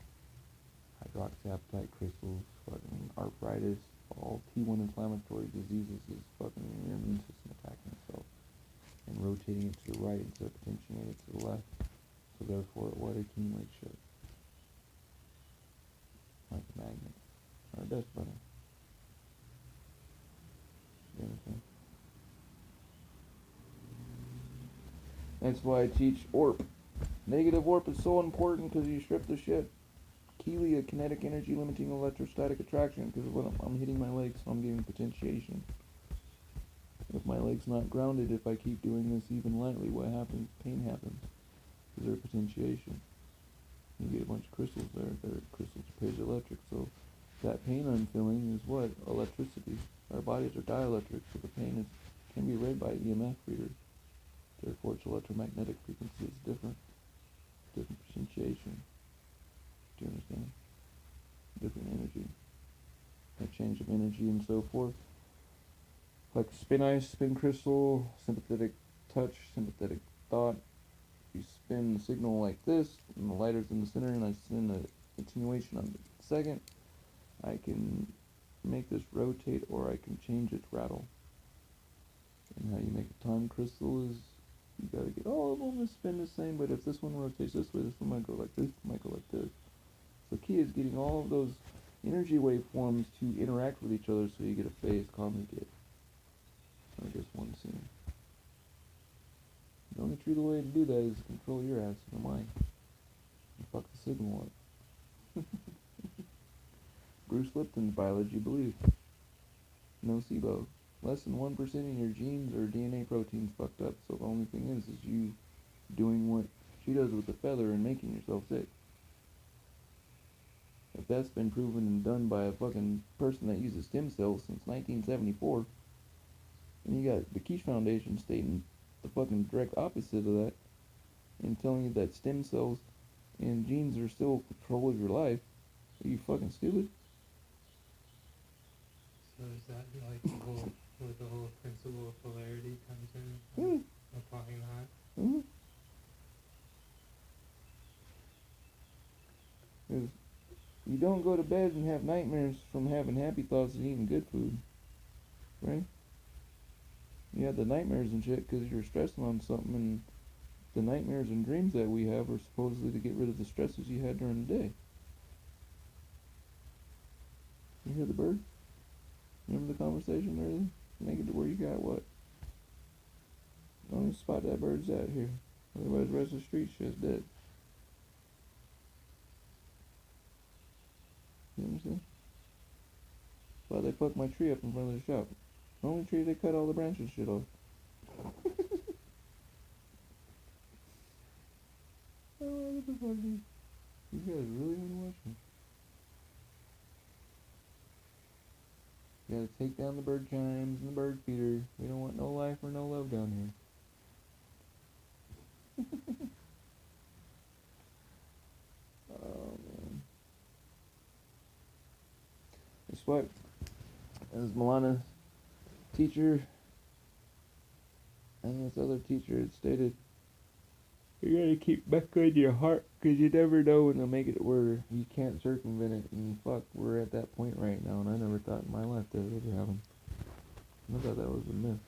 hydroxyapatite crystals, fucking arthritis, all T1 inflammatory diseases is fucking your immune system attacking itself and rotating it to the right instead of potentiating it to the left. So therefore, it would accumulate shit. Like a magnet or a dust bunny. You understand? That's why I teach ORP. Negative ORP is so important because you strip the shit. Kelia, kinetic energy limiting electrostatic attraction, because when I'm hitting my legs, so I'm getting potentiation. If my leg's not grounded, if I keep doing this even lightly, what happens? Pain happens. Because there's potentiation. You get a bunch of crystals there. They're crystals piezoelectric, so that pain I'm feeling is what? Electricity. Our bodies are dielectric, so the pain can be read by EMF readers. Therefore, its electromagnetic frequency is different. Different potentiation. Do you understand? Different energy. A change of energy and so forth. Like spin ice, spin crystal, sympathetic touch, sympathetic thought. You spin the signal like this, and the lighter's in the center, and I send a continuation on the second. I can make this rotate, or I can change its rattle. And how you make a time crystal is, you gotta get all of them to spin the same, but if this one rotates this way, this one might go like this, might go like this. So the key is getting all of those energy waveforms to interact with each other so you get a phase conjugate. Or just one scene. The only true way to do that is control your ass and the mind. And fuck the signal up. Bruce Lipton's biology belief. Nocebo. Less than 1% of your genes or DNA proteins fucked up, so the only thing is you doing what she does with the feather and making yourself sick. If that's been proven and done by a fucking person that uses stem cells since 1974, and you got the Keshe Foundation stating the fucking direct opposite of that, and telling you that stem cells and genes are still control of your life, are you fucking stupid? So is that like the whole, where the whole principle of polarity comes in? Applying that? Mm-hmm. Because you don't go to bed and have nightmares from having happy thoughts and eating good food, right? You have the nightmares and shit because you're stressing on something, and the nightmares and dreams that we have are supposedly to get rid of the stresses you had during the day. You hear the bird? Remember the conversation earlier? Make it to where you got what? Only spot that bird's at here. Otherwise the rest of the street shit's dead. You understand? Well, they fucked my tree up in front of the shop. The only tree they cut all the branches and shit off. Oh, what the fuck, dude? You guys really want to watch me? You gotta take down the bird chimes and the bird feeder. We don't want no life or no love down here. Oh, man. That's what, as Milana's teacher and this other teacher had stated, you gotta keep back on your heart, because you never know when they'll make it where you can't circumvent it. And fuck, we're at that point right now, and I never thought in my life that would ever happen. I thought that was a myth.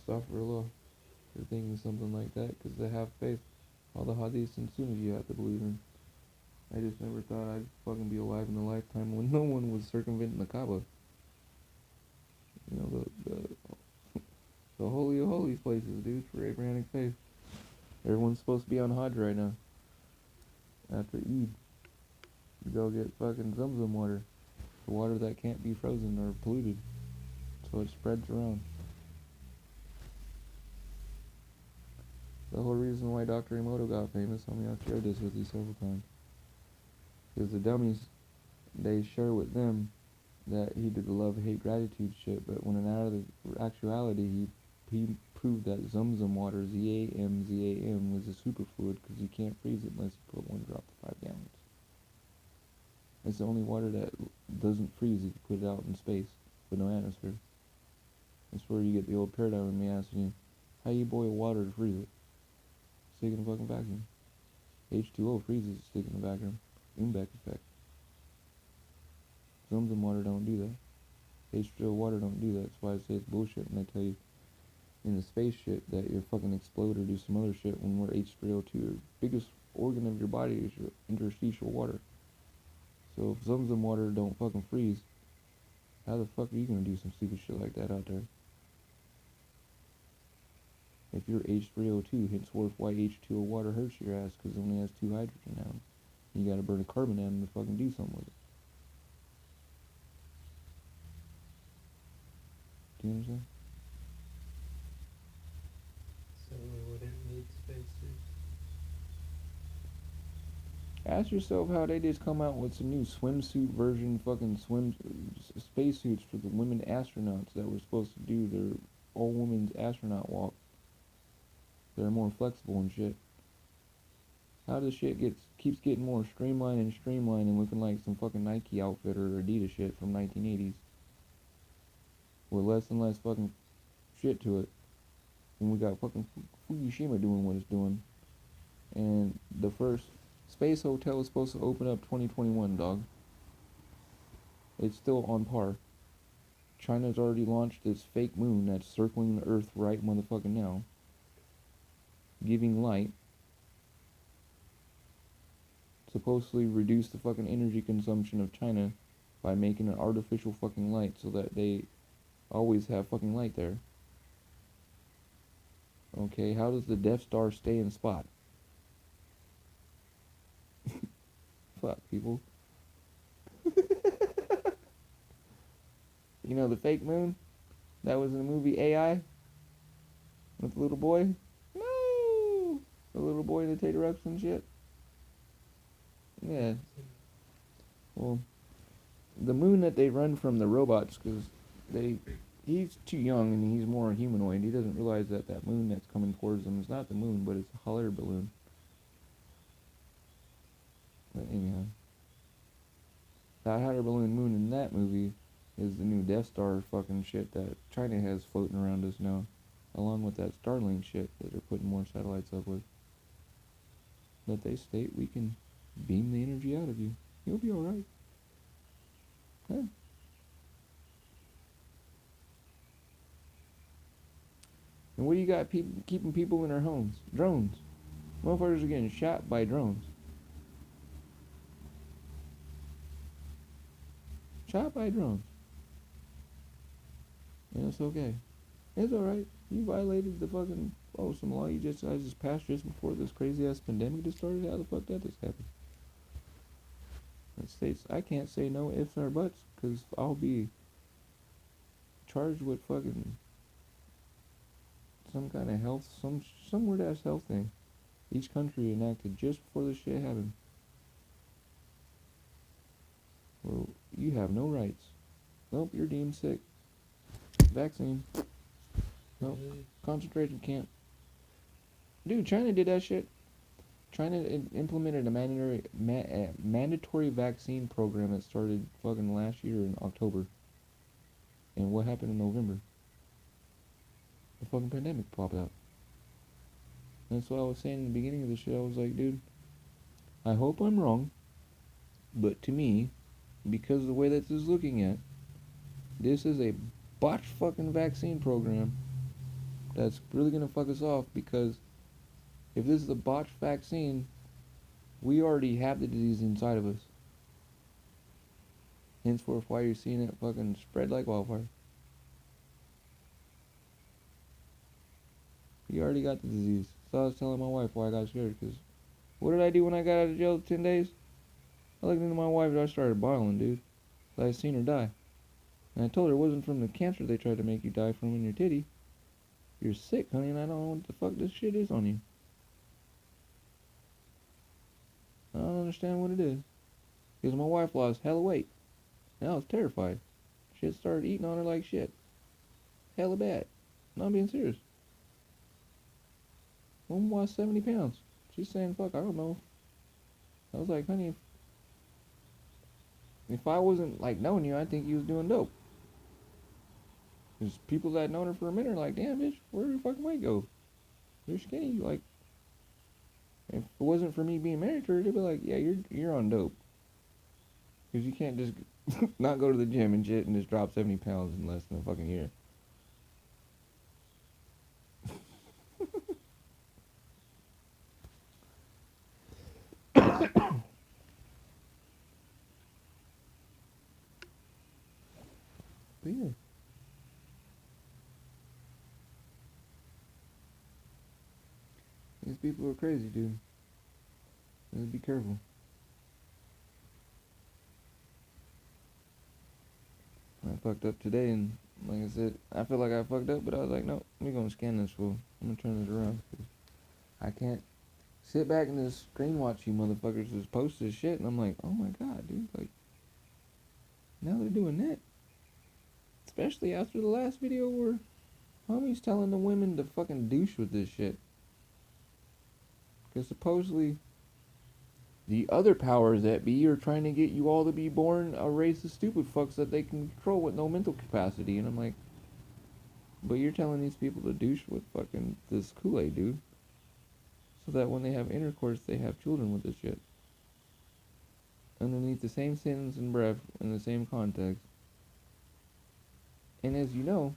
Astaghfirullah for thinking something like that, because they have faith. All the hadiths and sunnahs you have to believe in. I just never thought I'd fucking be alive in a lifetime when no one was circumventing the Kaaba. You know, the holy of holies places, dude, for Abrahamic faith. Everyone's supposed to be on Hajj right now. After Eid. You go get fucking Zamzam water. The water that can't be frozen or polluted. So it spreads around. The whole reason why Dr. Emoto got famous, I mean, I've shared this with you several times. Because the dummies, they share with them that he did the love-hate gratitude shit, but when in actuality, he proved that Zamzam water, ZAM, was a superfluid because you can't freeze it unless you put 1 drop to 5 gallons. It's the only water that doesn't freeze if you put it out in space with no atmosphere. That's where you get the old paradigm of me asking you, How you boil water to freeze it? Stick in the fucking vacuum. H2O freezes, stick in the vacuum. Umbeck effect. Some water don't do that. H2O water don't do that. That's why I say it's bullshit when they tell you in the space shit that you'll fucking explode or do some other shit when we're H3O2. Your biggest organ of your body is your interstitial water. So if some water don't fucking freeze, how the fuck are you gonna do some stupid shit like that out there? If you're H3O2, henceforth why H2O water hurts your ass, because it only has 2 hydrogen atoms. You gotta burn a carbon atom to fucking do something with it. Do you understand? So we wouldn't need spacesuits. Ask yourself how they just come out with some new swimsuit version fucking spacesuits for the women astronauts that were supposed to do their all-women's astronaut walk. They're more flexible and shit. How this shit keeps getting more streamlined and looking like some fucking Nike outfit or Adidas shit from 1980s. With less and less fucking shit to it. And we got fucking Fukushima doing what it's doing. And the first space hotel is supposed to open up 2021, dog. It's still on par. China's already launched its fake moon that's circling the Earth right motherfucking now. Giving light. Supposedly reduce the fucking energy consumption of China by making an artificial fucking light so that they always have fucking light there. Okay, how does the Death Star stay in spot? Fuck, people. You know the fake moon? That was in the movie AI? With the little boy? No! The little boy in the tater ups and shit? Yeah. Well, the moon that they run from the robots, because he's too young and he's more humanoid. He doesn't realize that that moon that's coming towards him is not the moon, but it's a hot air balloon. But anyhow, that hot air balloon moon in that movie is the new Death Star fucking shit that China has floating around us now, along with that Starlink shit that they're putting more satellites up with. But they state we can beam the energy out of you. You'll be alright. Huh? And what do you got keeping people in their homes? Drones. Motherfuckers are getting shot by drones. Shot by drones. And it's okay. It's alright. You violated the fucking some law I just passed just before this crazy ass pandemic just started. How the fuck that just happened? It states I can't say no ifs or buts because I'll be charged with fucking some kind of health, some weird ass health thing. Each country enacted just before this shit happened. Well, you have no rights. Nope, you're deemed sick. Vaccine. Nope. Concentration camp. Dude, China did that shit. China implemented a mandatory vaccine program that started fucking last year in October. And what happened in November? The fucking pandemic popped out. That's what I was saying in the beginning of the shit. I was like, dude, I hope I'm wrong, but to me, because of the way that this is looking at, this is a botched fucking vaccine program that's really gonna fuck us off, because if this is a botched vaccine, we already have the disease inside of us. Henceforth, why you're seeing it fucking spread like wildfire. You already got the disease. So I was telling my wife why I got scared, because what did I do when I got out of jail 10 days? I looked into my wife and I started boiling, dude. So I seen her die. And I told her it wasn't from the cancer they tried to make you die from in your titty. You're sick, honey, and I don't know what the fuck this shit is on you. I don't understand what it is. Because my wife lost hella weight. And I was terrified. Shit started eating on her like shit. Hella bad. Not being serious. Woman lost 70 pounds. She's saying, fuck, I don't know. I was like, honey, if I wasn't, like, knowing you, I'd think you was doing dope. Because people that known her for a minute are like, damn, bitch, where did your fucking weight go? you're skinny. Like, if it wasn't for me being married to her, they'd be like, yeah, you're on dope. Because you can't just not go to the gym and shit and just drop 70 pounds in less than a fucking year. But yeah. These people are crazy, dude. Just be careful. I fucked up today, and like I said, I feel like I fucked up, but I was like, no, we're gonna scan this fool. I'm gonna turn this around. I can't sit back and just screen watch you motherfuckers just post this shit, and I'm like, oh my god, dude, like, now they're doing that. Especially after the last video where homie's telling the women to fucking douche with this shit. Because supposedly the other powers that be are trying to get you all to be born a race of stupid fucks that they can control with no mental capacity. And I'm like, but you're telling these people to douche with fucking this Kool-Aid, dude. So that when they have intercourse, they have children with this shit. Underneath the same sentence and breath in the same context. And as you know,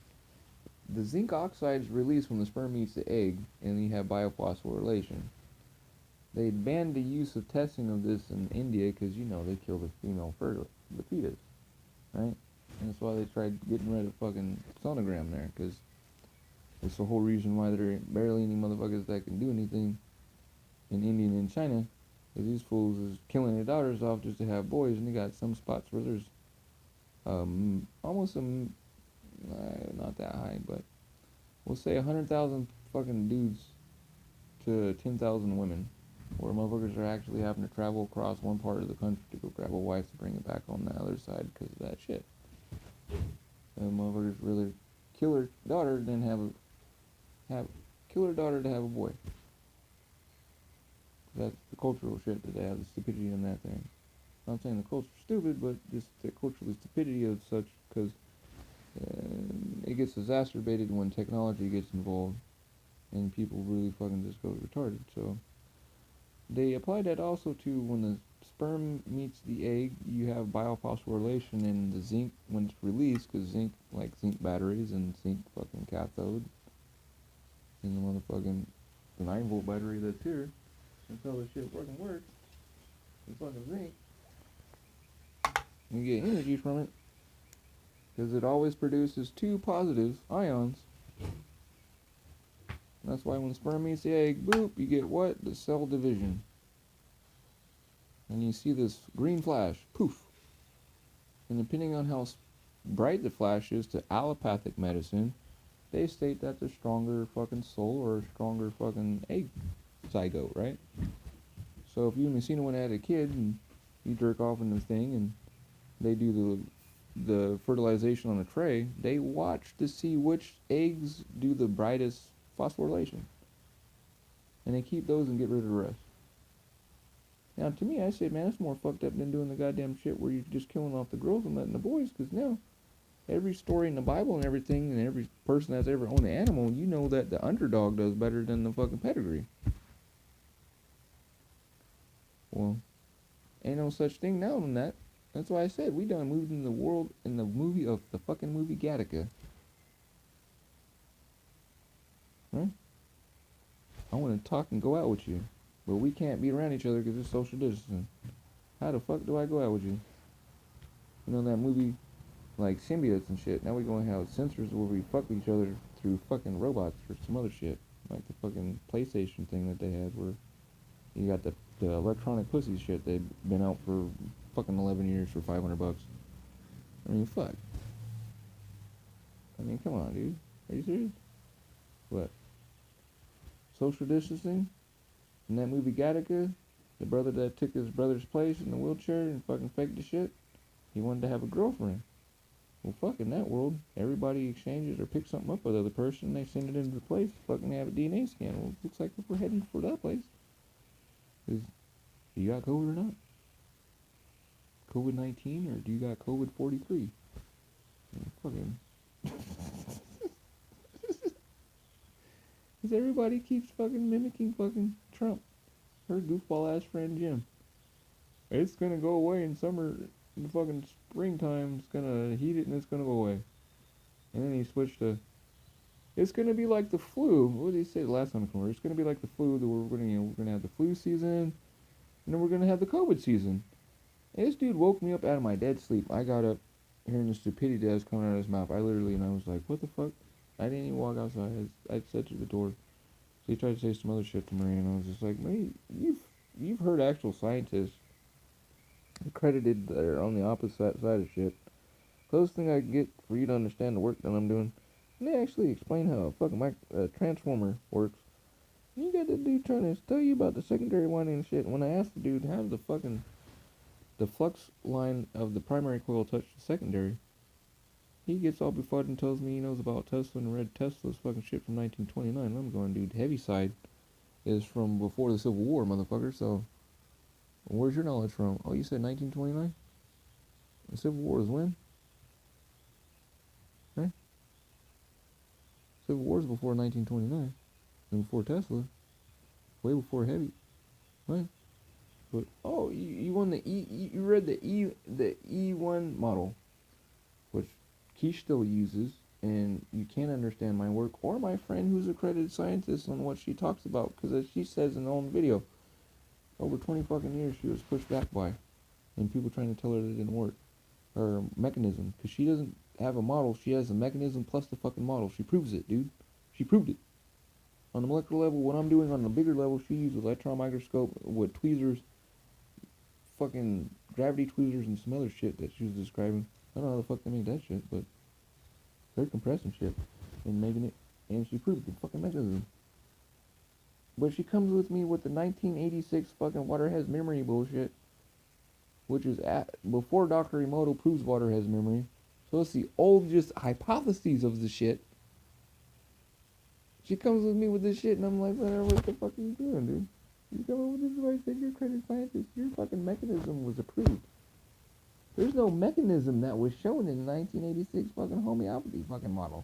the zinc oxide is released when the sperm meets the egg, and you have biophosphorylation. They banned the use of testing of this in India because, you know, they kill the female the fetus, right? And that's why they tried getting rid of fucking sonogram there, because it's the whole reason why there ain't barely any motherfuckers that can do anything in India and in China, because these fools is killing their daughters off just to have boys, and they got some spots where there's almost not that high, but we'll say 100,000 fucking dudes to 10,000 women, where motherfuckers are actually having to travel across one part of the country to go grab a wife to bring it back on the other side because of that shit. And motherfuckers really kill her daughter, then kill her daughter to have a boy. That's the cultural shit that they have, the stupidity in that thing. I'm not saying the culture's stupid, but just the cultural stupidity of such, because it gets exacerbated when technology gets involved and people really fucking just go retarded. So they apply that also to when the sperm meets the egg, you have biophosphorylation and the zinc when it's released, because zinc, like zinc batteries and zinc fucking cathode, and the motherfucking 9-volt battery that's here, until this shit fucking works, the fucking zinc, you get energy from it, because it always produces 2 positive ions. That's why when sperm meets the egg, boop, you get what? The cell division. And you see this green flash, poof. And depending on how bright the flash is to allopathic medicine, they state that's a stronger fucking soul or a stronger fucking egg zygote, right? So if you even seen one had a kid and you jerk off in the thing and they do the fertilization on a tray, they watch to see which eggs do the brightest phosphorylation. And they keep those and get rid of the rest. Now, to me, I say, man, that's more fucked up than doing the goddamn shit where you're just killing off the girls and letting the boys, because now, every story in the Bible and everything, and every person that's ever owned an animal, you know that the underdog does better than the fucking pedigree. Well, ain't no such thing now than that. That's why I said we done moved in the world in the movie of the fucking movie Gattaca. Huh? I want to talk and go out with you, but we can't be around each other because it's social distancing. How the fuck do I go out with you? You know that movie, like symbiotes and shit. Now we gonna have sensors where we fuck each other through fucking robots or some other shit, like the fucking PlayStation thing that they had, where you got the electronic pussy shit. They've been out for fucking 11 years for $500. I mean, fuck. I mean, come on, dude. Are you serious? What? Social distancing? In that movie Gattaca, the brother that took his brother's place in the wheelchair and fucking faked the shit, he wanted to have a girlfriend. Well, fuck, in that world, everybody exchanges or picks something up with the other person, they send it into the place, fucking have a DNA scan. Well, looks like we're heading for that place. Is you got COVID or not? COVID-19, or do you got COVID-43? Fucking. It's Because everybody keeps fucking mimicking fucking Trump. Her goofball ass friend Jim. It's gonna go away in summer, in the fucking springtime. It's gonna heat it and it's gonna go away. And then he switched to, it's gonna be like the flu. What did he say the last time? It's gonna be like the flu. That we're gonna have the flu season, and then we're gonna have the COVID season. And this dude woke me up out of my dead sleep. I got up, hearing the stupidity that was coming out of his mouth. I was like, what the fuck? I didn't even walk outside. I said to the door. So he tried to say some other shit to Marie, and I was just like, mate, you've heard actual scientists accredited that are on the opposite side of shit. Closest thing I can get for you to understand the work that I'm doing. And they actually explain how a fucking transformer works. And you got the dude trying to tell you about the secondary winding and shit. And when I asked the dude how the fucking the flux line of the primary coil touch the secondary, he gets all befuddled and tells me he knows about Tesla and read Tesla's fucking shit from 1929. And I'm going, dude, heavy side is from before the Civil War, motherfucker. So where's your knowledge from? Oh, you said 1929? The Civil War is when? Right? Civil War is before 1929. And before Tesla. Way before heavy. Right? But, oh, you won the you read the E1 model, which Keshe still uses, and you can't understand my work or my friend who's accredited scientist on what she talks about, because as she says in her own video, over 20 fucking years she was pushed back by, and people trying to tell her that it didn't work, her mechanism, because she doesn't have a model, she has a mechanism plus the fucking model. She proves it, dude. She proved it. On the molecular level, what I'm doing on the bigger level, she used an electron microscope with tweezers, fucking gravity tweezers and some other shit that she was describing. I don't know how the fuck they make that shit, but they're compressing shit and making it, and she proved the fucking mechanism. But she comes with me with the 1986 fucking water has memory bullshit, which is before Dr. Emoto proves water has memory. So it's the old just hypotheses of the shit. She comes with me with this shit, and I'm like, what the fuck are you doing, dude? You come up with this advice that you're a accredited scientist. Your fucking mechanism was approved. There's no mechanism that was shown in the 1986 fucking homeopathy fucking model.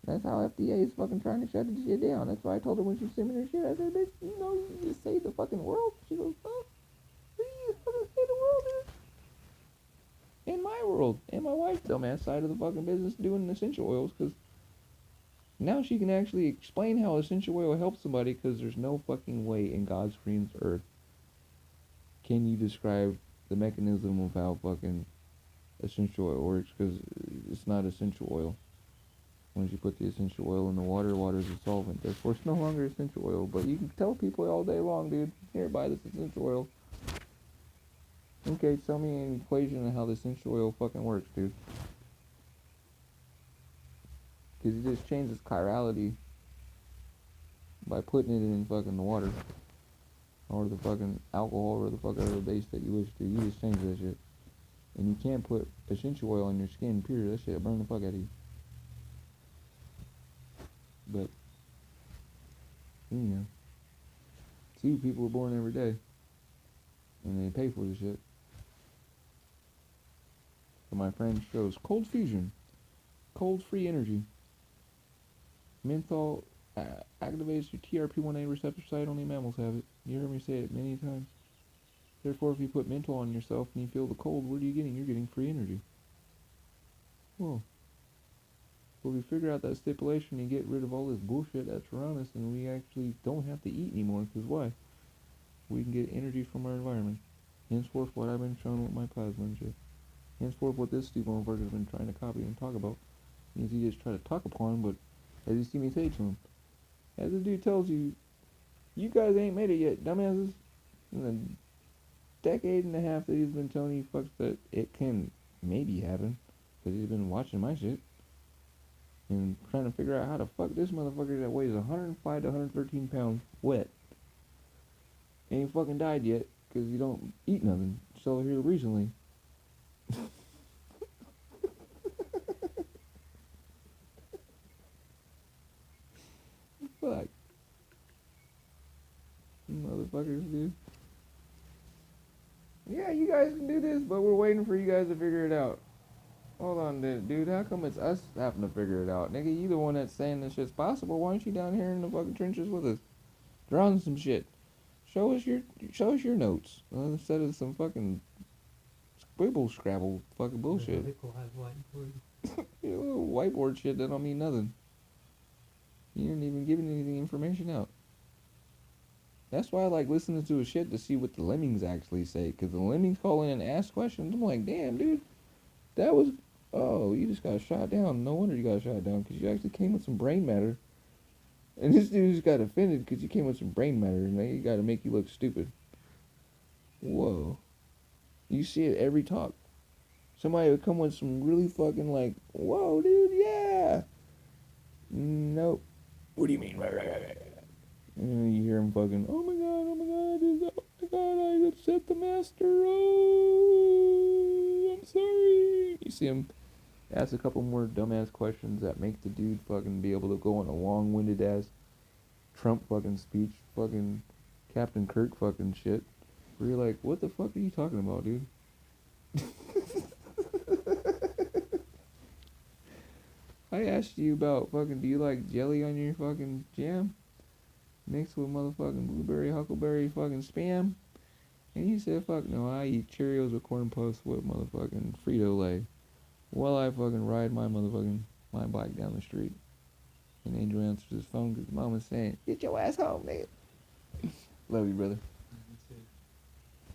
That's how FDA is fucking trying to shut this shit down. That's why I told her when she sent me her shit, I said, bitch, you know you just saved the fucking world? She goes, huh? You fucking save the world, dude? In my world. And my wife's dumbass side of the fucking business doing essential oils, because now she can actually explain how essential oil helps somebody, because there's no fucking way in God's green earth can you describe the mechanism of how fucking essential oil works, because it's not essential oil. Once you put the essential oil in the water, water is a solvent. Therefore, it's no longer essential oil. But you can tell people all day long, dude, here, buy this essential oil. Okay, tell me an equation of how the essential oil fucking works, dude. Because it just changes chirality by putting it in fucking the water. Or the fucking alcohol or the fucking base that you wish to. You just change that shit. And you can't put essential oil on your skin, period. That shit will burn the fuck out of you. But, you know. See, people are born every day. And they pay for the shit. So my friend shows cold fusion. Cold free energy. Menthol activates your TRP1A receptor site. Only mammals have it. You heard me say it many times. Therefore, if you put menthol on yourself and you feel the cold, what are you getting? You're getting free energy. Whoa. Well, we figure out that stipulation and get rid of all this bullshit that's around us, and we actually don't have to eat anymore. Because why? We can get energy from our environment. Henceforth, what I've been shown with my plasma and shit. Henceforth, what this stupid motherfucker has been trying to copy and talk about. Means he just try to talk upon, but as you see me say to him, as the dude tells you, you guys ain't made it yet, dumbasses. In the decade and a half that he's been telling you fucks that it can maybe happen, because he's been watching my shit and trying to figure out how to fuck this motherfucker that weighs 105 to 113 pounds wet ain't fucking died yet, because you don't eat nothing. So here recently. Fuck. Motherfuckers, dude. Yeah, you guys can do this, but we're waiting for you guys to figure it out. Hold on, dude. How come it's us having to figure it out? Nigga, you the one that's saying this shit's possible. Why aren't you down here in the fucking trenches with us? Drawing some shit. Show us your notes. Instead of some fucking scribble scrabble fucking bullshit. Your little whiteboard shit that don't mean nothing. You didn't even give any information out. That's why I like listening to his shit to see what the lemmings actually say. Because the lemmings call in and ask questions. I'm like, damn, dude. That was... Oh, you just got shot down. No wonder you got shot down. Because you actually came with some brain matter. And this dude just got offended because you came with some brain matter. And they got to make you look stupid. Whoa. You see it every talk. Somebody would come with some really fucking like, whoa, dude, yeah. Nope. What do you mean? And you hear him fucking, oh my god, I upset the master. Oh, I'm sorry. You see him ask a couple more dumbass questions that make the dude fucking be able to go on a long-winded ass Trump fucking speech, fucking Captain Kirk fucking shit. Where you're like, what the fuck are you talking about, dude? I asked you about fucking, do you like jelly on your fucking jam? Mixed with motherfucking blueberry, huckleberry fucking spam? And you said, fuck no, I eat Cheerios with corn puffs with motherfucking Frito-Lay. While I fucking ride my bike down the street. And Angel answers his phone because mama's saying, get your ass home, nigga. Love you, brother.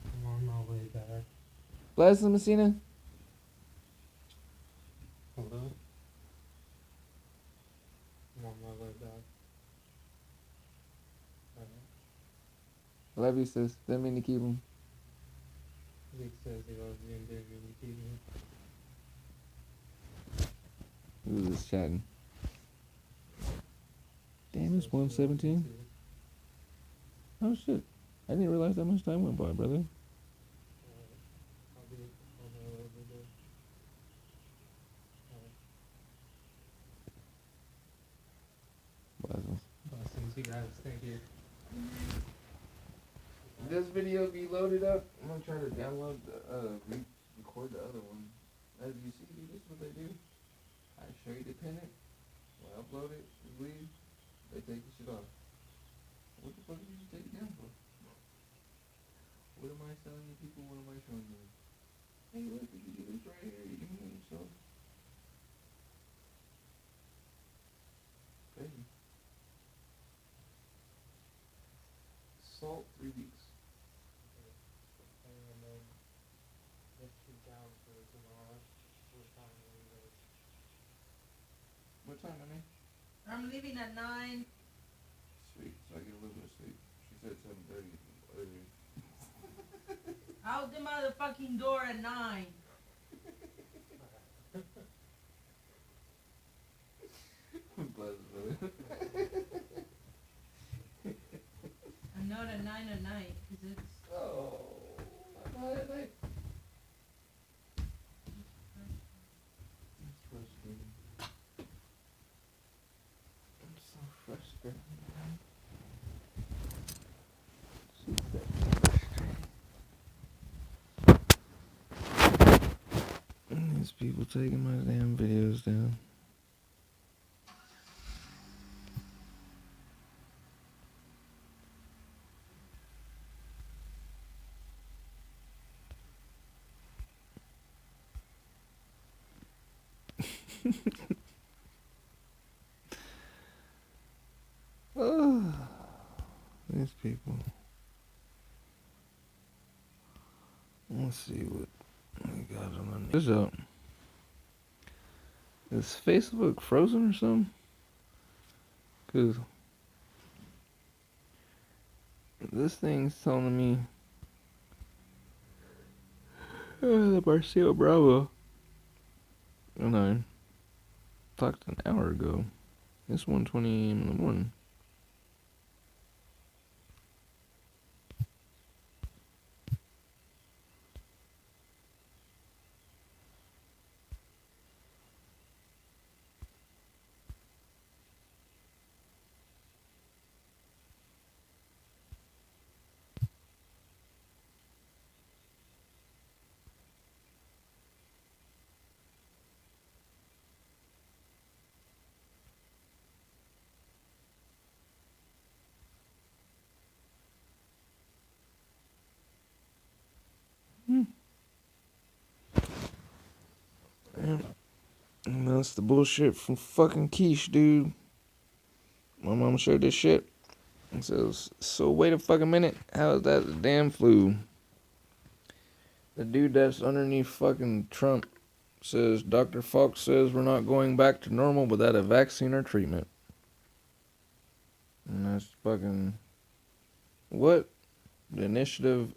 I'm on my way back. Bless him, Messina. Hello? I'm on my way back. Love you, sis. Didn't mean to keep him. Vic says he loves you and didn't really keep me. We was just chatting. Damn, it's 1:17. Oh shit. I didn't realize that much time went by, brother. I'll be on my way over there. Blessings, you guys. Thank you. This video be loaded up. I'm gonna try to download record the other one. As you see, this is what they do. I show you the pin it. When I upload it, you leave, they take the shit off. What the fuck did you take it down for? What am I telling you people? What am I showing you? Hey, look, if you do this right here, you can heal yourself. Crazy. Salt 3 weeks. And then let's keep down for tomorrow. What time are you guys? What time, honey? I'm leaving at 9. Sweet, so I get a little bit of sleep. She said 7:30 earlier. Out the motherfucking door at 9. Bless, brother. I'm not at 9 at night, because it's... Oh, I'm not at night. It's frustrating. I'm so frustrated. These people taking my damn videos down. Oh, these people. Let's see what we got on this up. Is Facebook frozen or something? Cause this thing's telling me the Barcio Bravo. And I talked an hour ago. It's 1:20 a.m. in the morning. And that's the bullshit from fucking Keshe, dude. My mom shared this shit. And says, so wait a fucking minute. How is that the damn flu? The dude that's underneath fucking Trump says, Dr. Fox says we're not going back to normal without a vaccine or treatment. And that's fucking... What? The initiative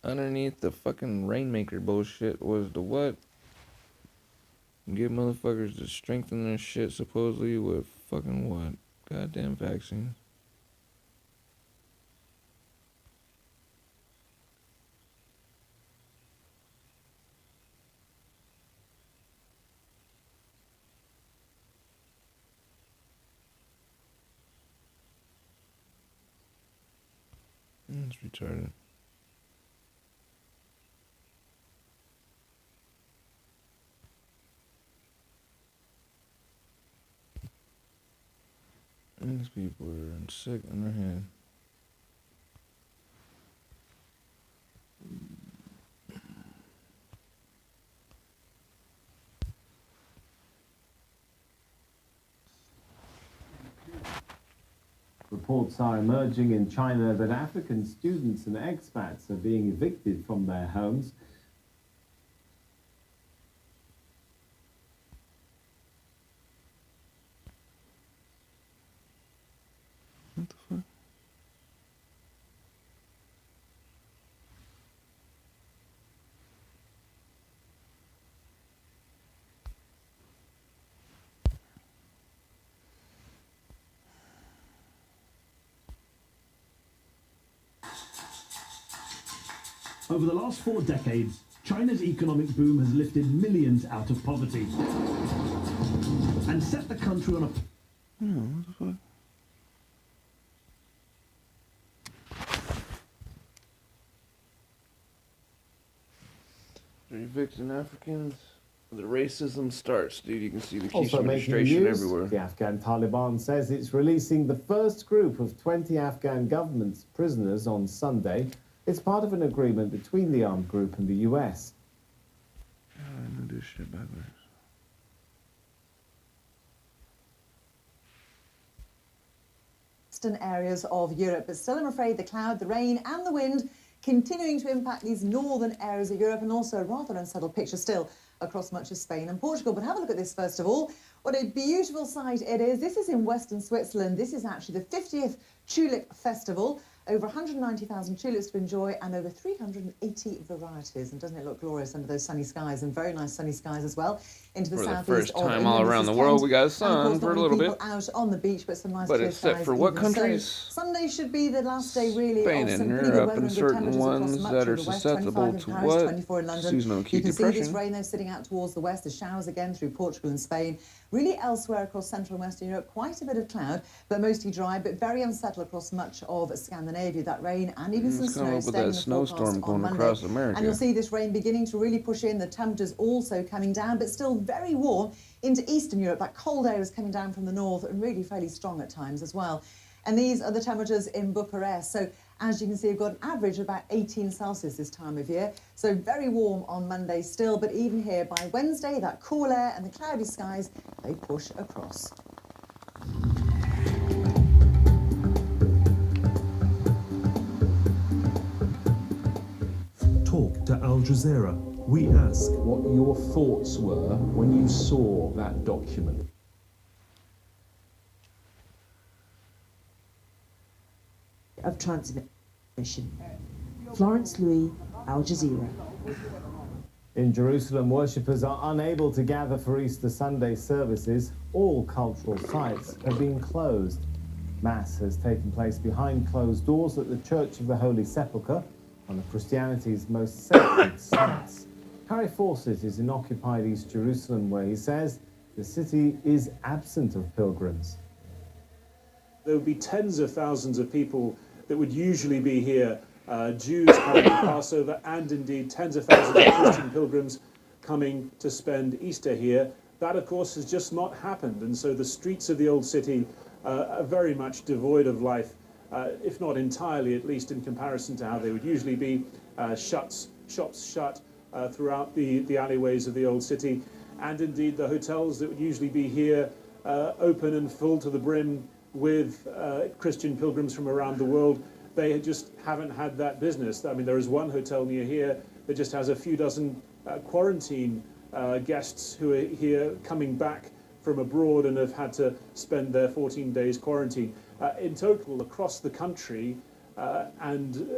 underneath the fucking Rainmaker bullshit was the what? Get motherfuckers to strengthen their shit supposedly with fucking what? Goddamn vaccine. It's retarded. These people are sick in their head. Reports are emerging in China that African students and expats are being evicted from their homes. What the fuck? Over the last 4 decades, China's economic boom has lifted millions out of poverty and set the country on a... What the fuck? They're evicting Africans. The racism starts, dude. You can see the Keshe administration everywhere. The Afghan Taliban says it's releasing the first group of 20 Afghan government prisoners on Sunday. It's part of an agreement between the armed group and the US. Oh, I know this shit backwards. Western areas of Europe, but still I'm afraid the cloud, the rain and the wind continuing to impact these northern areas of Europe, and also a rather unsettled picture still across much of Spain and Portugal. But have a look at this first of all. What a beautiful sight it is. This is in western Switzerland. This is actually the 50th Tulip Festival. Over 190,000 tulips to enjoy and over 380 varieties. And doesn't it look glorious under those sunny skies, and very nice sunny skies as well. Into the southeast. For the first time all around the world, we got sun for a little bit. Out on the beach, but some nice but clear except skies for what even countries? So, Sunday should be the last day really Spain of some and pretty good Europe weather and and good certain temperatures across ones much that of are the west. susceptible 25 in to Paris, what? 24 in London. Seasonal You acute can see depression. this rain though sitting out towards the west. The showers again through Portugal and Spain. Really elsewhere across central and western Europe, quite a bit of cloud, but mostly dry, but very unsettled across much of Scandinavia. That rain and even some snow staying in the forecast on Monday. Across America. And you'll see this rain beginning to really push in. The temperatures also coming down, but still very warm into Eastern Europe. That cold air is coming down from the north and really fairly strong at times as well. And these are the temperatures in Bucharest. So as you can see, we've got an average of about 18 Celsius this time of year. So very warm on Monday still, but even here by Wednesday, that cool air and the cloudy skies, they push across. Talk to Al Jazeera. We ask what your thoughts were when you saw that document. Of transmission. Florence Louis, Al Jazeera. In Jerusalem, worshippers are unable to gather for Easter Sunday services. All cultural sites have been closed. Mass has taken place behind closed doors at the Church of the Holy Sepulchre, one of Christianity's most sacred sites. Harry Fawcett is in occupied East Jerusalem, where he says the city is absent of pilgrims. There would be tens of thousands of people that would usually be here, Jews coming to Passover, and indeed tens of thousands of Christian pilgrims coming to spend Easter here. That, of course, has just not happened, and so the streets of the old city are very much devoid of life, if not entirely, at least in comparison to how they would usually be. Shops shut throughout the alleyways of the old city. and indeed the hotels that would usually be here open and full to the brim with Christian pilgrims from around the world. They just haven't had that business. I mean, there is one hotel near here that just has a few dozen quarantine guests who are here coming back from abroad and have had to spend their 14 days quarantine. In total, across the country and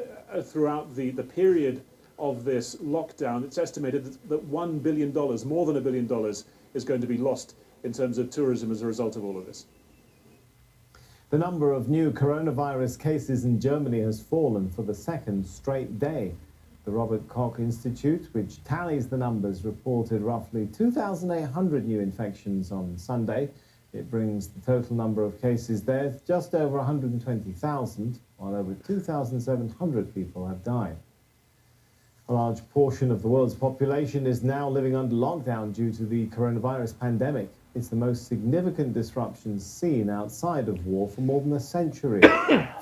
throughout the period of this lockdown, it's estimated that $1 billion, more than $1 billion, is going to be lost in terms of tourism as a result of all of this. The number of new coronavirus cases in Germany has fallen for the second straight day. The Robert Koch Institute, which tallies the numbers, reported roughly 2,800 new infections on Sunday. It brings the total number of cases there just over 120,000, while over 2,700 people have died. A large portion of the world's population is now living under lockdown due to the coronavirus pandemic. It's the most significant disruption seen outside of war for more than a century.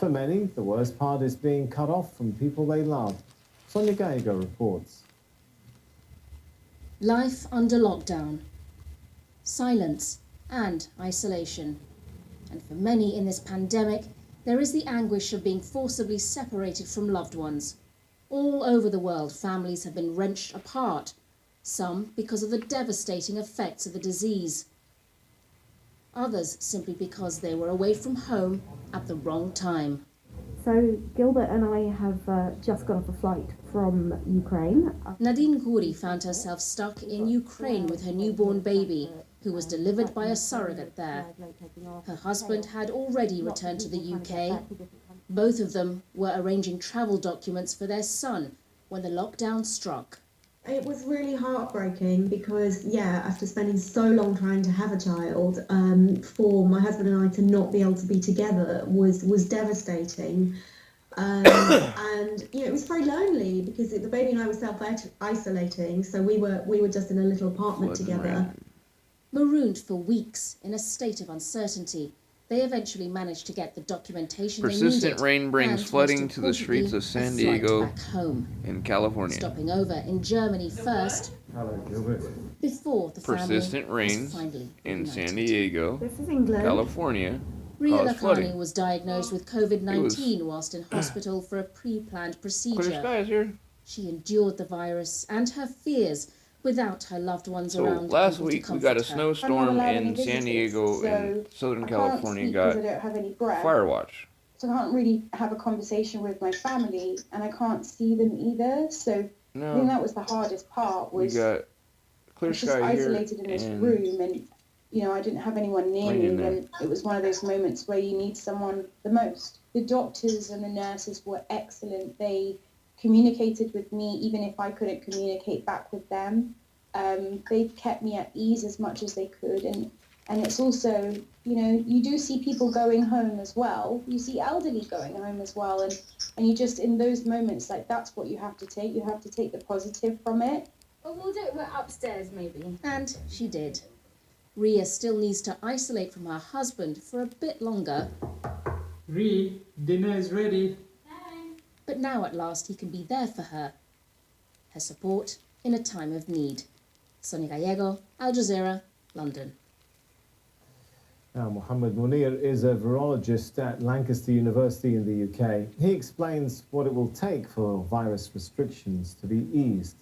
For many, the worst part is being cut off from people they love. Sonia Gallego reports. Life under lockdown, silence and isolation. And for many in this pandemic, there is the anguish of being forcibly separated from loved ones. All over the world, families have been wrenched apart, some because of the devastating effects of the disease. Others simply because they were away from home at the wrong time. So Gilbert and I have just got off a flight from Ukraine. Nadine Guri found herself stuck in Ukraine with her newborn baby, who was delivered by a surrogate there. Her husband had already returned to the UK. Both of them were arranging travel documents for their son when the lockdown struck. It was really heartbreaking because, yeah, after spending so long trying to have a child, for my husband and I to not be able to be together was devastating. And, you know, it was very lonely because the baby and I were self-isolating, so we were just in a little apartment together. Marooned for weeks in a state of uncertainty, they eventually managed to get the documentation they needed. Persistent rain brings flooding to the streets of San Diego in California. Stopping over in Germany first, before the persistent rains in San Diego, California. Ria Lakhani was diagnosed with COVID-19 whilst in hospital for a pre-planned procedure. She endured the virus and her fears without her loved ones around. Last week we got a snowstorm in San Diego and Southern California got fire watch. So I can't really have a conversation with my family and I can't see them either. So I think that was the hardest part, was we got clear just sky isolated here in this room, and you know, I didn't have anyone near me, and it was one of those moments where you need someone the most. The doctors and the nurses were excellent. They communicated with me even if I couldn't communicate back with them. They kept me at ease as much as they could, and it's also, you know, you do see people going home as well. You see elderly going home as well, and you just, in those moments, like, that's what you have to take. You have to take the positive from it. Well, we'll do it upstairs maybe. And she did. Ria still needs to isolate from her husband for a bit longer. Ree, dinner is ready. But now at last he can be there for her. Her support in a time of need. Sonia Gallego, Al Jazeera, London. Now, Mohammed Munir is a virologist at Lancaster University in the UK. He explains what it will take for virus restrictions to be eased.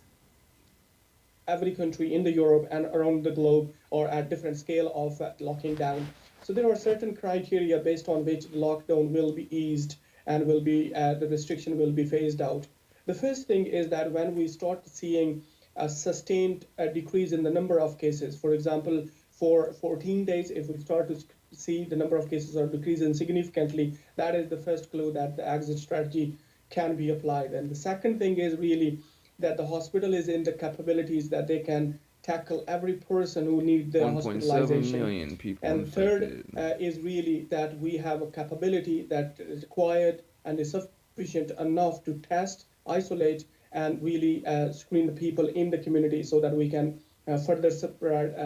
Every country in Europe and around the globe are at different scale of locking down. So there are certain criteria based on which lockdown will be eased and will be the restriction will be phased out. The first thing is that when we start seeing a sustained decrease in the number of cases, for example, for 14 days, if we start to see the number of cases are decreasing significantly, that is the first clue that the exit strategy can be applied. And the second thing is really that the hospital is in the capabilities that they can tackle every person who needs the 1.7 million people. And third is really that we have a capability that is required and is sufficient enough to test, isolate, and really screen the people in the community so that we can further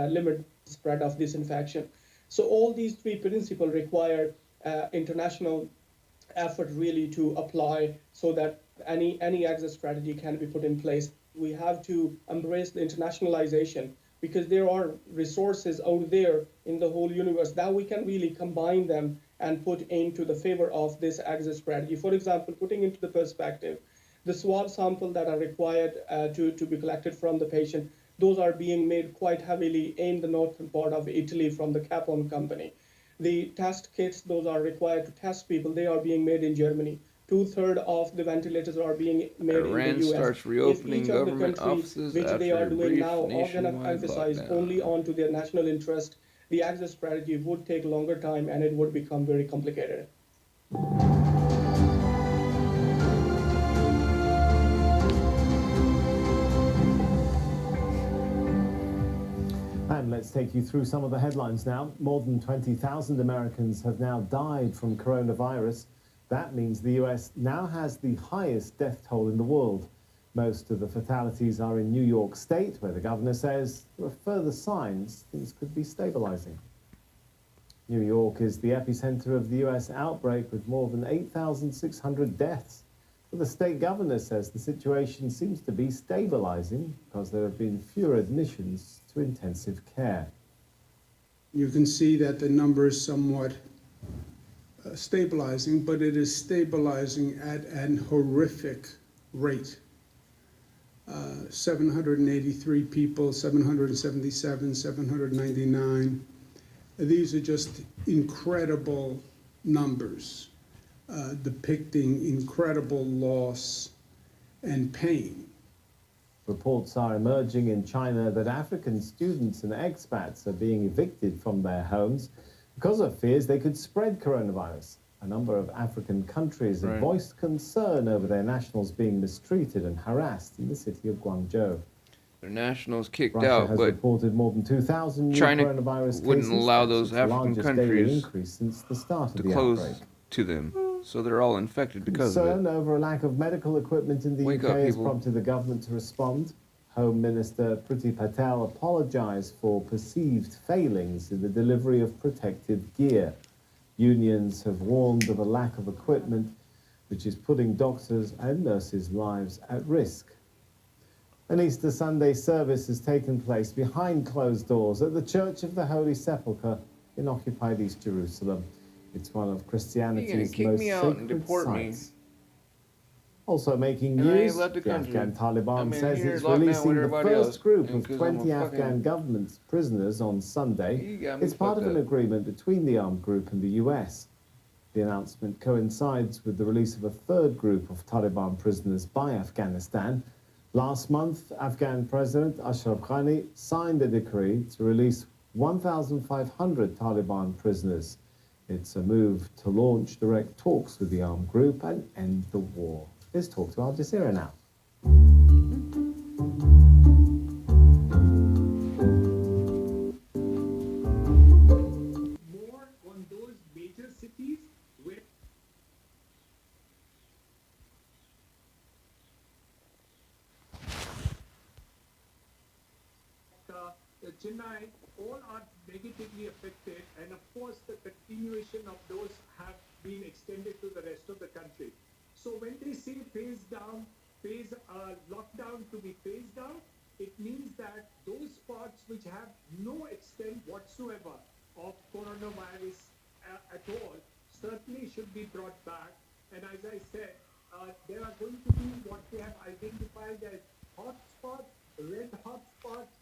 limit the spread of this infection. So all these three principles require international effort really to apply so that any exit strategy can be put in place. We have to embrace the internationalization because there are resources out there in the whole universe that we can really combine them and put into the favor of this exit strategy. For example, putting into the perspective, the swab sample that are required to be collected from the patient, those are being made quite heavily in the northern part of Italy from the Capone company. The test kits, those are required to test people, they are being made in Germany. 2/3 of the ventilators are being made Iran in the US. starts reopening If each of the government countries, offices which they after are a doing brief now, are going to nationwide emphasize lockdown. only onto their national interest, the exit strategy would take longer time and it would become very complicated. And let's take you through some of the headlines now. More than 20,000 Americans have now died from coronavirus. That means the US now has the highest death toll in the world. Most of the fatalities are in New York State, where the governor says there are further signs things could be stabilizing. New York is the epicenter of the US outbreak, with more than 8,600 deaths. But the state governor says the situation seems to be stabilizing because there have been fewer admissions to intensive care. You can see that the number is somewhat stabilizing, but it is stabilizing at an horrific rate. 783 people, 777, 799. These are just incredible numbers, depicting incredible loss and pain. Reports are emerging in China that African students and expats are being evicted from their homes because of fears they could spread coronavirus. A number of African countries have voiced concern over their nationals being mistreated and harassed in the city of Guangzhou. Their nationals kicked Russia out, has but reported more than 2,000 new China coronavirus wouldn't cases. allow That's those its African largest daily countries increase since the start to of the close outbreak. to them. So they're all infected because of Concern it. over a lack of medical equipment in the Wake UK up, has people. prompted the government to respond. Home Minister Priti Patel apologised for perceived failings in the delivery of protective gear. Unions have warned of a lack of equipment, which is putting doctors' and nurses' lives at risk. An Easter Sunday service has taken place behind closed doors at the Church of the Holy Sepulchre in occupied East Jerusalem. It's one of Christianity's kick most me out and sacred deport me. sites. Also making And I ain't news, left the country. Afghan Taliban I'm in says here it's locked down releasing with the everybody first else, group and of 'cause I'm 20 a Afghan fucking- government prisoners on Sunday. You got me It's part of fucked an up. agreement between the armed group and the US. The announcement coincides with the release of a third group of Taliban prisoners by Afghanistan. Last month, Afghan President Ashraf Ghani signed a decree to release 1,500 Taliban prisoners. It's a move to launch direct talks with the armed group and end the war. Let's talk to Al Jazeera now. More on those major cities where Chennai, all are negatively affected, and of course the continuation of those have been extended to the rest of the country. So when they say lockdown to be phased out, it means that those parts which have no extent whatsoever of coronavirus at all certainly should be brought back. And as I said, there are going to be what they have identified as hotspots, red hotspots,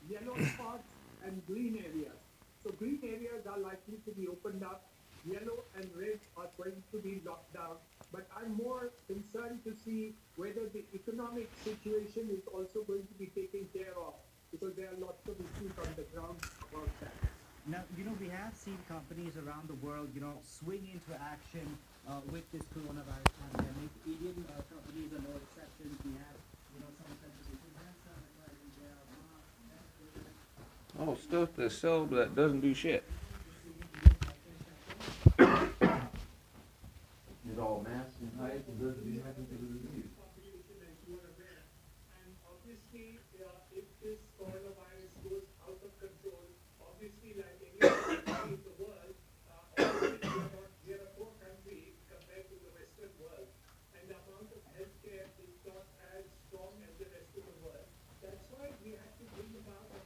yellow spots, and green areas. So green areas are likely to be opened up. Yellow and red are going to be locked down. But I'm more concerned to see whether the economic situation is also going to be taken care of, because there are lots of issues on the ground about that. Now, we have seen companies around the world, swing into action with this coronavirus pandemic. Indian companies are no exception. We have, some countries who have sanitizing gel, masks, All stuff that sells that doesn't do shit. It all masks and hides and doesn't do nothing to the disease. And obviously, if this coronavirus goes out of control, obviously, like any other country in the world, we are a poor country compared to the Western world, and the amount of healthcare is not as strong as the rest of the world. That's why we have to bring about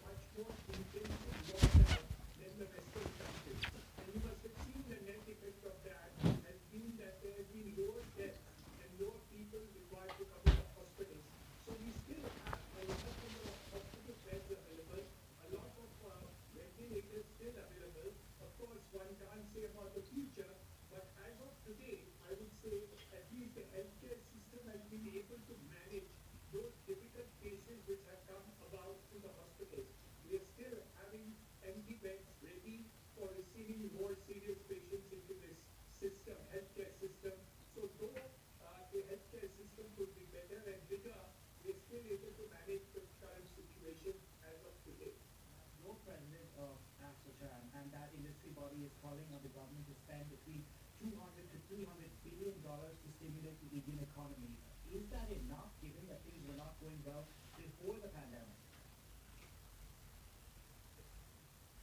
$300 billion to stimulate the Indian economy. Is that enough, given that things were not going well before the pandemic?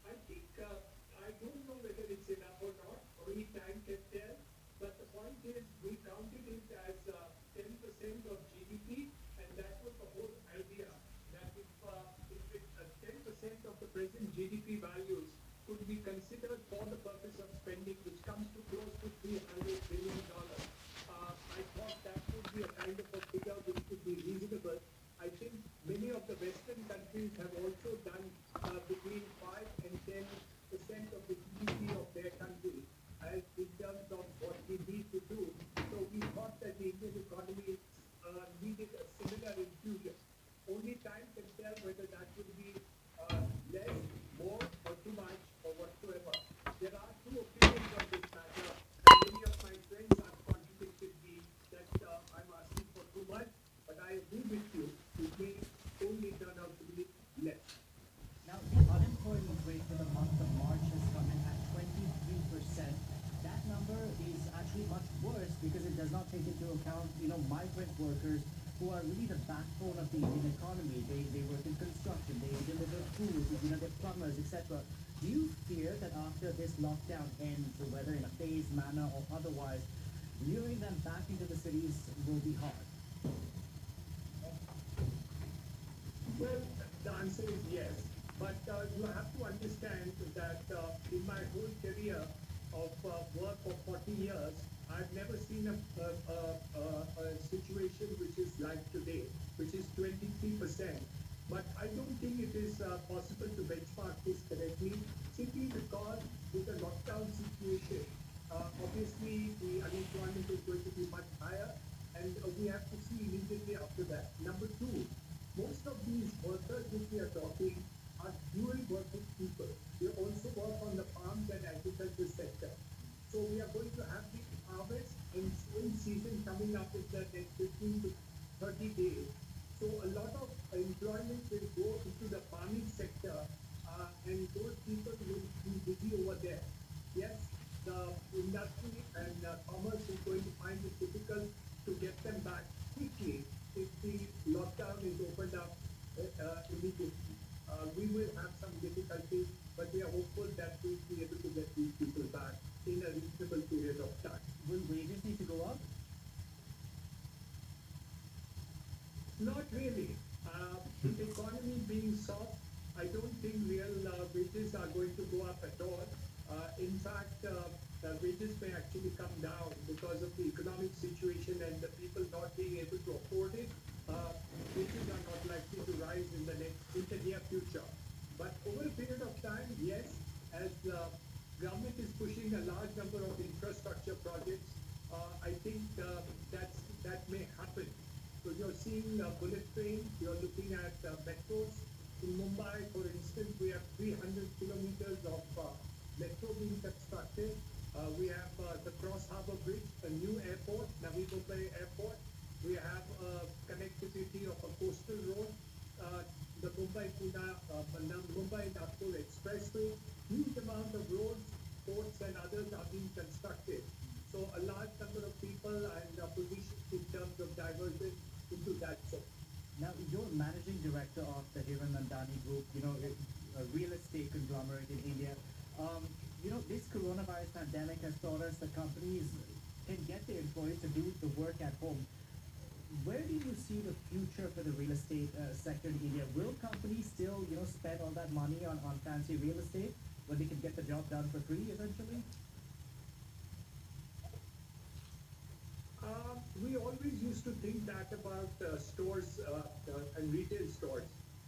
I think, I don't know whether it's enough or not, only time can tell, but the point is we counted it as 10% of GDP, and that was the whole idea, that if 10% of the present GDP values could be considered for the purpose of spending, which comes to close to $300 billion. I thought that would be a kind of a figure which could be reasonable. I think many of the Western countries have also done between 5 and 10% of the GDP of their country as in terms of what we need to do. So we thought that the Indian economy needed a similar infusion. Only time can tell whether that would be less, more, or too much, or whatsoever. There are two opinions on this matter, and many of my friends have contradicted me that I'm asking for too much, but I agree with you. It may only turn out to be less. Now, the unemployment rate for the month of March has come in at 23%. That number is actually much worse because it does not take into account, migrant workers who are really the backbone of the Indian economy. They work in construction, they deliver food, they're plumbers, etc. Do you fear that after this lockdown ends, whether in a phased manner or otherwise, luring them back into the cities will be hard? Well, the answer is yes. But you have to understand that in my whole career of work of 40 years, I've never seen a situation which is like today, which is 23%. But I don't think it is possible to benchmark this correctly, simply because with the lockdown situation, obviously the unemployment is going to be much higher, and we have to see immediately after that. Number two, most of these workers which we are talking are dual working people. They also work on the farms and agriculture sector. So we are going to have the harvest and sowing season coming up in the next 15 to 30 days. So a lot of employment will go into the farming sector, and those people will be busy over there. Yes, the industry and commerce is going to find it difficult to get them back quickly if the lockdown is opened up immediately. We will have some difficulties, but we are hopeful that we'll be able to get these people back in a reasonable period of time. Will wages need to go up? Not really. With the economy being soft, I don't think real wages are going to go up at all. In fact, wages may actually come down because of the economic situation and the people not being able to afford it. Wages are not likely to rise in the near future. But over a period of time, yes, as the government is pushing a large number of infrastructure projects, I think that may happen. So you're seeing bullet trains, you're looking at metros. In Mumbai, for instance, we have 300 kilometers of metro being constructed. We have the Cross Harbour Bridge, a new airport, Navi Mumbai Airport. We have connectivity of a coastal road, the Mumbai-Nagpur Expressway. Huge amount of roads, ports and others are being constructed. So a large number of people and positions in terms of diversion into that sector. Now, you're managing director of the L.E.N.R Group, a real estate conglomerate in India. This coronavirus pandemic has taught us that companies can get their employees to do the work at home. Where do you see the future for the real estate sector in India? Will companies still, spend all that money on fancy real estate when they can get the job done for free, essentially? We always used to think that about stores and retail stores,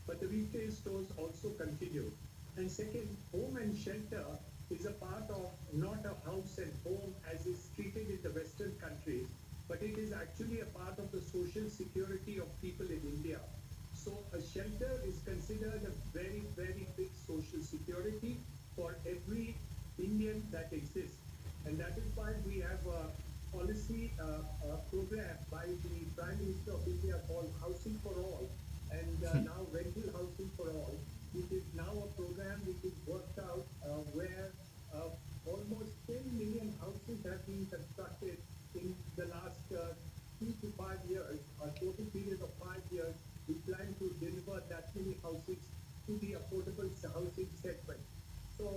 but the retail stores also continue. And second, home and shelter is a part of not a house and home as is treated in the Western countries, but it is actually a part of the social security of people in India. So a shelter is considered a very, very big social security for every Indian that exists. And that is why we have a policy program by the Prime Minister of India called Housing for All, and now Rental Housing for All, which is now a program which is worked out where almost 10 million houses have been constructed many houses to the affordable housing segment. So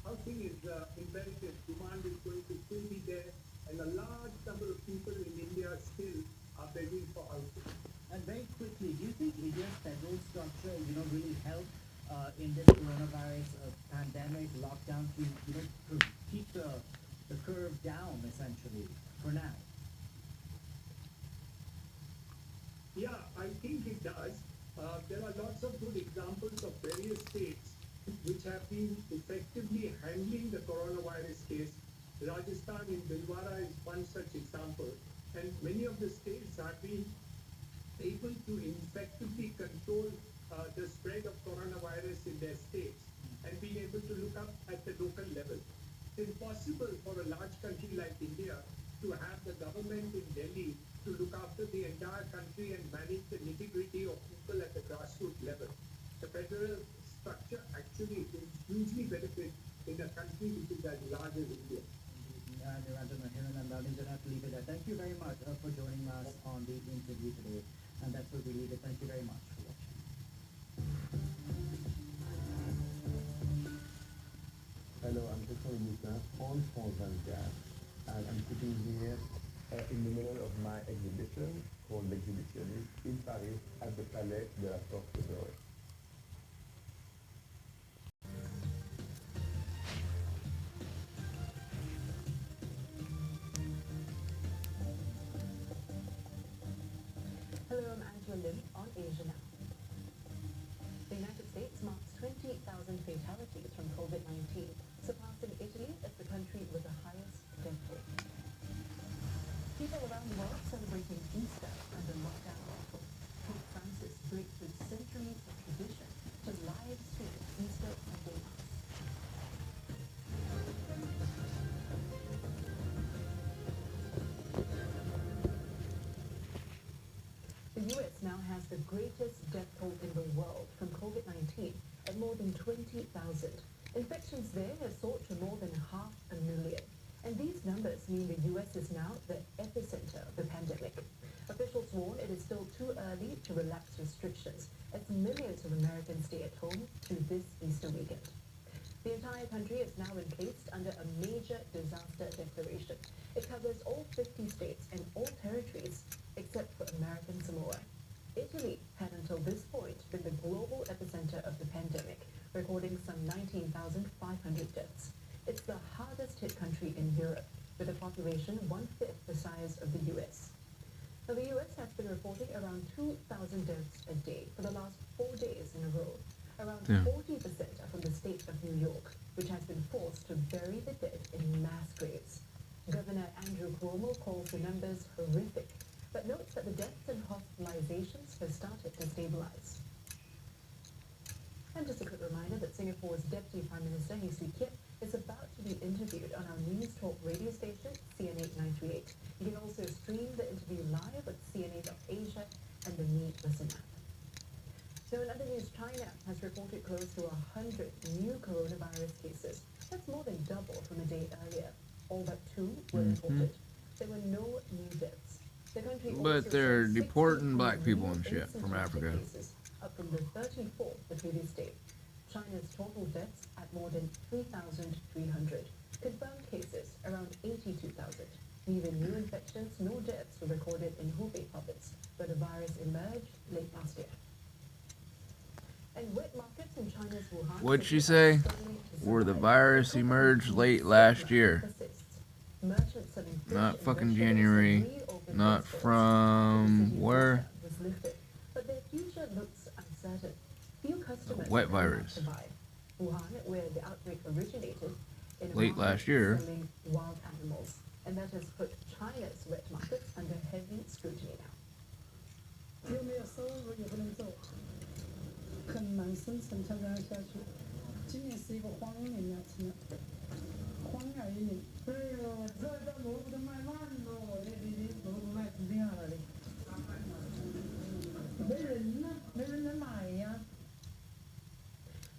housing is imperative. Demand is going to still be there, and a large number of people in India still are begging for housing. And very quickly, do you think India's federal structure, really helped in this coronavirus pandemic lockdown to, to keep the curve down essentially for now? Yeah, I think it does. There are lots of good examples of various states which have been effectively handling the coronavirus case. Rajasthan in Bhilwara is one such example, and many of the states have been able to effectively control the spread of coronavirus in their states and being able to look up at the local level. It's impossible for a large country like India to have the government in Delhi to look after the entire country and manage the nitty-gritty of people at the grassroots level. The federal structure actually is hugely benefit in a country which is as large as India. Thank you very much for joining us on the interview today. And that's what we needed. Thank you very much for watching. Hello, I'm Keshe on Gas, and I'm sitting here in the middle of my exhibition called L'Exhibitionniste in Paris at the Palais de la Porte d'Or. Hello, I'm L.E.N.R on Asia Now. The United States marks 20,000 fatalities from COVID-19, surpassing Italy as the country with the highest death toll. People around the world celebrating Easter under lockdown control. Pope Francis breaks with centuries of tradition to live stream Easter Sunday Mass. The U.S. now has the greatest death toll in the world from COVID-19 at more than 20,000. Infections there have soared to more than 500,000. And these numbers mean the U.S. is now the epicenter of the pandemic. Officials warn it is still too early to relax restrictions as millions of Americans stay at home through this Easter weekend. The entire country is now encased under a major disaster declaration. It covers all 50 states and all territories except for American Samoa. Italy had until this point been the global epicenter of the pandemic, recording some 19,500 deaths. It's the hardest hit country in Europe, with a population 1/5 the size of the U.S. Now, the U.S. has been reporting around 2,000 deaths a day for the last 4 days in a row. Around 40% are from the state of New York, which has been forced to bury the dead in mass graves. Governor Andrew Cuomo calls the numbers horrific, but notes that the deaths and hospitalizations have started to stabilize. And just a quick reminder that Singapore's Deputy Prime Minister Lee is about to be interviewed on our news talk radio station, CNA 938. You can also stream the interview live at cna.asia and the Me Listen app. So in other news, China has reported close to 100 new coronavirus cases. That's more than double from a day earlier. All but 2 were reported. There were no new deaths. The country But they're deporting black people and shit from Africa. Cases, up from the 34th the previous day. China's total deaths at more than 3,300. Confirmed cases around 82,000. Neither new infections nor deaths were recorded in Hubei province, where the virus emerged late last year. And wet markets in China's Wuhan. What'd she say? Where the virus emerged late last year. Not fucking January. Not from where? But their future looks uncertain. Few customers Wet virus. to buy. Wuhan, where the outbreak originated, in Late last year. selling wild animals, and that has put China's wet markets under heavy scrutiny now. 又没有收入也不能做，很难生存下去。今年是一个荒年呀，真的，荒呀一年。哎呦，这个萝卜都卖烂了，你萝卜卖成这样了嘞，没人呢，没人来买呀。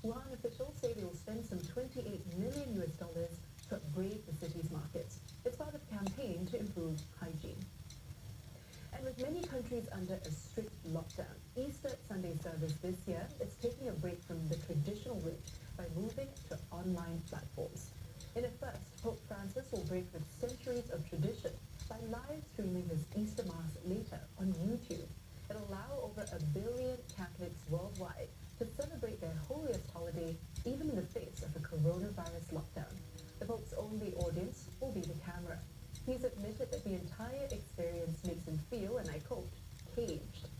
Wuhan officials say they will spend some $28 million to upgrade the city's markets. It's part of a campaign to improve hygiene. And with many countries under a strict lockdown, Easter Sunday service this year is taking a break from the traditional route by moving to online platforms. In a first, Pope Francis will break with centuries of tradition by live streaming his Easter Mass later on YouTube. It'll allow over 1 billion Catholics worldwide to celebrate their holiest holiday even in the face of a coronavirus lockdown. The Pope's only audience will be the camera. He's admitted that the entire experience makes him feel, and I quote, caged.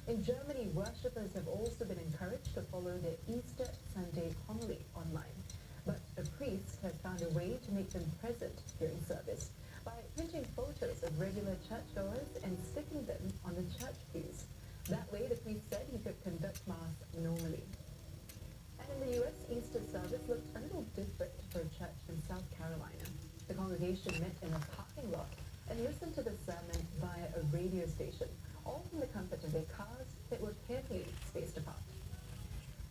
In Germany, worshippers have also been encouraged to follow their Easter Sunday homily online. But a priest has found a way to make them present during service by printing photos of regular churchgoers and sticking them on the church pews. That way, the priest said he could conduct Mass normally. And in the U.S., Easter service looked a little different for a church in South Carolina. The congregation met in a parking lot and listened to the sermon via a radio station, all from the comfort of their cars that were carefully spaced apart.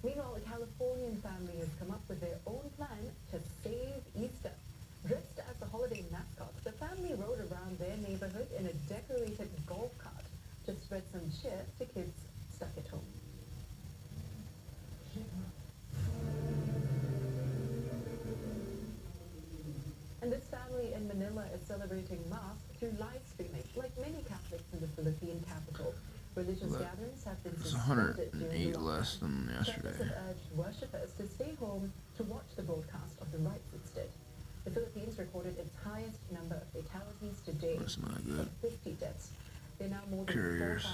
Meanwhile, a Californian family has come up with their own plan to save Easter. Dressed as the holiday mascot, the family rode around their neighborhood in a decorated golf cart to spread some cheer to kids stuck at home. And this family in Manila is celebrating Mass through live streaming, like many Catholics in the Philippine capital. Religious gatherings have been It's suspended 108 less than yesterday. Churches have urged worshippers to stay home to watch the broadcast of the rites instead. The Philippines recorded its highest number of fatalities to date, That's not good. 50 deaths. There are now more than Couriers.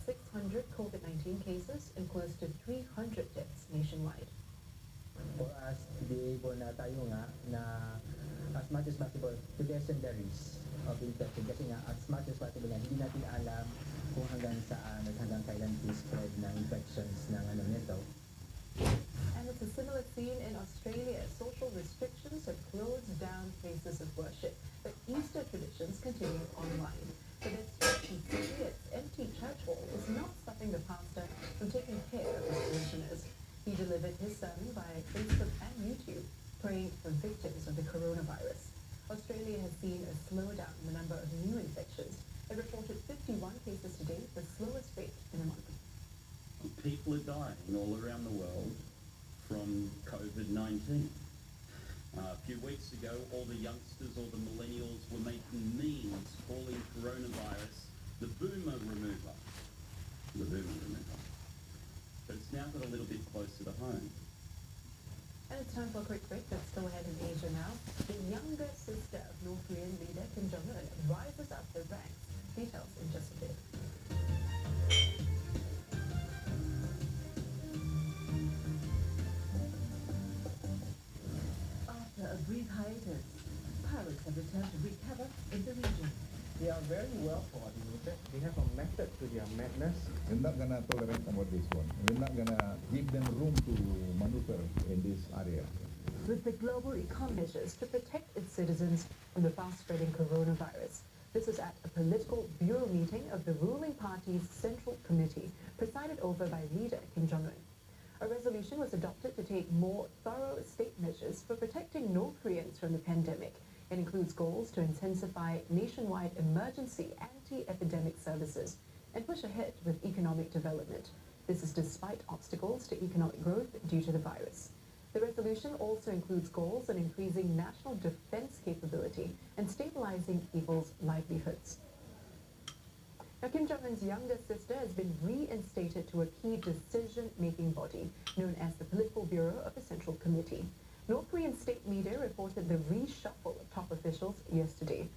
4,600 COVID-19 cases and close to 300 deaths nationwide. For us to be able na tayo nga na as much as possible to lessen the risk of infection kasi nga as much as possible na hindi natin alam kung hanggang saan at hanggang kailan spread ng infections ng nito. And it's a similar scene in Australia. Social restrictions have closed down places of worship, but Easter traditions continue online. For this Christian city, its empty church hall is not stopping the pastor from taking care of his parishioners. He delivered his sermon via Facebook and YouTube, praying for victims of the coronavirus. Australia has seen a slowdown in the number of new infections. It reported 51 cases today, the slowest rate in a month. People are dying all around the world from COVID-19. A few weeks ago, all the youngsters, all the millennials were making memes calling coronavirus the boomer remover. The boomer remover. But it's now got a little bit closer to home. And it's time for a quick break. Let's go ahead in Asia now. The younger sister of North Korean leader Kim Jong-un rises up the ranks. Details in just a bit. After a brief hiatus, pirates have returned to wreak havoc in the region. They are very well coordinated. They have a method to their madness. We're not gonna tolerate about this one. We're not gonna give them room to maneuver in this area. With the global economy measures to protect its citizens from the fast-spreading coronavirus. This was at a political bureau meeting of the ruling party's Central Committee, presided over by leader Kim Jong-un. A resolution was adopted to take more thorough state measures for protecting North Koreans from the pandemic. It includes goals to intensify nationwide emergency anti-epidemic services and push ahead with economic development. This is despite obstacles to economic growth due to the virus. The resolution also includes goals on increasing national defense capability and stabilizing people's livelihoods. Now, Kim Jong-un's younger sister has been reinstated to a key decision-making body known as the Political Bureau of the Central Committee. North Korean state media reported the reshuffle of top officials yesterday.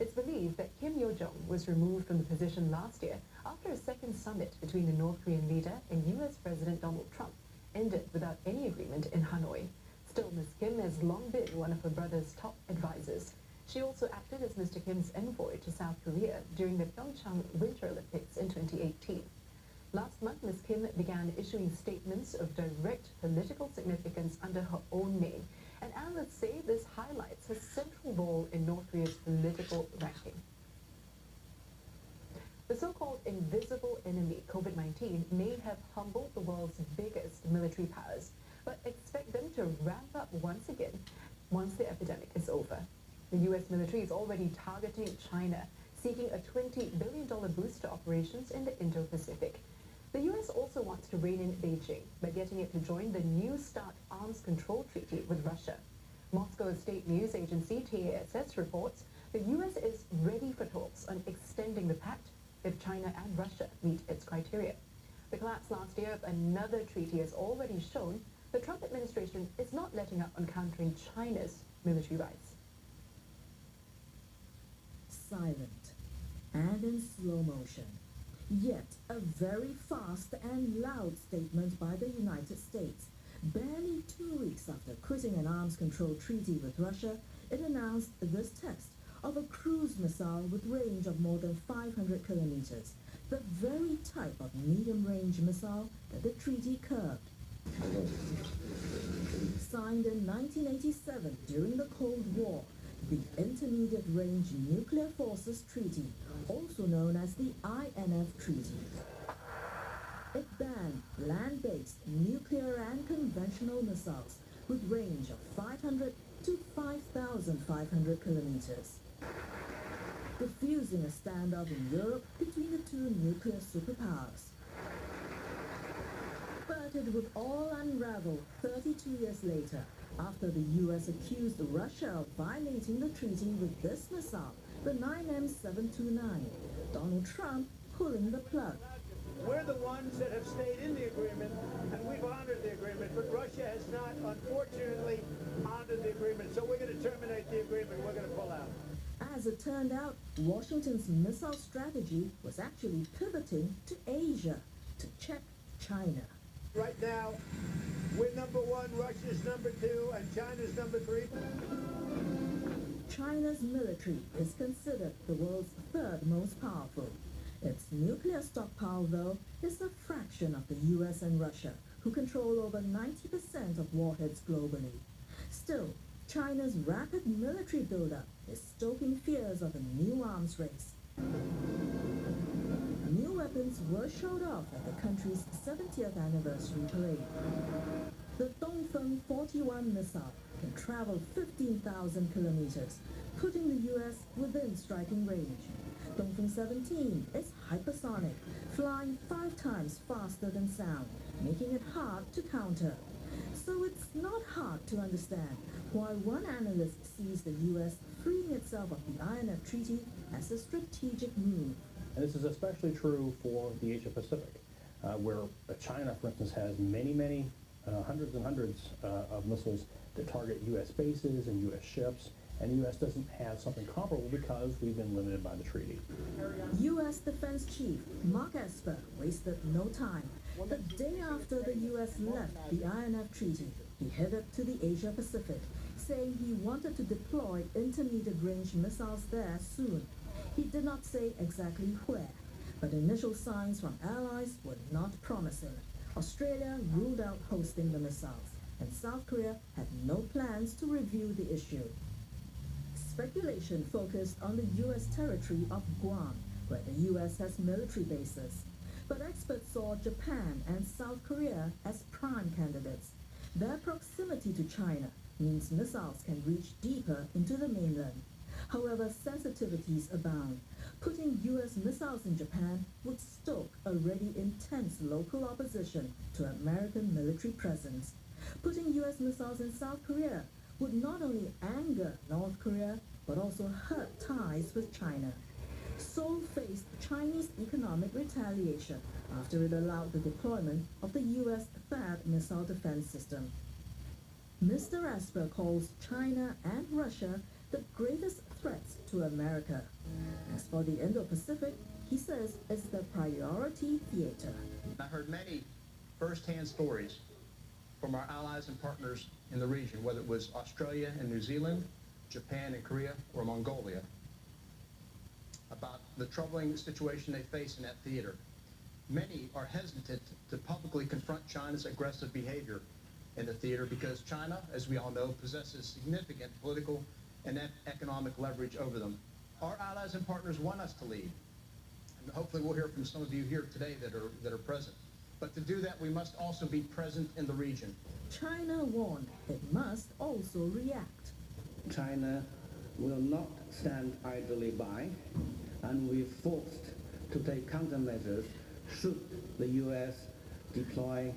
It's believed that Kim Yo-jong was removed from the position last year after a second summit between the North Korean leader and U.S. President Donald Trump ended without any agreement in Hanoi. Still, Ms. Kim has long been one of her brother's top advisors. She also acted as Mr. Kim's envoy to South Korea during the Pyeongchang Winter Olympics in 2018. Last month, Ms. Kim began issuing statements of direct political significance under her own name, and analysts say this highlights her central role in North Korea's political ranking. The so-called invisible enemy, COVID-19, may have humbled the world's biggest military powers, but expect them to ramp up once again once the epidemic is over. The U.S. military is already targeting China, seeking a $20 billion boost to operations in the Indo-Pacific. The U.S. also wants wants to rein in Beijing by getting it to join the New START arms control treaty with Russia. Moscow's state news agency TASS reports the U.S. is ready for talks on extending the pact if China and Russia meet its criteria. The collapse last year of another treaty has already shown the Trump administration is not letting up on countering China's military rise. Silent and in slow motion. Yet a very fast and loud statement by the United States. Barely 2 weeks after quitting an arms control treaty with Russia, it announced this test of a cruise missile with range of more than 500 kilometers, the very type of medium-range missile that the treaty curbed. Signed in 1987 during the Cold War, the Intermediate Range Nuclear Forces Treaty, also known as the INF Treaty. It banned land-based nuclear and conventional missiles with range of 500 to 5,500 kilometers. Diffusing a standoff in Europe between the two nuclear superpowers. But it would all unravel 32 years later, after the U.S. accused Russia of violating the treaty with this missile, the 9M729, Donald Trump pulling the plug. We're the ones that have stayed in the agreement, and we've honored the agreement, but Russia has not, unfortunately, honored the agreement. So we're going to terminate the agreement. We're going to pull out. As it turned out, Washington's missile strategy was actually pivoting to Asia to check China. Right now, we're number one, Russia's number two, and China's number three. China's military is considered the world's third most powerful. Its nuclear stockpile, though, is a fraction of the US and Russia, who control over 90% of warheads globally. Still, China's rapid military buildup is stoking fears of a new arms race. New weapons were showed off at the country's 70th anniversary parade. The Dongfeng 41 missile can travel 15,000 kilometers, putting the US within striking range. Dongfeng 17 is hypersonic, flying 5 times faster than sound, making it hard to counter. So it's not hard to understand why one analyst sees the US freeing itself of the INF Treaty as a strategic move. And this is especially true for the Asia Pacific, where China, for instance, has many, hundreds and hundreds of missiles that target U.S. bases and U.S. ships, and the U.S. doesn't have something comparable because we've been limited by the treaty. U.S. Defense Chief Mark Esper wasted no time. The day after the U.S. left the INF Treaty, he headed to the Asia Pacific, saying he wanted to deploy intermediate-range missiles there soon. He did not say exactly where, but initial signs from allies were not promising. Australia ruled out hosting the missiles, and South Korea had no plans to review the issue. Speculation focused on the U.S. territory of Guam, where the U.S. has military bases. But experts saw Japan and South Korea as prime candidates. Their proximity to China means missiles can reach deeper into the mainland. However, sensitivities abound. Putting U.S. missiles in Japan would stoke already intense local opposition to American military presence. Putting U.S. missiles in South Korea would not only anger North Korea, but also hurt ties with China. Seoul faced Chinese economic retaliation after it allowed the deployment of the U.S. THAAD missile defense system. Mr. Esper calls China and Russia the greatest threats to America. As for the Indo-Pacific, he says it's the priority theater. I heard many first-hand stories from our allies and partners in the region, whether it was Australia and New Zealand, Japan and Korea, or Mongolia, about the troubling situation they face in that theater. Many are hesitant to publicly confront China's aggressive behavior in the theater because China, as we all know, possesses significant political and economic leverage over them. Our allies and partners want us to lead, and hopefully we'll hear from some of you here today that are present. But to do that, we must also be present in the region. China warned it must also react. China will not stand idly by, and we're forced to take countermeasures should the U.S. deploy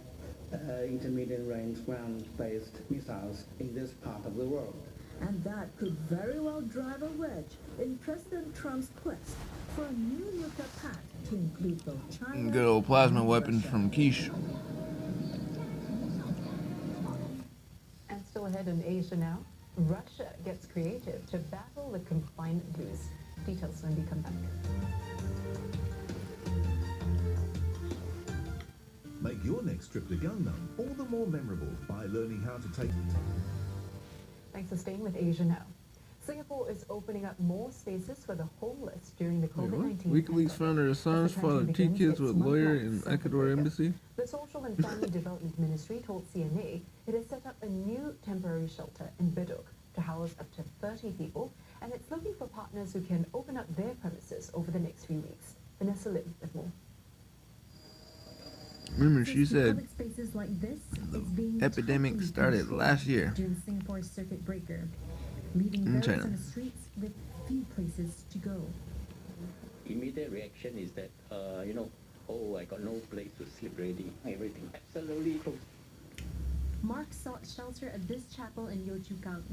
intermediate-range ground-based missiles in this part of the world. And that could very well drive a wedge in President Trump's quest for a new nuclear pact to include both China Good old plasma and weapons Russia. from Keshe. And still ahead in Asia now, Russia gets creative to battle the confinement blues. Details when we come back. Make your next trip to Gangnam all the more memorable by learning how to take... Thanks for staying with Asia Now. Singapore is opening up more spaces for the homeless during the COVID-19 WikiLeaks founder Assange fathered 2 kids with lawyer in Ecuador embassy. The Social and Family Development Ministry told CNA it has set up a new temporary shelter in Biduk to house up to 30 people, and it's looking for partners who can open up their premises over the next few weeks. Vanessa Lim with more. Remember, she said Spaces like this the is being epidemic tightly started controlled last year during Singapore's circuit breaker, leaving in those China. on the streets with few places to go. Immediate reaction is that, oh, I got no place to sleep already. Everything absolutely closed. Mark sought shelter at this chapel in Yio Chu Kang.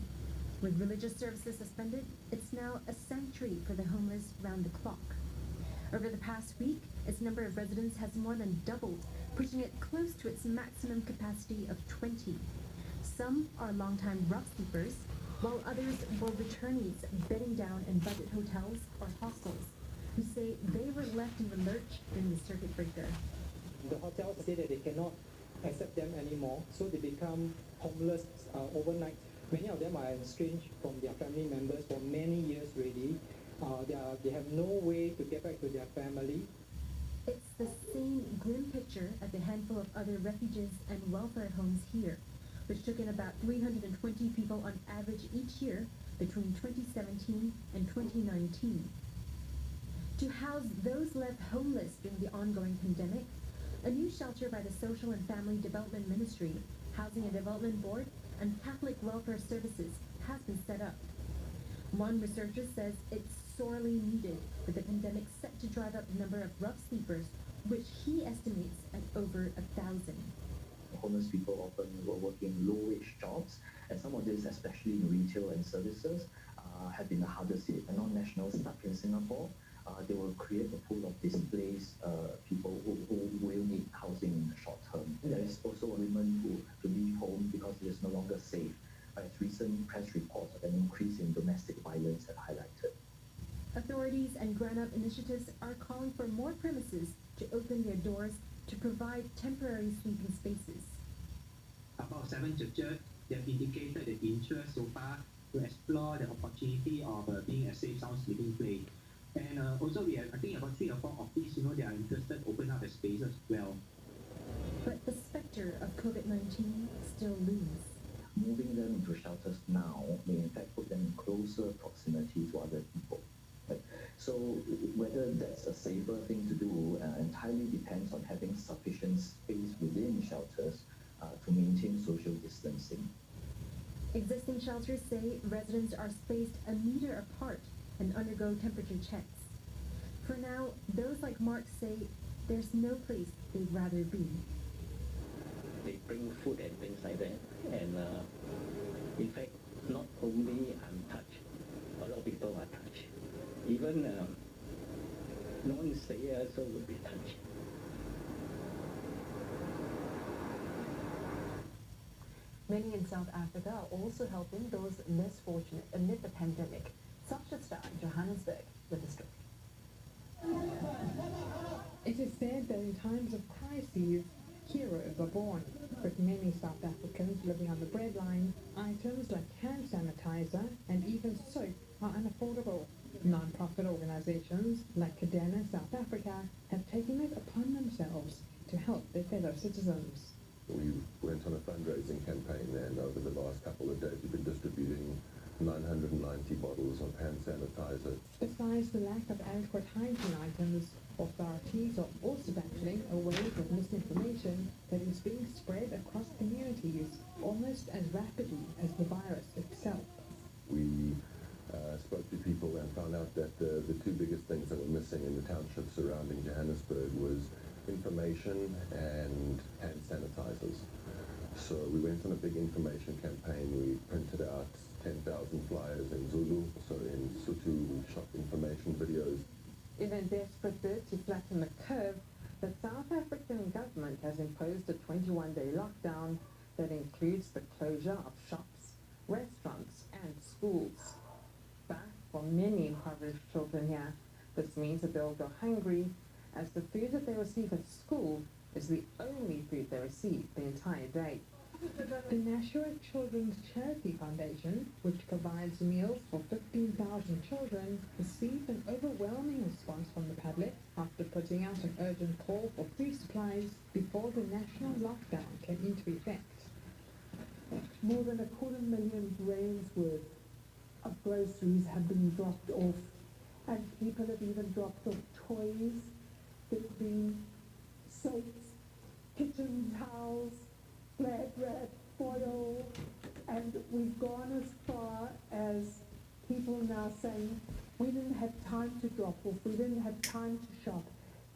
With religious services suspended, it's now a sanctuary for the homeless round the clock. Over the past week, its number of residents has more than doubled, pushing it close to its maximum capacity of 20. Some are longtime rough sleepers, while others were returnees bedding down in budget hotels or hostels, who say they were left in the lurch during the circuit breaker. The hotels say that they cannot accept them anymore, so they become homeless overnight. Many of them are estranged from their family members for many years already. They have no way to get back to their family. It's the same grim picture at the handful of other refuges and welfare homes here, which took in about 320 people on average each year between 2017 and 2019. To house those left homeless during the ongoing pandemic, a new shelter by the Social and Family Development Ministry, Housing and Development Board, and Catholic Welfare Services has been set up. One researcher says it's sorely needed, with the pandemic set to drive up the number of rough sleepers, which he estimates at over 1,000. Homeless people often were working low-wage jobs, and some of these, especially in retail and services, have been the hardest hit. And non-nationals stuck in Singapore, they will create a pool of displaced people who will need housing in the short term. There is also women who have to leave home because it is no longer safe, as recent press reports of an increase in domestic violence have highlighted. Authorities and grown-up initiatives are calling for more premises to open their doors to provide temporary sleeping spaces. About 7 churches have indicated the interest so far to explore the opportunity of being a safe, sound sleeping place. And also we have, I think about 3 or 4 of these, they are interested to open up the spaces as well. But the specter of COVID-19 still looms. Moving them into shelters now may in fact put them in closer proximity to other people. Right? So whether that's a safer thing to do entirely depends on having sufficient space within shelters to maintain social distancing. Existing shelters say residents are spaced a meter apart and undergo temperature checks. For now, those like Mark say there's no place they'd rather be. They bring food and things like that, and in fact, not only I'm touched, a lot of people are touched. Even non-stayers also will be touched. Many in South Africa are also helping those less fortunate amid the pandemic. Such a star in Johannesburg with the story. It is said that in times of crises, heroes are born. With many South Africans living on the breadline, items like hand sanitizer and even soap are unaffordable. Non-profit organizations like Cadena South Africa have taken it upon themselves to help their fellow citizens. We went on a fundraising campaign, and over the last couple of days we've been distributing 990 bottles of hand sanitizer. Besides the lack of adequate hygiene items, authorities are also battling a wave of misinformation that is being spread across communities almost as rapidly as the virus itself. We spoke to people and found out that the 2 biggest things that were missing in the township surrounding Johannesburg was information and hand sanitizers. So we went on a big information campaign. We printed out 10,000 flyers in Zulu, so in Sotho we shot information videos. In a desperate bid to flatten the curve, the South African government has imposed a 21-day lockdown that includes the closure of shops, restaurants and schools. But for many impoverished children here, this means that they'll go hungry, as the food that they receive at school is the only food they receive the entire day. The National Children's Charity Foundation, which provides meals for 15,000 children, received an overwhelming response from the public after putting out an urgent call for food supplies before the national lockdown came into effect. More than 250,000 rands worth of groceries have been dropped off, and people have even dropped off toys. There's been soaps, kitchen towels, flat wrap, foil, and we've gone as far as people now saying, we didn't have time to drop off, we didn't have time to shop,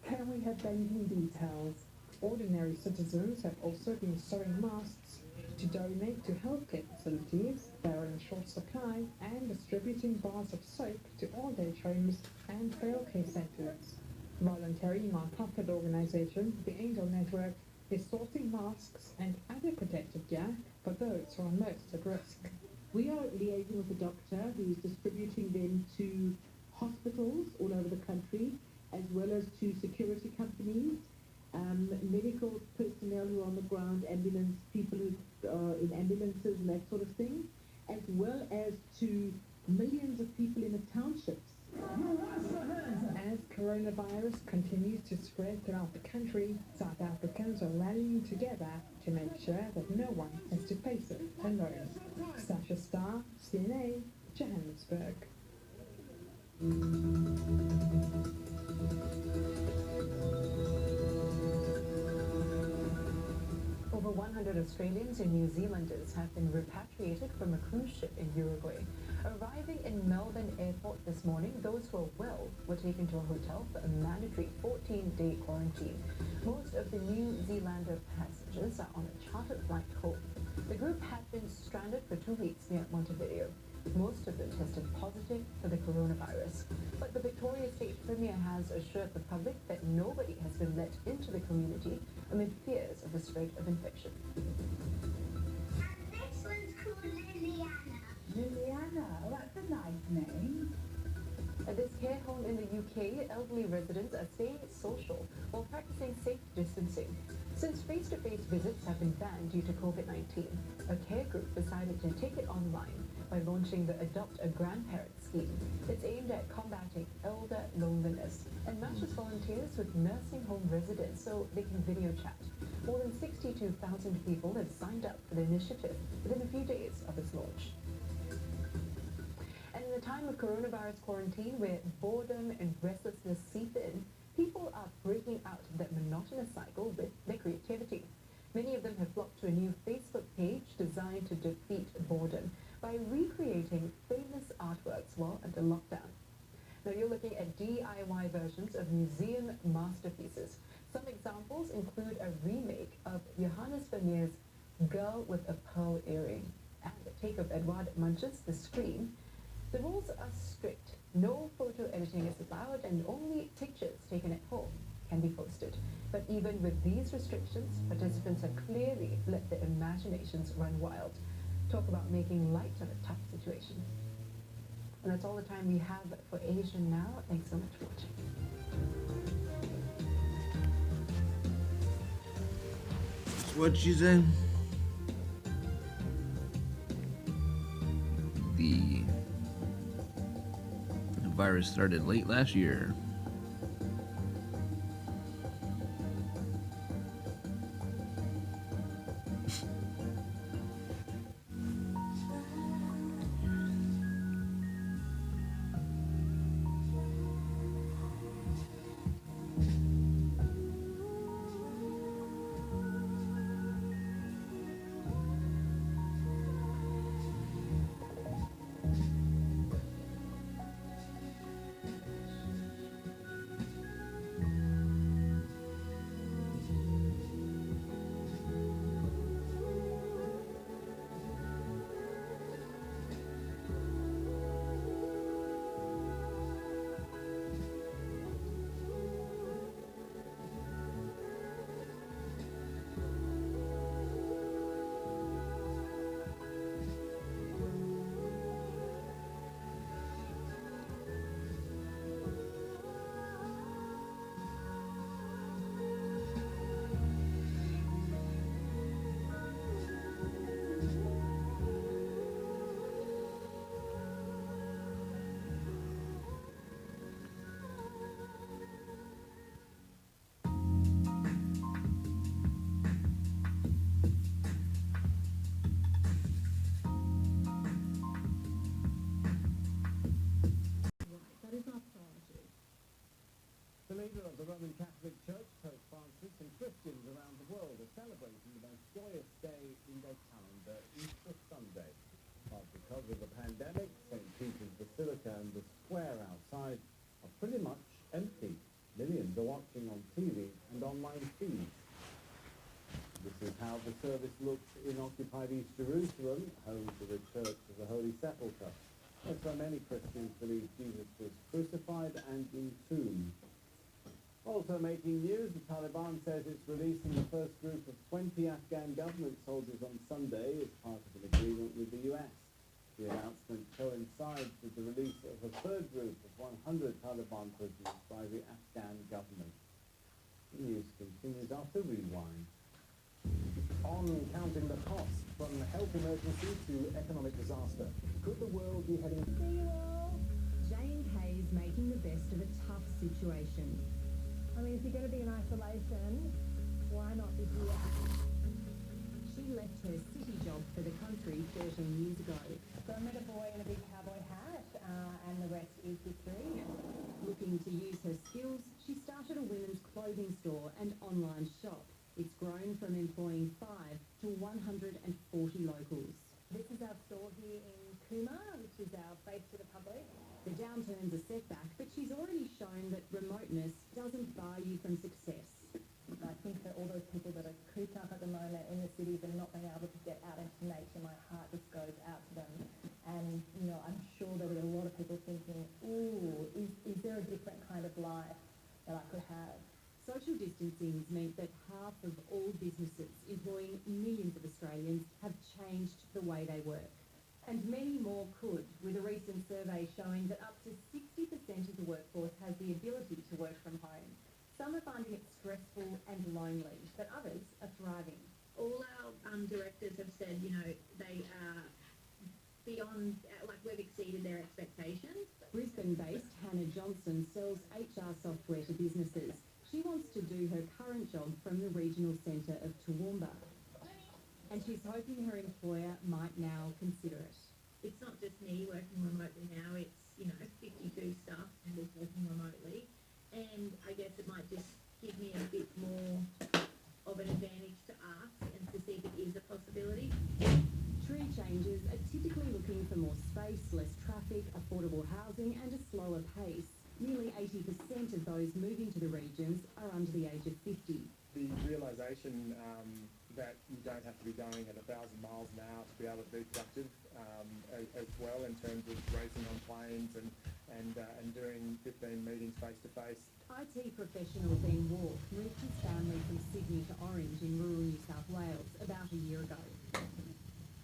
can we have banking details? Ordinary citizens have also been sewing masks to donate to healthcare facilities that are in short supply and distributing bars of soap to old age homes and frail care centres. Voluntary non-profit organisation, the Angel Network, is sourcing masks and other protective gear for those who are most at risk. We are liaising with a doctor who is distributing them to hospitals all over the country, as well as to security companies, medical personnel who are on the ground, ambulance people who are in ambulances and that sort of thing, as well as to millions of people in the townships. As coronavirus continues to spread throughout the country, South Africans are rallying together to make sure that no one has to face it alone. Sasha Starr, CNA, Johannesburg. Over 100 Australians and New Zealanders have been repatriated from a cruise ship in Uruguay. Arriving in Melbourne Airport this morning, those who are well were taken to a hotel for a mandatory 14-day quarantine. Most of the New Zealander passengers are on a chartered flight home. The group had been stranded for 2 weeks near Montevideo. Most of them tested positive for the coronavirus. But the Victoria State Premier has assured the public that nobody has been let into the community amid fears of the spread of infection. This one's called Liliana. Liliana, oh, that's a nice name. At this care home in the UK, elderly residents are staying social while practicing safe distancing. Since face-to-face visits have been banned due to COVID-19, a care group decided to take it online by launching the Adopt a Grandparent scheme. It's aimed at combating elder loneliness and matches volunteers with nursing home residents so they can video chat. More than 62,000 people have signed up for the initiative within a few days of its launch. And in a time of coronavirus quarantine where boredom and restlessness seep in, people are breaking out of that monotonous cycle with their creativity. Many of them have flocked to a new Facebook page designed to defeat boredom by recreating famous artworks while under lockdown. Now you're looking at DIY versions of museum masterpieces. Some examples include a remake of Johannes Vermeer's Girl with a Pearl Earring and a take of Edward Munch's The Scream. The rules are strict. No photo editing is allowed and only pictures taken at home can be posted. But even with these restrictions, participants have clearly let their imaginations run wild. Talk about making light of a tough situation. And that's all the time we have for Asia Now. Thanks so much for watching. What she said? The virus started late last year. and the square outside are pretty much empty. Millions are watching on TV and online feeds. This is how the service looked in occupied East Jerusalem, home to the Church of the Holy Sepulchre, where so many Christians believe Jesus was crucified and entombed. Also making news, the Taliban says it's releasing the first group of 20 Afghan government soldiers on Sunday as part of an agreement with the US. The announcement coincides with the release of a third group of 100 Taliban prisoners by the Afghan government. The news continues after Rewind. On counting the cost from health emergency to economic disaster, could the world be heading... See you all. Jane Kay is making the best of a tough situation. I mean, if you're going to be in isolation, why not be here? She left her city job for the country 13 years ago. So I met a boy in a big cowboy hat, and the rest is history. Looking to use her skills, she started a women's clothing store and online shop. It's grown from employing 5 to 140 locals. This is our store here in Cooma, which is our face to the public. The downturn's a setback, but she's already shown that remoteness doesn't bar you from success. I think that all those people that are cooped up at the moment in the cities and not being able to get out into nature, my heart just goes out to them. And, you know, I'm sure there'll be a lot of people thinking, ooh, is there a different kind of life that I could have? Social distancing's meant that half of all businesses employing millions of Australians have changed the way they work. And many more could, with a recent survey showing that up to 60% of the workforce has the ability to work from home. Some are finding it stressful and lonely, but others are thriving. All our directors have said, you know, they are beyond, like we've exceeded their expectations. Brisbane-based Hannah Johnson sells HR software to businesses. She wants to do her current job from the regional centre of Toowoomba. And she's hoping her employer might now consider it. It's not just me working remotely now, it's, you know, 52 staff members working remotely. And I guess it might just give me a bit more of an advantage to ask and to see if it is a possibility. Tree changers are typically looking for more space, less traffic, affordable housing and a slower pace. Nearly 80% of those moving to the regions are under the age of 50. The realisation that you don't have to be going at 1,000 miles an hour to be able to be productive as well in terms of racing on planes and doing 15 meetings face-to-face. IT professional Ben Walk moved his family from Sydney to Orange in rural New South Wales about a year ago.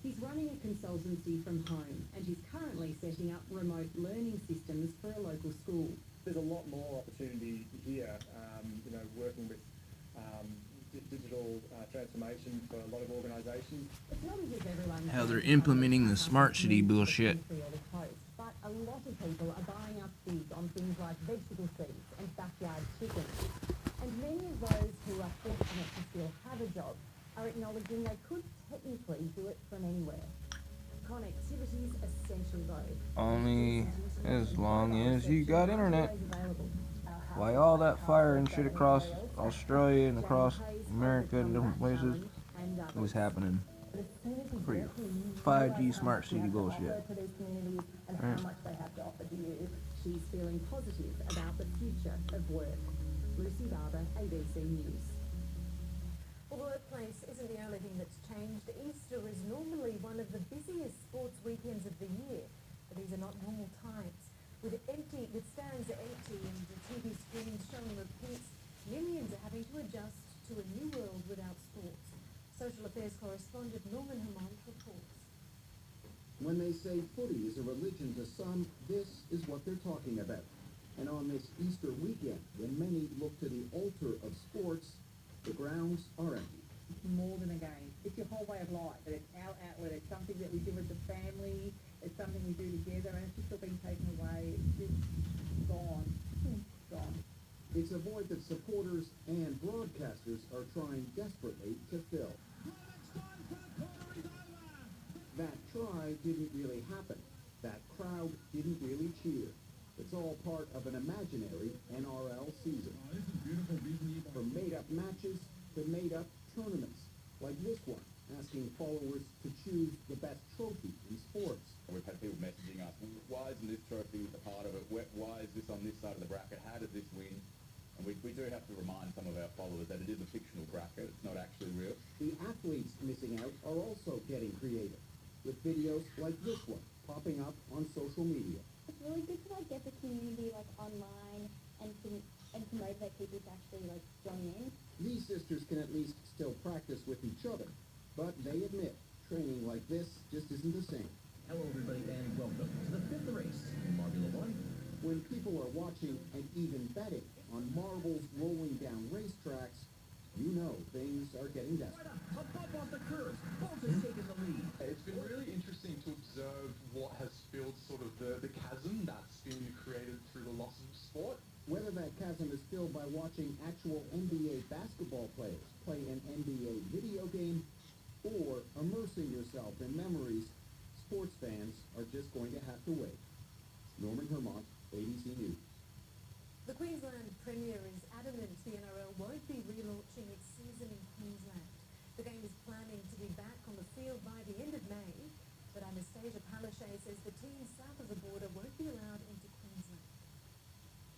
He's running a consultancy from home and he's currently setting up remote learning systems for a local school. There's a lot more opportunity here, you know, working with digital transformation for a lot of organisations. It's not as if everyone... How they're implementing the smart city bullshit. But a lot of people are buying up seeds on things like vegetable seeds and backyard chicken. And many of those who are fortunate to still have a job are acknowledging they could technically do it from anywhere. Connectivity's essential though. Only as long as you got internet. Why all that fire and shit across Australia and across America and different places was happening for your 5G smart city bullshit. How much they have to offer to you. She's feeling positive about the future of work. Lucy Barber, ABC News. Well, the workplace isn't the only thing that's changed. Easter is normally one of the busiest sports weekends of the year, but these are not normal times. With stands empty and the TV screens showing repeats, millions are having to adjust to a new world without sports. Social affairs correspondent Norman Hamont reports. When they say footy is a religion to some, this is what they're talking about. And on this Easter weekend, when many look to the altar of sports, the grounds are empty. It's more than a game. It's your whole way of life. It's our outlet. It's something that we do as a family. It's something we do together, and it's just all being taken away. It's just gone. Gone. It's a void that supporters and broadcasters are trying desperately to fill. That try didn't really happen. That crowd didn't really cheer. It's all part of an imaginary NRL season. From made-up matches to made-up tournaments, like this one, asking followers to choose the best trophy in sports. And we've had people messaging us, why isn't this trophy a part of it? Why is this on this side of the bracket? How did this win? And we do have to remind some of our followers that it is a fictional bracket. It's not actually real. The athletes missing out are also getting creative, with videos like this one popping up on social media. It's really good to like get the community like online and to motivate people to actually like join in. These sisters can at least still practice with each other, but they admit training like this just isn't the same. Hello everybody and welcome to the fifth race in Formula One. When people are watching and even betting on marbles rolling down racetracks, you know things are getting desperate. Right up off the curves. Bolt has taken the lead. It's been really interesting to observe what has filled sort of the chasm that's been created through the loss of sport. Whether that chasm is filled by watching actual NBA basketball players play an NBA video game or immersing yourself in memories, sports fans are just going to have to wait. Norman Hermont, ABC News. The Queensland Premier is adamant the NRL won't be relaunching its season in Queensland. The game is planning to be back on the field by the end of May, but Anastasia Palaszczuk says the team south of the border won't be allowed into Queensland.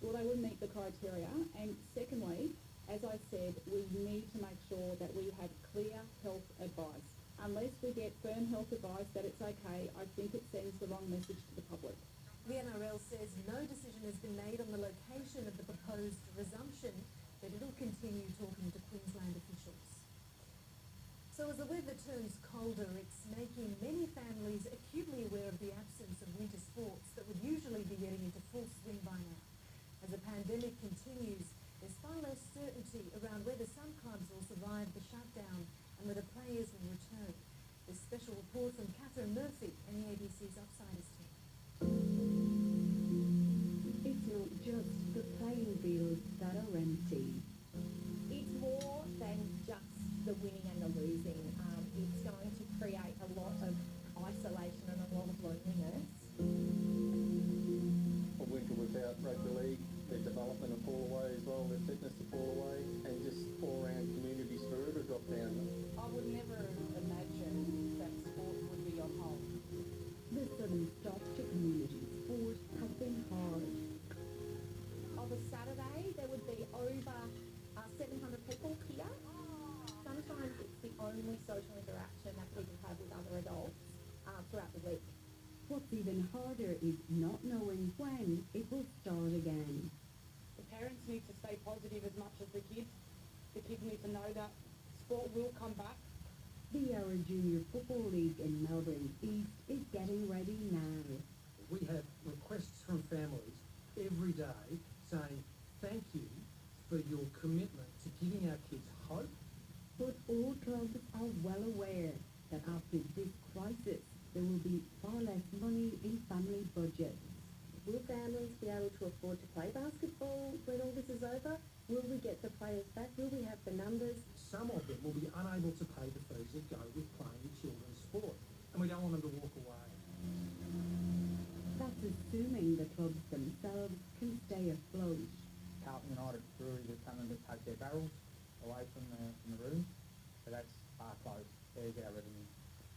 Well, they would meet the criteria, and secondly, as I said, we need to make sure that we have clear health advice. Unless we get firm health advice that it's okay, I think it sends the wrong message to the public. The NRL says no decision has been made on the location of the proposed resumption, but it'll continue talking to Queensland officials. So as the weather turns colder, it's making many families acutely aware of the absence of winter sports that would usually be getting into full swing by now. As the pandemic continues, there's far less certainty around whether some clubs will survive the shutdown and whether players will return. This special report from Catherine Murphy and the ABC's Upsiders team. It's not just the playing fields that are empty. It's more than just the winning and the losing. It's going to create a lot of isolation and a lot of loneliness. A winter without rugby league, their development will fall away as well, their fitness will fall away, and just all around community spirit will drop down. I would never imagine that sport would be on hold. The sudden stop to community sport has been hard. On a Saturday, there would be over 700 people here. Sometimes it's the only social interaction that people have with other adults throughout the week. What's even harder is not knowing when it will start again. The parents need to stay positive as much as the kids. The kids need to know that sport will come back. The Yarra Junior Football League in Melbourne East is getting ready now. We have requests from families every day saying thank you for your commitment to giving our kids hope. But all clubs are well aware that after this crisis, there will be far less money in family budgets. Will families be able to afford to play basketball when all this is over? Will we get the players back? Will we have the numbers? Some of them will be unable to pay the fees that go with playing children's sport, and we don't want them to walk away. That's assuming the clubs themselves can stay afloat. Carlton United breweries are coming to take their barrels away from the room, so that's our close. There's our revenue.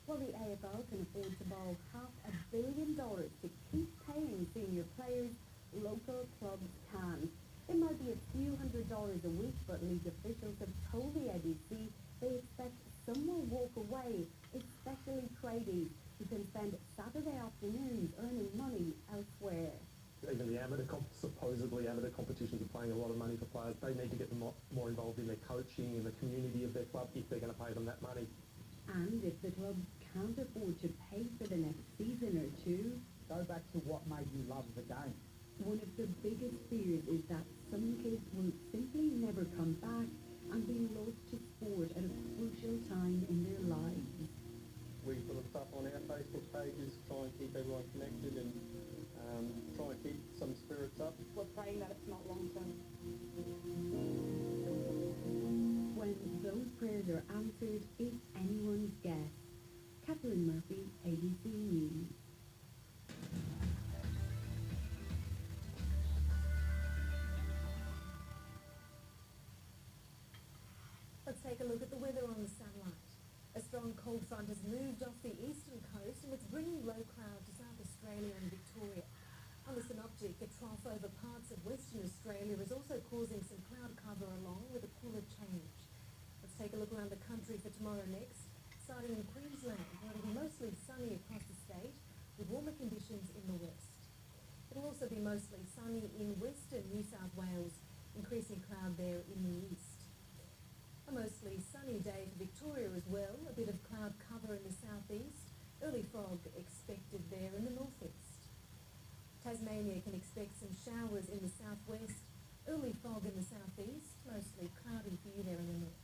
Well, the AFL can afford to borrow $500 million to keep paying senior players, local clubs can't. It might be a few $100s a week, but league officials have told the ABC they expect some will walk away, especially tradies who can spend Saturday afternoons earning money elsewhere. Even the supposedly amateur competitions are paying a lot of money for players. They need to get them more involved in their coaching, in the community of their club, if they're going to pay them that money. And if the clubs can't afford to pay for the next season or two, go back to what made you love the game. One of the biggest fears is that some kids will simply never come back and be lost to sport at a crucial time in their lives. We put stuff on our Facebook pages, try and keep everyone connected and try and keep some spirits up. We're praying that it's not long term. When those prayers are answered, it's anyone's guess. Catherine Murphy, ABC News. Let's take a look at the weather on the satellite. A strong cold cold front has moved off the eastern coast and it's bringing low cloud to South Australia and Victoria. On the synoptic, a trough over parts of Western Australia is also causing some cloud cover along with a cooler change. Let's take a look around the country for tomorrow next, starting in Queensland, where it'll be mostly sunny across the state with warmer conditions in the west. It'll also be mostly sunny in western New South Wales, increasing cloud there in the east. A mostly sunny day for Victoria as well, a bit of cloud cover in the southeast, early fog expected there in the northeast. Tasmania can expect some showers in the southwest, early fog in the southeast, mostly cloudy for you there in the north.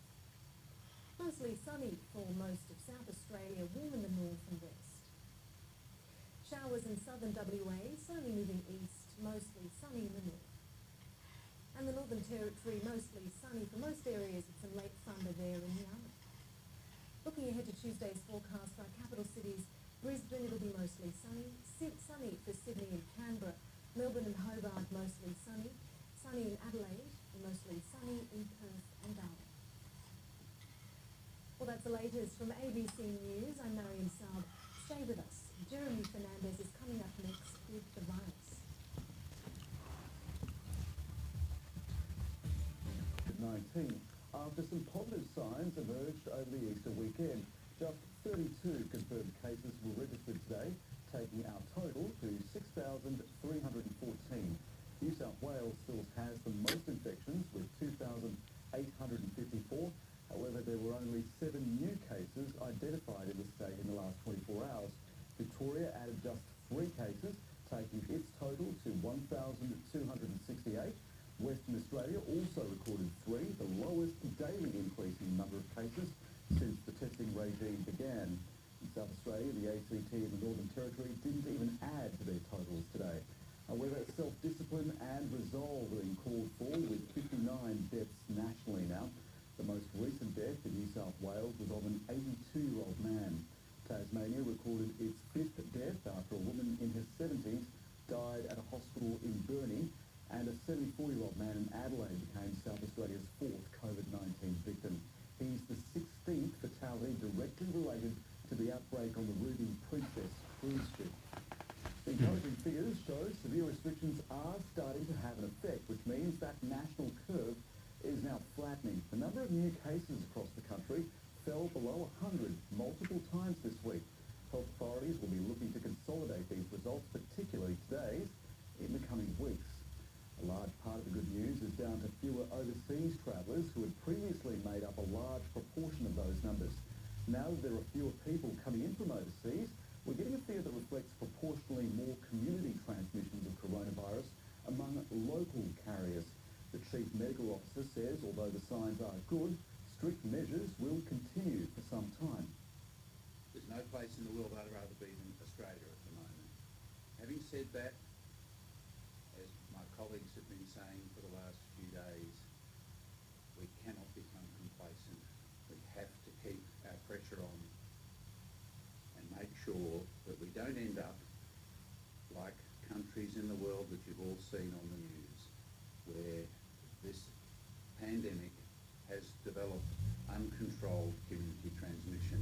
Mostly sunny for most of South Australia, warm in the north and west. Showers in southern WA, slowly moving east, mostly sunny in the north. And the Northern Territory, mostly sunny for most areas with some late thunder there in the Yarra. Looking ahead to Tuesday's forecast for our capital cities, Brisbane it'll be mostly sunny, sunny for Sydney and Canberra, Melbourne and Hobart mostly sunny, sunny in Adelaide, and mostly sunny in Perth and Darwin. Well, that's the latest from ABC News. I'm Mariam Saab. Stay with us. Jeremy Fernandez is coming up next with the virus. COVID-19. After some positive signs emerged over the Easter weekend, just 32 confirmed cases were registered today, taking our total to 6,314. New South Wales still has the most infections with 2,854. However, there were only 7 new cases identified in the state in the last 24 hours. Victoria added just 3 cases, taking its total to 1,268. Western Australia also recorded 3, the lowest daily increase in number of cases since the testing regime began. In South Australia, the ACT and the Northern Territory didn't even add to their totals today. However, self-discipline and resolve are being called for, with 59 deaths nationally now. The most recent death in New South Wales was of an 82-year-old man. Tasmania recorded its 5th death after a woman in her 70s died at a hospital in Burnie, and a 74-year-old man in Adelaide became South Australia's 4th COVID-19 victim. He's the 16th fatality directly related to the outbreak on the Ruby Princess cruise ship. Encouraging figures show severe restrictions are starting to have an effect, which means that national curve is now flattening. The number of new cases across the country fell below 100 multiple times this week. Health authorities will be looking to consolidate these results, particularly today's, in the coming weeks. A large part of the good news is down to fewer overseas travellers who had previously made up a large proportion of those numbers. Now that there are fewer people coming in from overseas, we're getting a figure that reflects proportionally more community transmissions of coronavirus among local carriers. The Chief Medical Officer says although the signs are good, strict measures will continue for some time. There's no place in the world I'd rather be than Australia at the moment. Having said that, as my colleagues have been saying for the last few days, we cannot become complacent. We have to keep our pressure on and make sure that we don't end up like countries in the world that you've all seen on the news, where this pandemic has developed uncontrolled community transmission.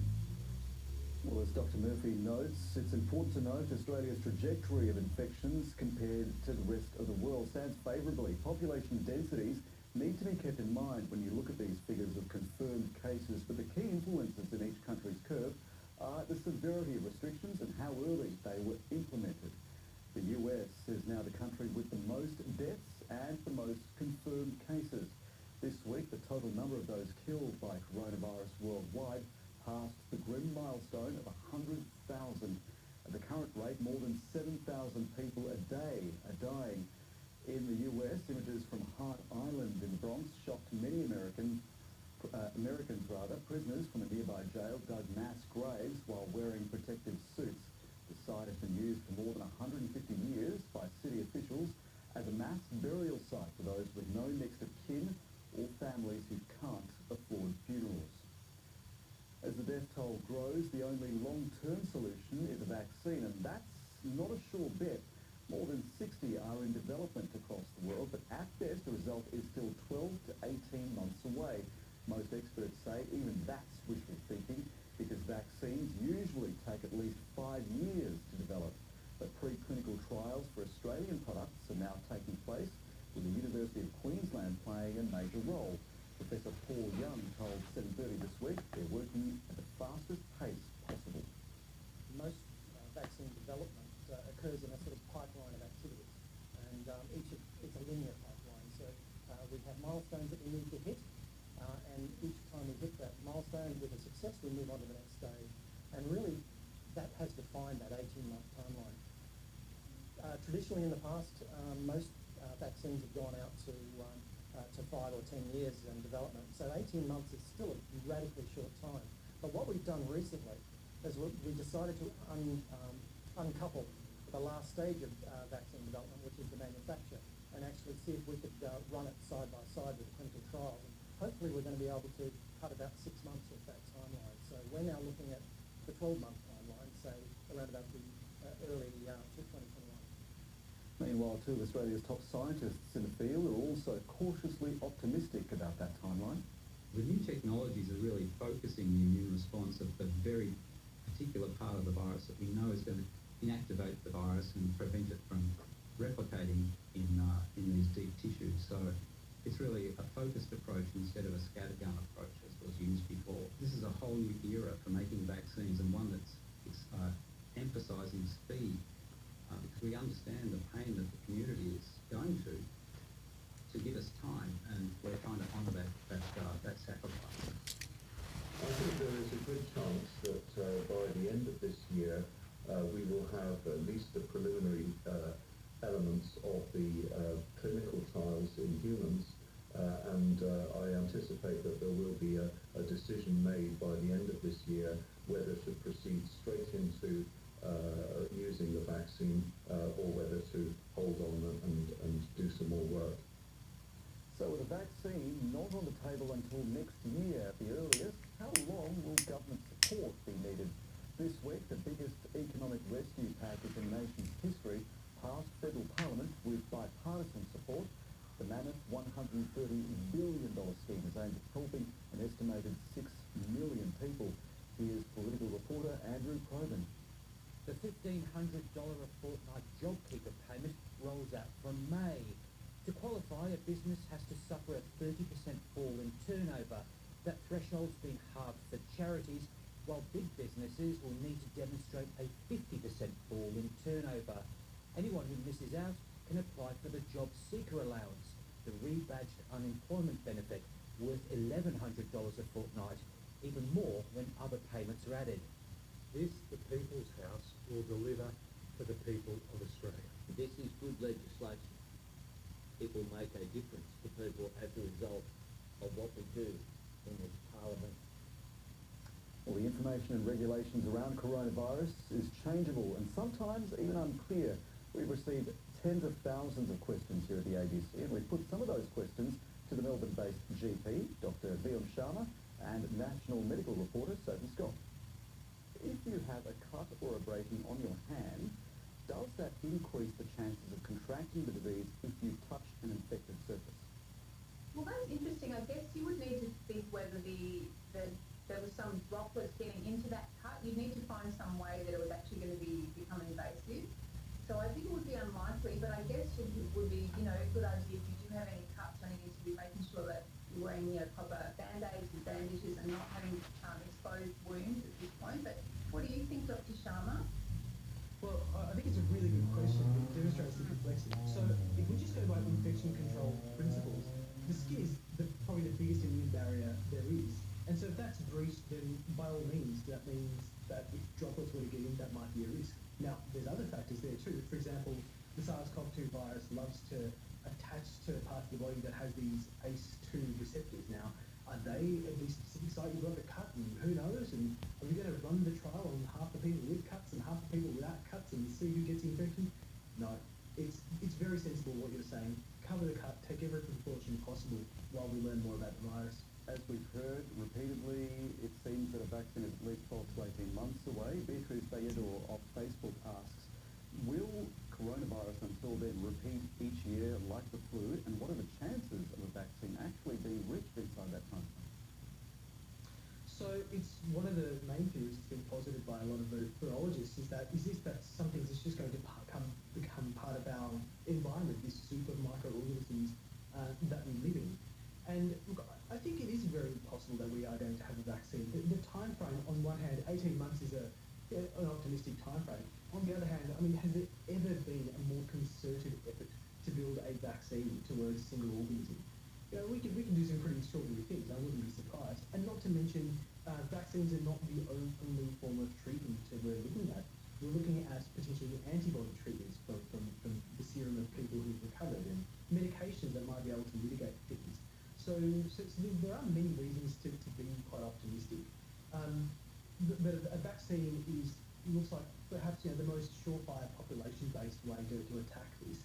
Well, as Dr. Murphy notes, it's important to note Australia's trajectory of infections compared to the rest of the world stands favourably. Population densities need to be kept in mind when you look at these figures of confirmed cases, but the key influences in each country's curve are the severity of restrictions and how early they were implemented. The US is now the country with the most deaths and the most confirmed cases. This week, the total number of those killed by coronavirus worldwide passed the grim milestone of 100,000. At the current rate, more than 7,000 people a day are dying. In the US, images from Hart Island in the Bronx shocked many Americans, prisoners from a nearby jail dug mass graves while wearing protective suits. The site has been used for more than 150 years by city officials as a mass burial site for those with no next of kin or families who can't afford funerals. As the death toll grows, the only long-term solution is a vaccine, and that's not a sure bet. More than 60 are in development across the world, but at best the result is still 12 to 18 months away. Most experts say even that's wishful thinking, because vaccines vaccines usually take at least 5 years to develop, but preclinical trials for Australian products are now taking place, with the University of Queensland playing a major role. Professor Paul Young told 7:30 this week they're working at the fastest pace possible. Most vaccine development occurs in a sort of pipeline of activities, and it's a linear pipeline. So we have milestones that we need to hit, and each time we hit that milestone with a success, we move on to the next stage. And really, that has defined that 18-month timeline. Traditionally, in the past, most vaccines have gone out to 5 or 10 years in development. So 18 months is still a radically short time. But what we've done recently is we decided to uncouple the last stage of vaccine development, which is the manufacture, and actually see if we could run it side by side with the clinical trials. And hopefully we're going to be able to cut about 6 months off that timeline. So we're now looking at the 12-month timeline, say around about the early 2021. Meanwhile, two of Australia's top scientists in the field are also cautiously optimistic about that timeline. The new technologies are really focusing the immune response of the very particular part of the virus that we know is going to inactivate the virus and prevent it from replicating in these deep tissues. So it's really a focused approach instead of a scattergun approach as was used before. This is a whole new era for making vaccines, and one that's emphasising speed. Because we understand the pain that the community is going to give us time, and we're trying to honour that sacrifice. I think there is a good chance that by the end of this year we will have at least the preliminary elements of the clinical trials in humans, and I anticipate that there will be a decision made by the end of this year whether to proceed straight into using the vaccine or whether to hold on and do some more work. So with a vaccine not on the table until next year at the earliest, how long will government support be needed? This week, the biggest economic rescue package in the nation's history passed federal parliament with bipartisan support. The mammoth $130 billion scheme is aimed at helping an estimated 6 million people. Here's political reporter Andrew Probin. The $1,500 a fortnight JobKeeper payment rolls out from May. To qualify, a business has to suffer a 30% fall in turnover. That threshold's been halved for charities, while big businesses will need to demonstrate a 50% fall in turnover. Anyone who misses out can apply for the Job Seeker Allowance, the rebadged unemployment benefit, worth $1,100 a fortnight, even more when other payments are added. This, the People's House, will deliver to the people of Australia. This is good legislation. It will make a difference to people as a result of what we do in this Parliament. Well, the information and regulations around coronavirus is changeable and sometimes even unclear. We've received tens of thousands of questions here at the ABC, and we've put some of those questions to the Melbourne-based GP, Dr. Sharma, and national medical reporter Sophie Scott. If you have a cut or a breaking on your hand, does that increase the chances of contracting the disease if you touch an infected surface? Well, that's interesting. I guess you would need to think whether there was some droplets getting into that cut. You'd need to find some way that it was actually going to become invasive. So I think it would be unlikely, but I guess it would be, a good idea if you do have any cuts, and you need to be making sure that you're wearing, proper band-aids and bandages and not having exposed wounds at this point. But what do you think, Dr. Sharma? Well, I think it's a really good question. It demonstrates the complexity. So if we just go by infection control principles, the skin is probably the biggest immune barrier there is. And so if that's breached, then by all means, that means that if droplets were to get in, that might be a risk. Now, there's other factors there too. For example, the SARS-CoV-2 virus loves to attach to parts of the body that has these ACE2 receptors. Now, are they at the specific site you've got to cut, and who knows? And are we going to run the trial on half the people with cuts and half the people without cuts and see who gets the infection? No. It's very sensible what you're saying. Cover the cut, take every precaution possible while we learn more about the virus. As we've heard repeatedly, it seems that a vaccine is at least 12 to 18 months away. Beatrice Bayedor of Facebook asks, will coronavirus until then repeat each year like the flu, and what are the chances of a vaccine actually being reached inside that time frame? So it's one of the main theories that's been positive 18 months is an optimistic time frame. On the other hand, I mean, has there ever been a more concerted effort to build a vaccine towards a single organism? You know, we can do some pretty extraordinary things. I wouldn't be surprised. And not to mention, vaccines are not the only form of treatment that we're looking at. We're looking at potentially antibody treatments from the serum of people who've recovered and medications that might be able to mitigate things. So there are many reasons to be quite optimistic. But a vaccine looks like perhaps the most surefire population-based way to attack this.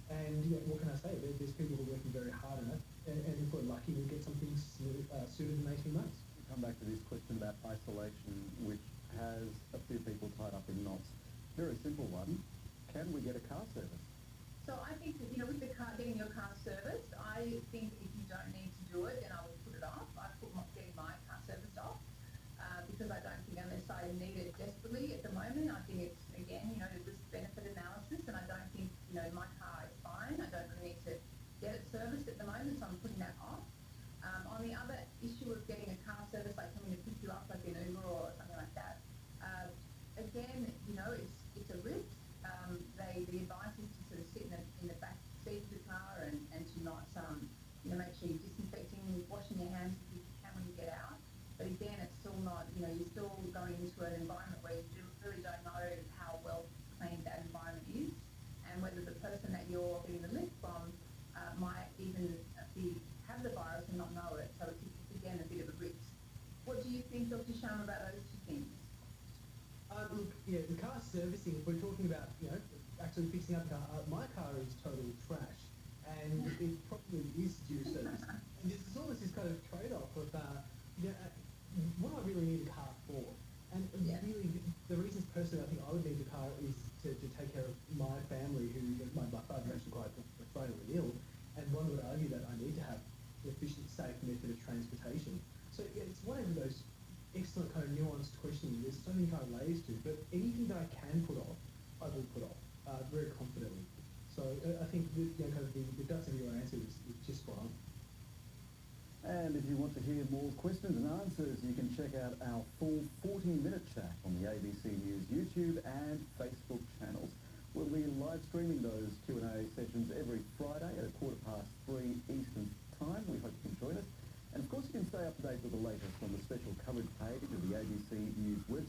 And what can I say? There's people who are working very hard on it, and if we're lucky, we'll get something sooner than 18 months. Come back to this question about isolation, which has a few people tied up in knots. Very simple one. Can we get a car service? So I think that, with the getting your car serviced, I think if you don't need to do it, then I would put it off. I put getting my car serviced off because I don't think unless I need it desperately at the moment, I think it's, again, a risk-benefit analysis, and I don't think, my car is fine. I don't really need to get it serviced at the moment, so I'm putting that off. On the other issue of getting a car service, like coming to pick you up like an Uber or something like that, again, it's a risk. The advice is to sort of sit in the back seat of the car and to not, make sure you're disinfecting, washing your hands if you can when you get out. But again, it's still not, you're still going into an environment where you really don't know how well cleaned that environment is, and whether the person that you're getting the lift from might even have the virus and not know it. So it's again a bit of a risk. What do you think, Dr. Sharma, about those two things? Look, the car servicing, if we're talking about, actually fixing up a car, my car is total trash, and it probably is due service. And there's almost this kind of trade-off of, what do I really need a car for? And really, the reasons personally I think I would need a car is to take care of my family, my father's actually quite chronically ill, and one would argue that I need to have an efficient, safe method of transportation. So it's one of those excellent kind of nuanced questions. There's so many kind of layers to it, but anything that I can put off, I will put off very confidently. So I think the guts of your answer is just spot on. And if you want to hear more questions and answers, you can check out our full 40-minute chat on the ABC News YouTube and Facebook channels. We'll be live streaming those Q&A sessions every Friday at 3:15 Eastern Time. We hope you can join us. And of course, you can stay up to date with the latest on the special coverage page of the ABC News website.